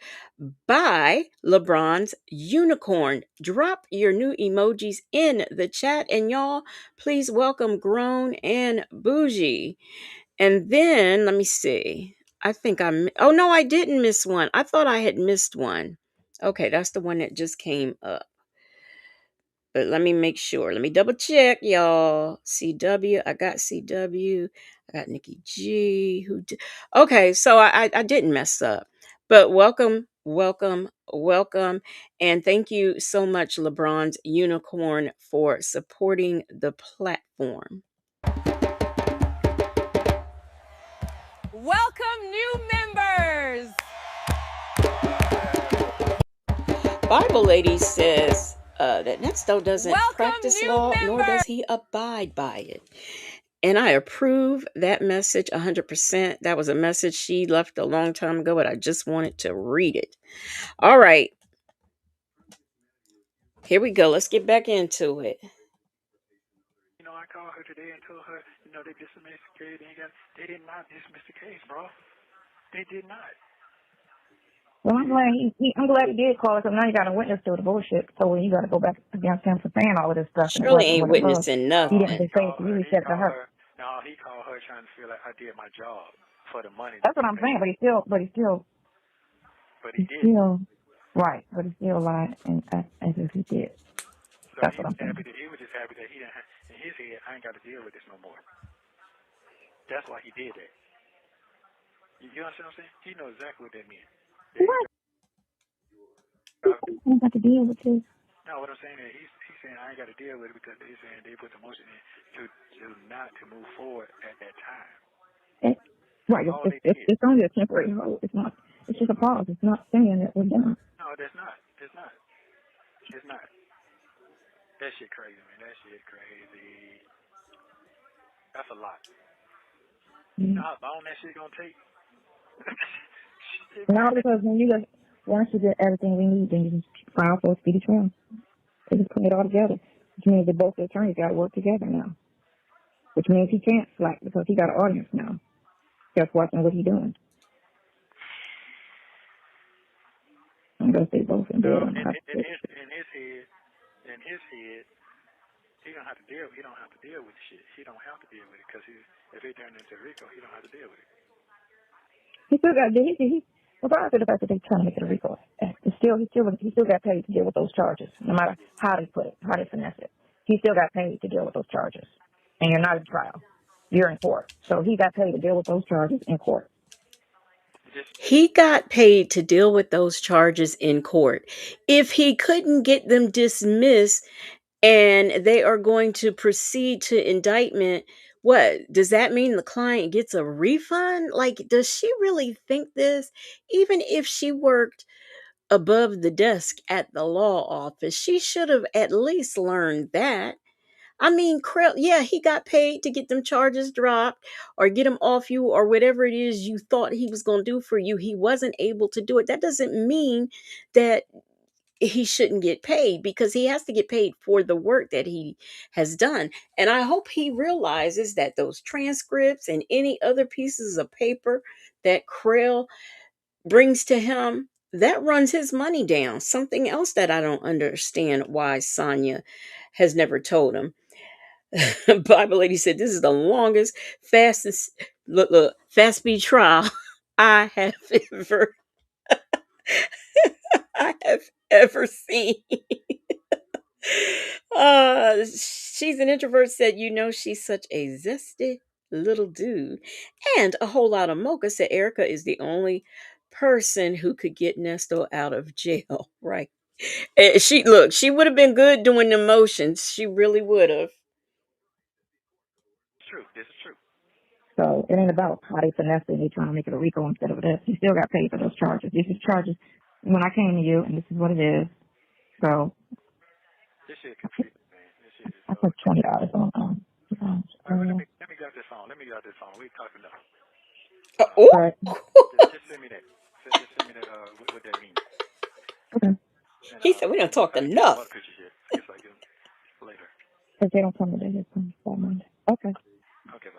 by LeBron's unicorn. Drop your new emojis in the chat, and y'all, please welcome Grown and Bougie. And then let me see. I think oh no, I didn't miss one. I thought I had missed one. Okay, that's the one that just came up. But let me make sure. Let me double check, y'all. CW. I got CW. I got Nikki G. Okay, so I didn't mess up. But welcome, welcome, welcome. And thank you so much, LeBron's Unicorn, for supporting the platform. Welcome new members. Bible Lady says that Nesto doesn't Welcome practice new law, nor members. does he abide by it. And I approve that message 100%. That was a message she left a long time ago, but I just wanted to read it. All right. Here we go. Let's get back into it. I called her today and told her, they dismissed the case. They did not dismiss the case, bro. They did not. Well, I'm glad he did call it, because now you got a witness to the bullshit. So you got to go back against him for saying all of this stuff. Shirley ain't what it was. witnessing He didn't nothing. just say it to you. He said it to her. No, he called her trying to feel like I did my job for the money. That's what I'm saying. But he still. But he did. Still, right. But he still lied as if he did. So That's what I'm saying. he was just happy that he didn't. In his head, I ain't got to deal with this no more. That's why he did that. You understand what I'm saying? He knows exactly what that means. What? Huh? I don't have to deal with this. No, what I'm saying is he's saying I ain't got to deal with it because he's saying they put the motion in to not to move forward at that time. Right, All they did. it's only a temporary hold. It's not. It's just a pause. It's not saying that we're done. No, that's not. It's not. It's not. That shit crazy, man. That shit crazy. That's a lot. You know how long that shit gonna take? Shit, No, man. because once you get everything we need, then you just file for a speedy trial. They just put it all together, which means that both the attorneys got to work together now. Which means he can't slack because he got an audience now. Just watching what he's doing. Unless they both in So bed on in that. his head, he don't have to deal. He don't have to deal with the shit. He don't have to deal with it because if he turned into RICO, he don't have to deal with it. He still got regardless of the fact that they trying to make it a RICO act, he still got paid to deal with those charges, no matter how they put it, how they finesse it. He still got paid to deal with those charges. And you're not in trial. You're in court. So he got paid to deal with those charges in court. He got paid to deal with those charges in court. If he couldn't get them dismissed and they are going to proceed to indictment, what does that mean? The client gets a refund? Like, does she really think this? Even if she worked above the desk at the law office, she should have at least learned that. I mean, Crail, yeah, he got paid to get them charges dropped or get them off you or whatever it is you thought he was going to do for you. He wasn't able to do it. That doesn't mean that he shouldn't get paid, because he has to get paid for the work that he has done. And I hope he realizes that those transcripts and any other pieces of paper that Crail brings to him, that runs his money down. Something else that I don't understand why Sonya has never told him. Bible lady said this is the longest, fastest, fast speed trial I have ever I have ever seen. She's an introvert, said, she's such a zesty little dude. And a whole lot of mocha said Erica is the only person who could get Nesto out of jail. Right. She would have been good doing the motions. She really would have. It's true. This is true. So it ain't about how they finesse it. They trying to make it a RICO instead of this. He still got paid for those charges. This is charges when I came to you, and this is what it is. So This shit confusing, man. This shit is I put $20 on. let me get this phone. We talking now. Right. Just send me that. Just send me that. What that means. Okay. And, he said we don't talk enough. I guess I get later. If they don't come today, they come Monday. Okay. Okay,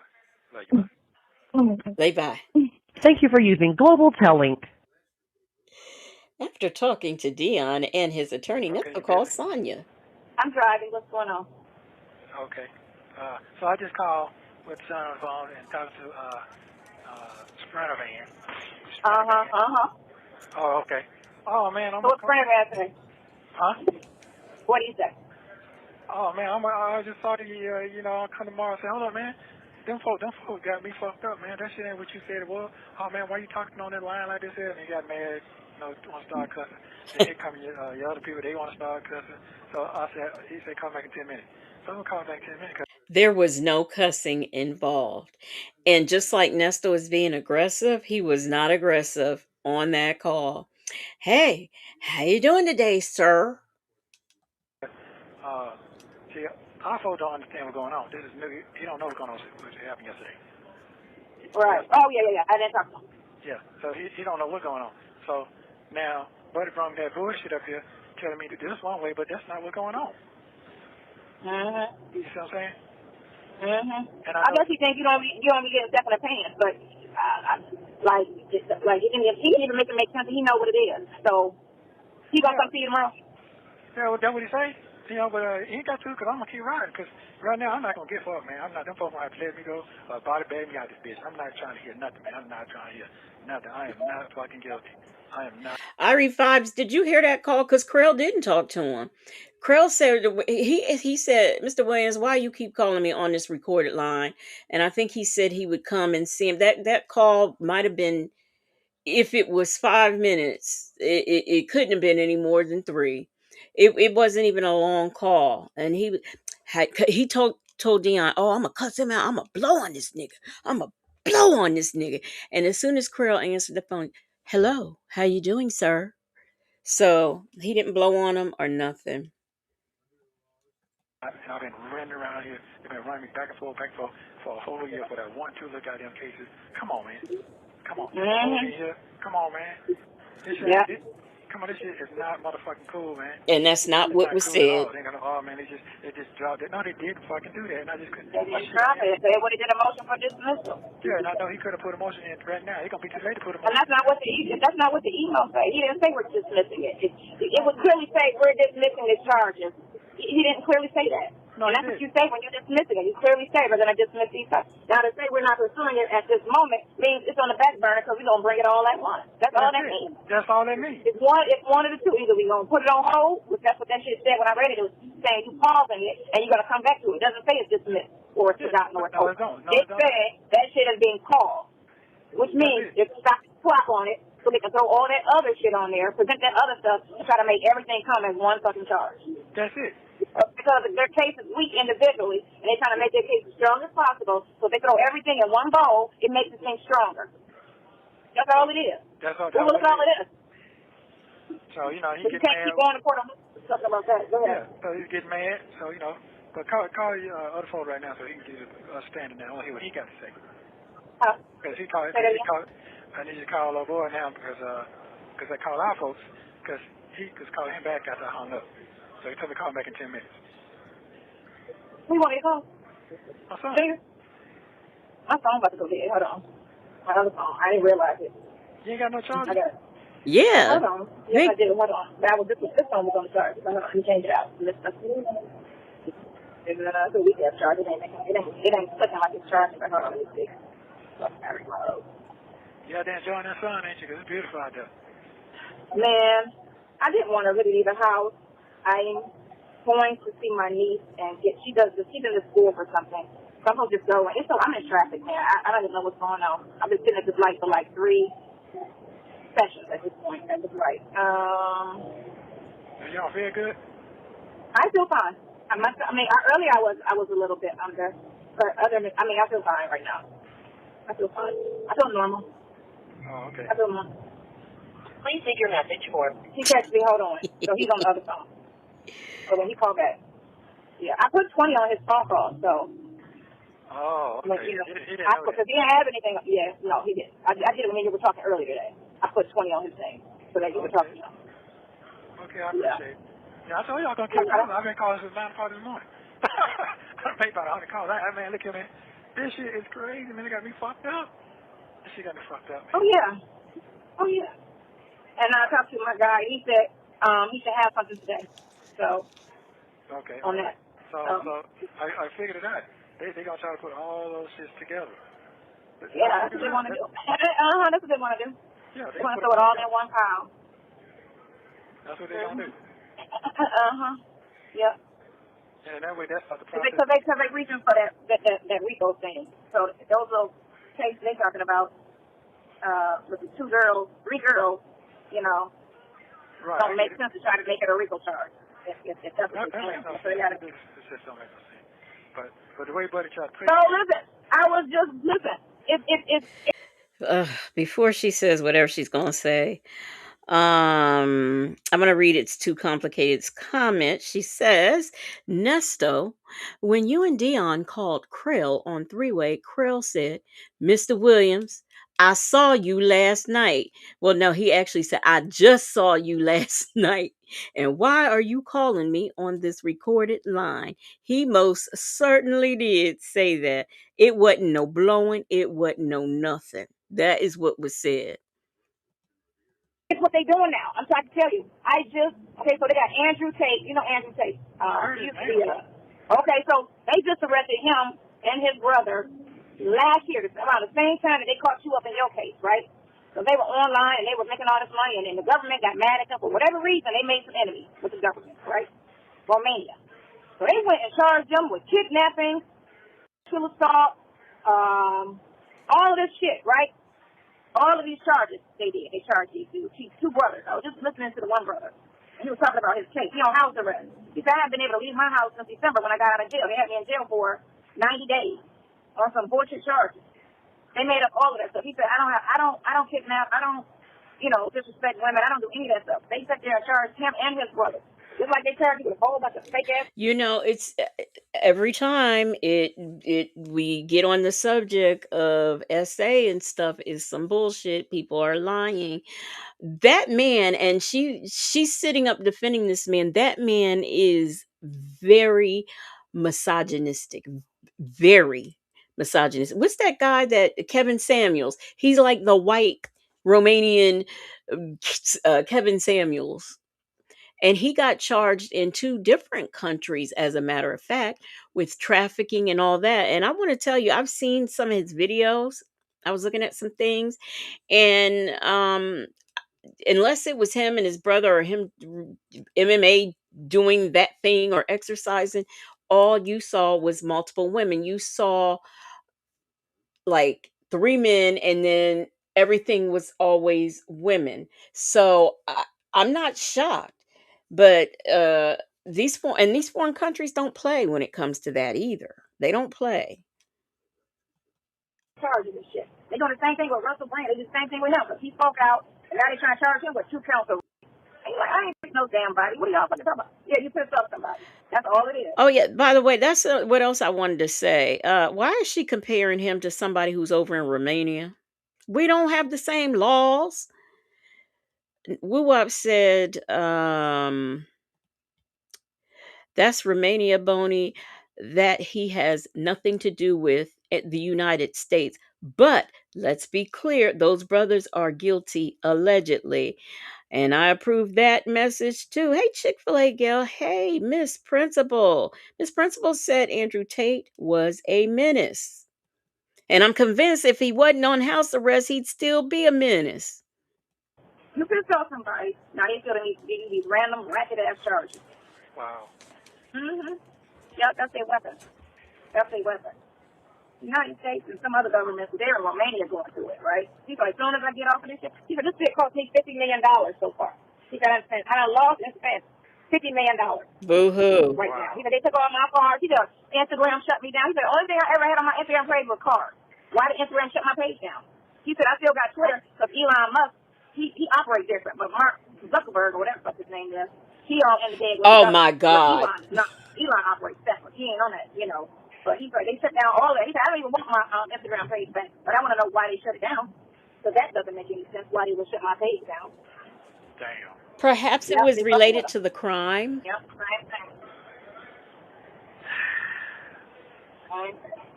bye. Love you, bye. Lay bye. Thank you for using Global Telling. After talking to Dion and his attorney, Nesto called Sonya. I'm driving. What's going on? Okay. So I just called with the son on the phone and talked to Sprinter van. Oh, okay. Oh man, So what's Sprinter van today? Huh? What do you say? Oh man, I just thought I'll come tomorrow and say, hold up, man. Them folks got me fucked up, man. That shit ain't what you said it was. Oh man, why you talking on that line like this? And he got mad, want to start cussing. Then here come your other people, they want to start cussing. So he said, come back in 10 minutes. So I'm going to call back in 10 minutes. There was no cussing involved. And just like Nesto was being aggressive, he was not aggressive on that call. Hey, how you doing today, sir? See, our folks don't understand what's going on. This is new. He don't know what's going on, what happened yesterday. Right. Oh, yeah. I didn't talk to him. Yeah, so he don't know what's going on. So now, Buddy brought me that bullshit up here, telling me to do this one way, but that's not what's going on. Mm-hmm. You see what I'm saying? Mm-hmm. And I guess he thinks you don't be getting second opinions, but he can even make it make sense. He know what it is. So he gonna come see you tomorrow. Yeah, well, that's what he say. But he ain't got to, because I'm going to keep riding, because right now I'm not going to get fucked, man. Them folks going to have to let me go, body bag me out this bitch. I'm not trying to hear nothing, man. I'm not trying to hear nothing. I am not fucking guilty. I am not. R.I.C.O, did you hear that call? Because Crail didn't talk to him. Crail said, he said, Mr. Williams, why you keep calling me on this recorded line? And I think he said he would come and see him. That call might have been if it was 5 minutes, it couldn't have been any more than three. It wasn't even a long call, and he told Dion, "Oh, I'm gonna cuss him out. I'm gonna blow on this nigga. I'm gonna blow on this nigga." And as soon as Crail answered the phone, "Hello, how you doing, sir?" So he didn't blow on him or nothing. And I've been running around here. They've been running me back and forth for a whole year for that 1-2 look goddamn cases. Come on, man. Come on. Over here. Come on, man. This shit, come on, this shit is not motherfucking cool, man. And that's not what was Cool at said. all. They gonna, oh man, they just dropped it. No, they didn't fucking do that, and I just couldn't. They didn't drop it. They would have did a motion for dismissal. Yeah, and I know he could have put a motion in right now. It's gonna be too late to put a And motion. that's not what the email say. He didn't say we're dismissing it. It would clearly say we're dismissing the charges. He didn't clearly say that. No, and that's what you say when you're dismissing it. You clearly say we're going to dismiss these charges. Now to say we're not pursuing it at this moment means it's on the back burner because we're going to bring it all at once. That's all that means. That's all that means. It's one of the two. Either we're going to put it on hold, which that's what that shit said when I read it. It was saying you pausing it and you're going to come back to it. It doesn't say it's dismissed or it's forgotten or it's over. It said that shit is being paused, which means it's stop the clock on it so they can throw all that other shit on there, present that other stuff, and try to make everything come as one fucking charge. That's it. Because their case is weak individually, and they're trying to make their case as strong as possible, so if they throw everything in one bowl, it makes the thing stronger. That's all it is. That's all it is. So, you know, he but you gets can't mad. keep going to court on something like that. Go ahead. Yeah, so he's getting mad, so, you know. But call your other phone right now so he can get a standing now. I want to hear what he got to say. Because I need you to call our boy now because I called our folks because he was calling him back after I hung up. So he told me to call him back in 10 minutes. Who you want me to call? My son. My phone about to go dead. Hold on. My other phone. I didn't realize it. You ain't got no charger? I got it. Yeah. Hold on. Yes, I did. Hold on. But this phone was on the charge. Hold on. Let me change it out. It's a weekend charge. It ain't clicking like it's charging. But hold on. Let me see. Yeah, then enjoying that sun, ain't you? Because it's beautiful out there. Man, I didn't want to really leave the house. I'm going to see my niece and she's in the school for something. So I'm supposed to just go. I'm in traffic, man. I don't even know what's going on. I've been sitting at this light for like 3 sessions at this point at this light. You don't feel good? I feel fine. Earlier I was a little bit under, but I feel fine right now. I feel fine. I feel normal. Oh, okay. I feel normal. Please leave your message for. He texted me, hold on. So he's on the other phone. So when he called back. Yeah, I put 20 on his phone call, so. Oh, okay. But, He didn't know that. because he didn't have anything. Yeah, no, he didn't. I did it when you were talking earlier today. I put 20 on his thing so that you were talking to him. Okay, I appreciate it. Yeah, I told y'all going to keep calling. I've been calling since 9 o'clock this morning. I made about 100 calls. Man, look here, man. This shit is crazy, man. It got me fucked up. This shit got me fucked up, man. Oh, yeah. And I talked to my guy. He said he should have something today. So, okay. On that. So I figured it out. They going to try to put all those shits together. Yeah, that's what they want to do. That's what they want to do. Yeah, they want to throw it all in one pile. That's what they're going to do. Yep. And that way, that's not the process. Because they reaching for that R.I.C.O thing. So those little cases they're talking about with the 3 girls, you know, right. Don't make sense to try to make it a R.I.C.O charge. If that's what that makes no sense. It just don't make no sense. But the way Buddy tried to play. So listen, I was just Before she says whatever she's gonna say, I'm gonna read It's Too Complicated's comment. She says, Nesto, when you and Dion called Crail on 3-way, Crail said, Mr. Williams, I saw you last night. Well, no, he actually said, I just saw you last night. And why are you calling me on this recorded line? He most certainly did say that. It wasn't no blowing. It wasn't no nothing. That is what was said. It's what they doing now. I'm trying to tell you. So they got Andrew Tate. You know Andrew Tate. Okay, so they just arrested him and his brother last year around the same time that they caught you up in your case, right? So they were online and they were making all this money, and then the government got mad at them for whatever reason. They made some enemies with the government, right? Romania. So they went and charged them with kidnapping, sexual assault, all of this shit, right? All of these charges, they did. They charged these two brothers. I was just listening to the one brother, and he was talking about his case. He on house arrest. He said, I haven't been able to leave my house since December when I got out of jail. They had me in jail for 90 days on some bullshit charges. They made up all of that stuff. He said, I don't kidnap. I don't, disrespect women. I don't do any of that stuff. They sat there and charged him and his brother. Just like they charged you with a whole bunch of fake ass. It's every time we get on the subject of SA and stuff is some bullshit. People are lying. That man, and she's sitting up defending this man. That man is very misogynistic. Very misogynistic. What's that guy that Kevin Samuels? He's like the white Romanian Kevin Samuels. And he got charged in 2 different countries, as a matter of fact, with trafficking and all that. And I want to tell you, I've seen some of his videos. I was looking at some things, and unless it was him and his brother or him MMA doing that thing or exercising, all you saw was multiple women. You saw like 3 men, and then everything was always women. So I'm not shocked. But these foreign countries don't play when it comes to that either. They don't play. Charges and shit. They doing the same thing with Russell Brand. They do the same thing with him. Because he spoke out, and now they trying to charge him with 2 counts of. He's like, I ain't pick no damn body. What are y'all fucking talking about? Yeah, you pissed off somebody. That's all it is. Oh yeah. By the way, that's what else I wanted to say. Why is she comparing him to somebody who's over in Romania? We don't have the same laws. Wuwap said, that's Romania, Boney, that he has nothing to do with the United States. But let's be clear, those brothers are guilty, allegedly. And I approve that message too. Hey, Chick-fil-A gal. Hey, Miss Principal. Miss Principal said Andrew Tate was a menace. And I'm convinced if he wasn't on house arrest, he'd still be a menace. You pissed off somebody. Now they feel they need these random ratchet-ass charges. Wow. Mm-hmm. Yep, that's their weapon. That's their weapon. The United States and some other governments, they're in Romania going through it, right? He's like, as soon as I get off of this shit, he said, this shit cost me $50 million so far. He said, I done lost and spent $50 million. Boo-hoo. Right now. He said, they took all my cars. He said, Instagram shut me down. He said, the only thing I ever had on my Instagram page was cars. Why did Instagram shut my page down? He said, I still got Twitter because Elon Musk, he operates different, but Mark Zuckerberg, or whatever the fuck his name is, he all in the bed with my God. Elon operates separate. He ain't on that, But he's like, they shut down all that. He said, I don't even want my Instagram page back, but I want to know why they shut it down. So that doesn't make any sense why they would shut my page down. Damn. Perhaps it was related to the crime. Yep, same thing.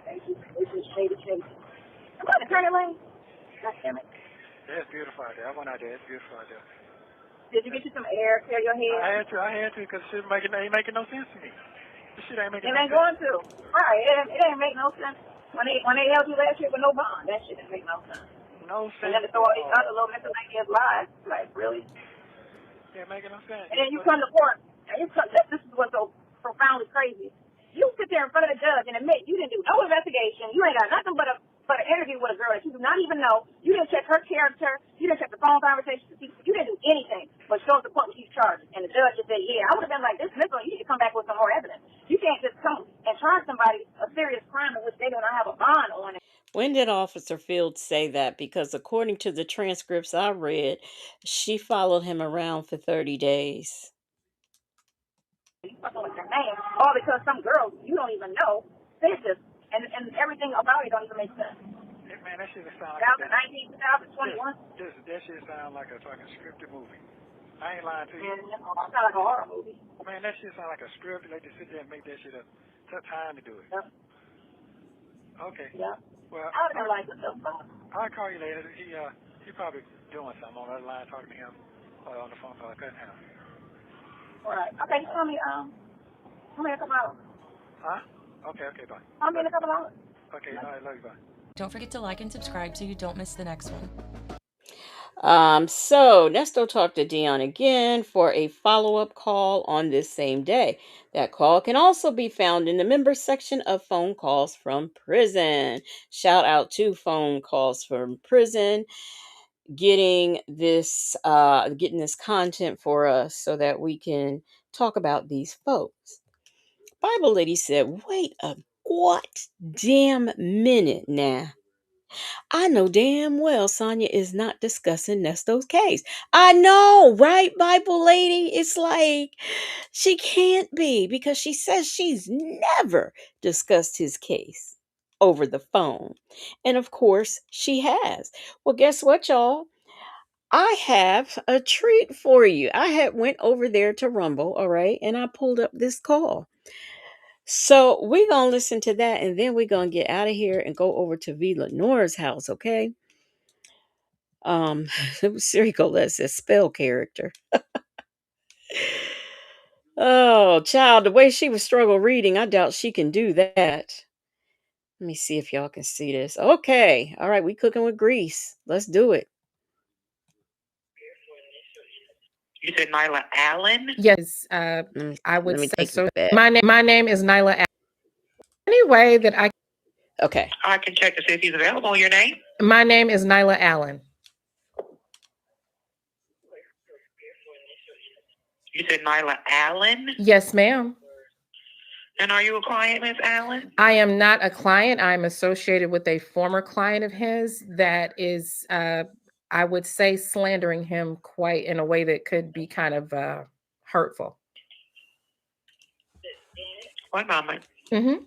Thank you. This is shady. I'm going to turn it lane. God damn it. That's beautiful out there. I went out there. It's beautiful out there. Did you get you some air, clear your head? I had to, because shit ain't making no sense to me. This shit ain't making no sense. It ain't going to. Right. It ain't make no sense. When they held you last year with no bond, that shit didn't make no sense. No sense. And then to throw all these other little miscellaneous lies, like, really? Yeah, making no sense. And then you come to court, and this is what's so profoundly crazy. You sit there in front of the judge and admit you didn't do no investigation. You ain't got nothing but an interview with a girl that you do not even know. You didn't check her character. You didn't check the phone conversations. You didn't do anything but show up to court with these charges. And the judge just said, yeah, I would have been like, this missile, you need to come back with some more evidence. You can't just come and charge somebody a serious crime in which they do not have a bond on it. When did Officer Fields say that? Because according to the transcripts I read, she followed him around for 30 days. Fucking with their name, all because some girls you don't even know said this, and everything about it don't even make sense. Hey, man, that shit sound like 2019, 2021. That shit sound like a fucking scripted movie. I ain't lying to you. And it sounds like a horror movie. Man, that shit sound like a script. They just sit there and make that shit up. Took time to do it. Yep. Okay. Yeah. Well, I would have liked it though. I'll call you later. He probably doing something on the other line, talking to him on the phone call. I couldn't have. All right. Okay, call me in a couple hours. Huh? Okay, bye. Call me in a couple hours. Okay, all right, love you, bye. Don't forget to like and subscribe so you don't miss the next one. So Nesto talked to Dion again for a follow-up call on this same day. That call can also be found in the members section of phone calls from prison. Shout out to phone calls from prison getting this content for us so that we can talk about these folks. Bible lady said, wait a what damn minute now. I know damn well Sonya is not discussing Nesto's case. I know, right, Bible lady? It's like she can't be because she says she's never discussed his case over the phone. And of course, she has. Well, guess what, y'all? I have a treat for you. I had went over there to Rumble, all right, and I pulled up this call. So we're gonna listen to that, and then we're gonna get out of here and go over to V Lenore's house, okay? Sirico, that's a spell character. Oh, child, the way she was struggle reading, I doubt she can do that. Let me see if y'all can see this. Okay, all right, we cooking with grease. Let's do it. You said Nyla Allen? Yes, I would say so. My name is Nyla Allen. Any way that I Okay. I can check to see if he's available. Your name? My name is Nyla Allen. You said Nyla Allen? Yes, ma'am. And are you a client, Miss Allen? I am not a client. I'm associated with a former client of his that is, I would say, slandering him quite in a way that could be kind of hurtful. One moment. Mm-hmm.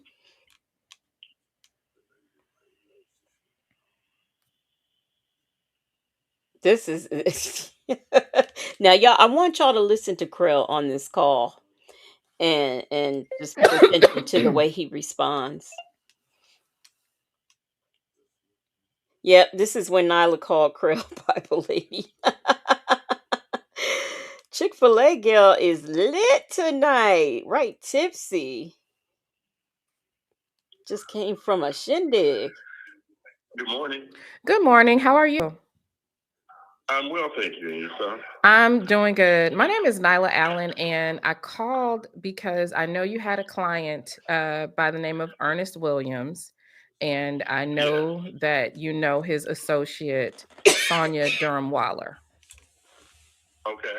This is now, y'all. I want y'all to listen to Crail on this call, and just pay attention to the way he responds. Yep, this is when Nyla called Crail Bible lady. Chick-fil-A girl is lit tonight, right? Tipsy. Just came from a shindig. Good morning. Good morning. How are you? I'm well, thank you. And yourself? I'm doing good. My name is Nyla Allen, and I called because I know you had a client by the name of Ernest Williams, and I know that you know his associate, Sonya Durham-Waller. Okay.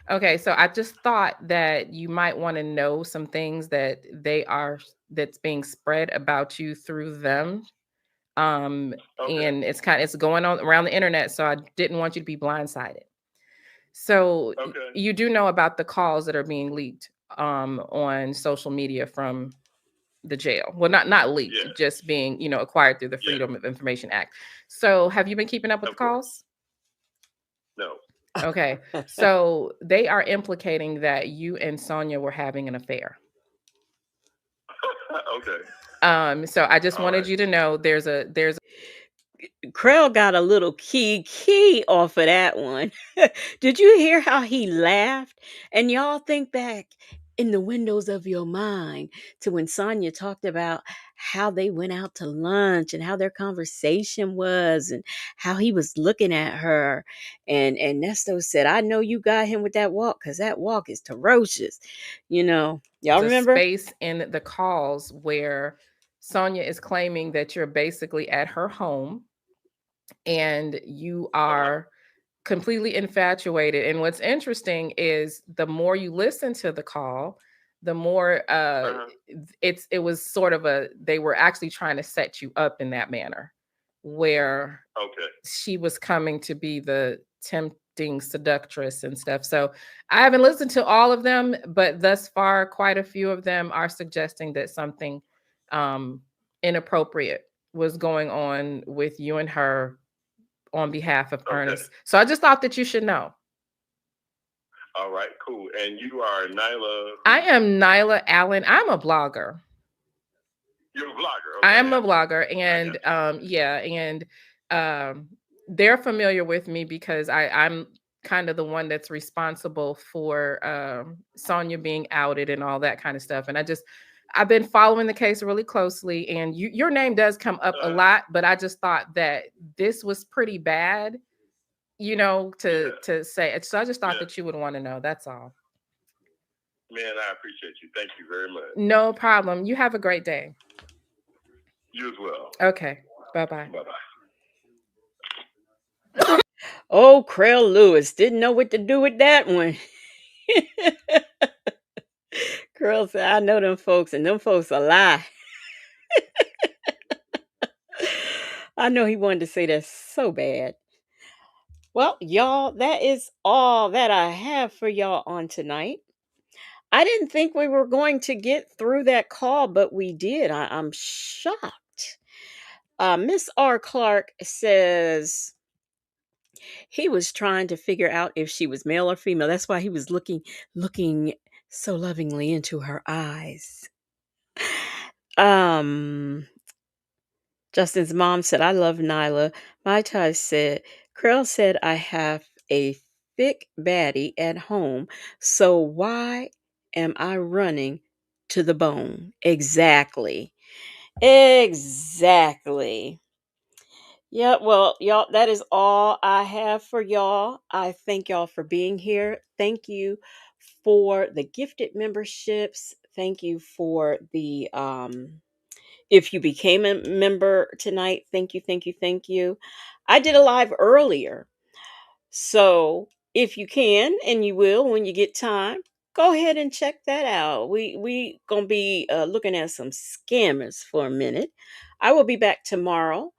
Okay, so I just thought that you might want to know some things that's being spread about you through them. And it's going on around the internet, so I didn't want you to be blindsided. So you do know about the calls that are being leaked on social media from the jail. Well, not leaked, just being, acquired through the Freedom of Information Act. So have you been keeping up with the calls? No. Okay. So they are implicating that you and Sonya were having an affair. Okay. So I just wanted you to know there's a Crail got a little key off of that one. Did you hear how he laughed? And y'all think back in the windows of your mind to when Sonya talked about how they went out to lunch and how their conversation was and how he was looking at her. And Nesto said, I know you got him with that walk because that walk is ferocious. Y'all remember? Space in the calls where Sonya is claiming that you're basically at her home and you are completely infatuated. And what's interesting is the more you listen to the call, the more it was sort of they were actually trying to set you up in that manner where she was coming to be the tempting seductress and stuff. So I haven't listened to all of them, but thus far, quite a few of them are suggesting that something inappropriate was going on with you and her on behalf of Ernest. So I just thought that you should know. All right, cool. And you are Nyla? I am Nyla Allen. I'm a blogger. You're a blogger? I am a blogger. And they're familiar with me because I'm kind of the one that's responsible for Sonya being outed and all that kind of stuff. And I've been following the case really closely, and your name does come up a lot, but I just thought that this was pretty bad to say. So I just thought that you would want to know. That's all. Man, I appreciate you. Thank you very much. No problem. You have a great day. You as well. Okay. Bye-bye. Bye-bye. Oh, Crail Lewis didn't know what to do with that one. Crail said, I know them folks, and them folks a lie. I know he wanted to say that so bad. Well, y'all, that is all that I have for y'all on tonight. I didn't think we were going to get through that call, but we did. I'm shocked. Miss R. Clark says he was trying to figure out if she was male or female. That's why he was looking so lovingly into her eyes. Justin's mom said, I love Nyla. Mai Tai said, Crail said, I have a thick baddie at home, so why am I running to the bone? Exactly. Yeah, well, y'all, that is all I have for y'all. I thank y'all for being here. Thank you for the gifted memberships. Thank you for the if you became a member tonight, thank you. I did a live earlier. So if you can, and you will when you get time, go ahead and check that out. We gonna be looking at some scammers for a minute. I will be back tomorrow,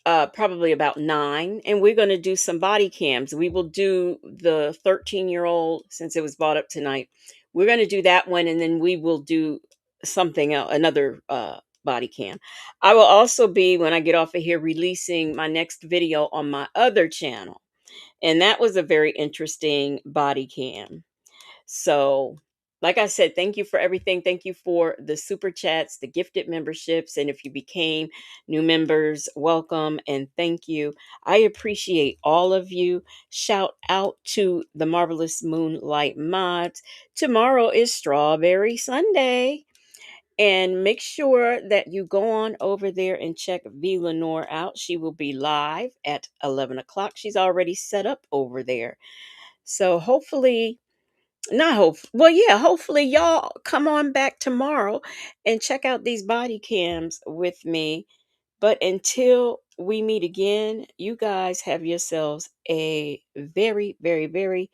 probably about 9, and we're going to do some body cams. We will do the 13-year-old, since it was brought up tonight. We're going to do that one, and then we will do something else, another body cam. I will also be, when I get off of here, releasing my next video on my other channel, and that was a very interesting body cam. So, like I said, thank you for everything. Thank you for the super chats, the gifted memberships. And if you became new members, welcome and thank you. I appreciate all of you. Shout out to the Marvelous Moonlight Mods. Tomorrow is Strawberry Sunday. And make sure that you go on over there and check V. Lenore out. She will be live at 11 o'clock. She's already set up over there. So hopefully y'all come on back tomorrow and check out these body cams with me. But until we meet again, you guys have yourselves a very, very, very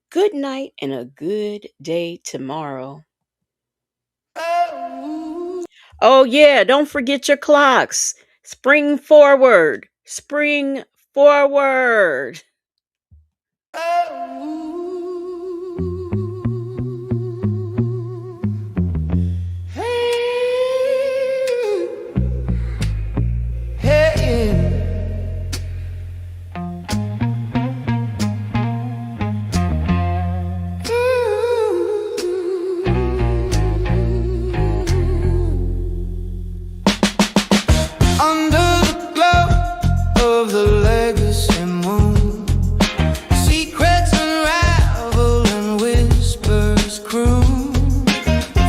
good night and a good day tomorrow. Oh yeah, don't forget your clocks. Spring forward. Under the glow of the legacy moon, secrets unravel and whispers croon.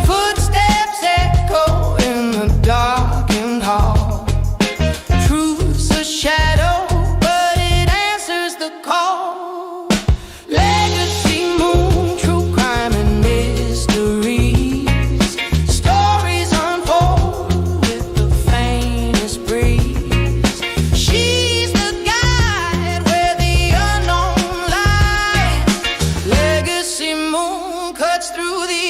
Footsteps echo in the darkened hall. Truth's a shadow, but it answers the call. Legacy moon, true crime and mysteries. Stories unfold with the faintest breeze. She's the guide where the unknown lies. Legacy moon cuts through the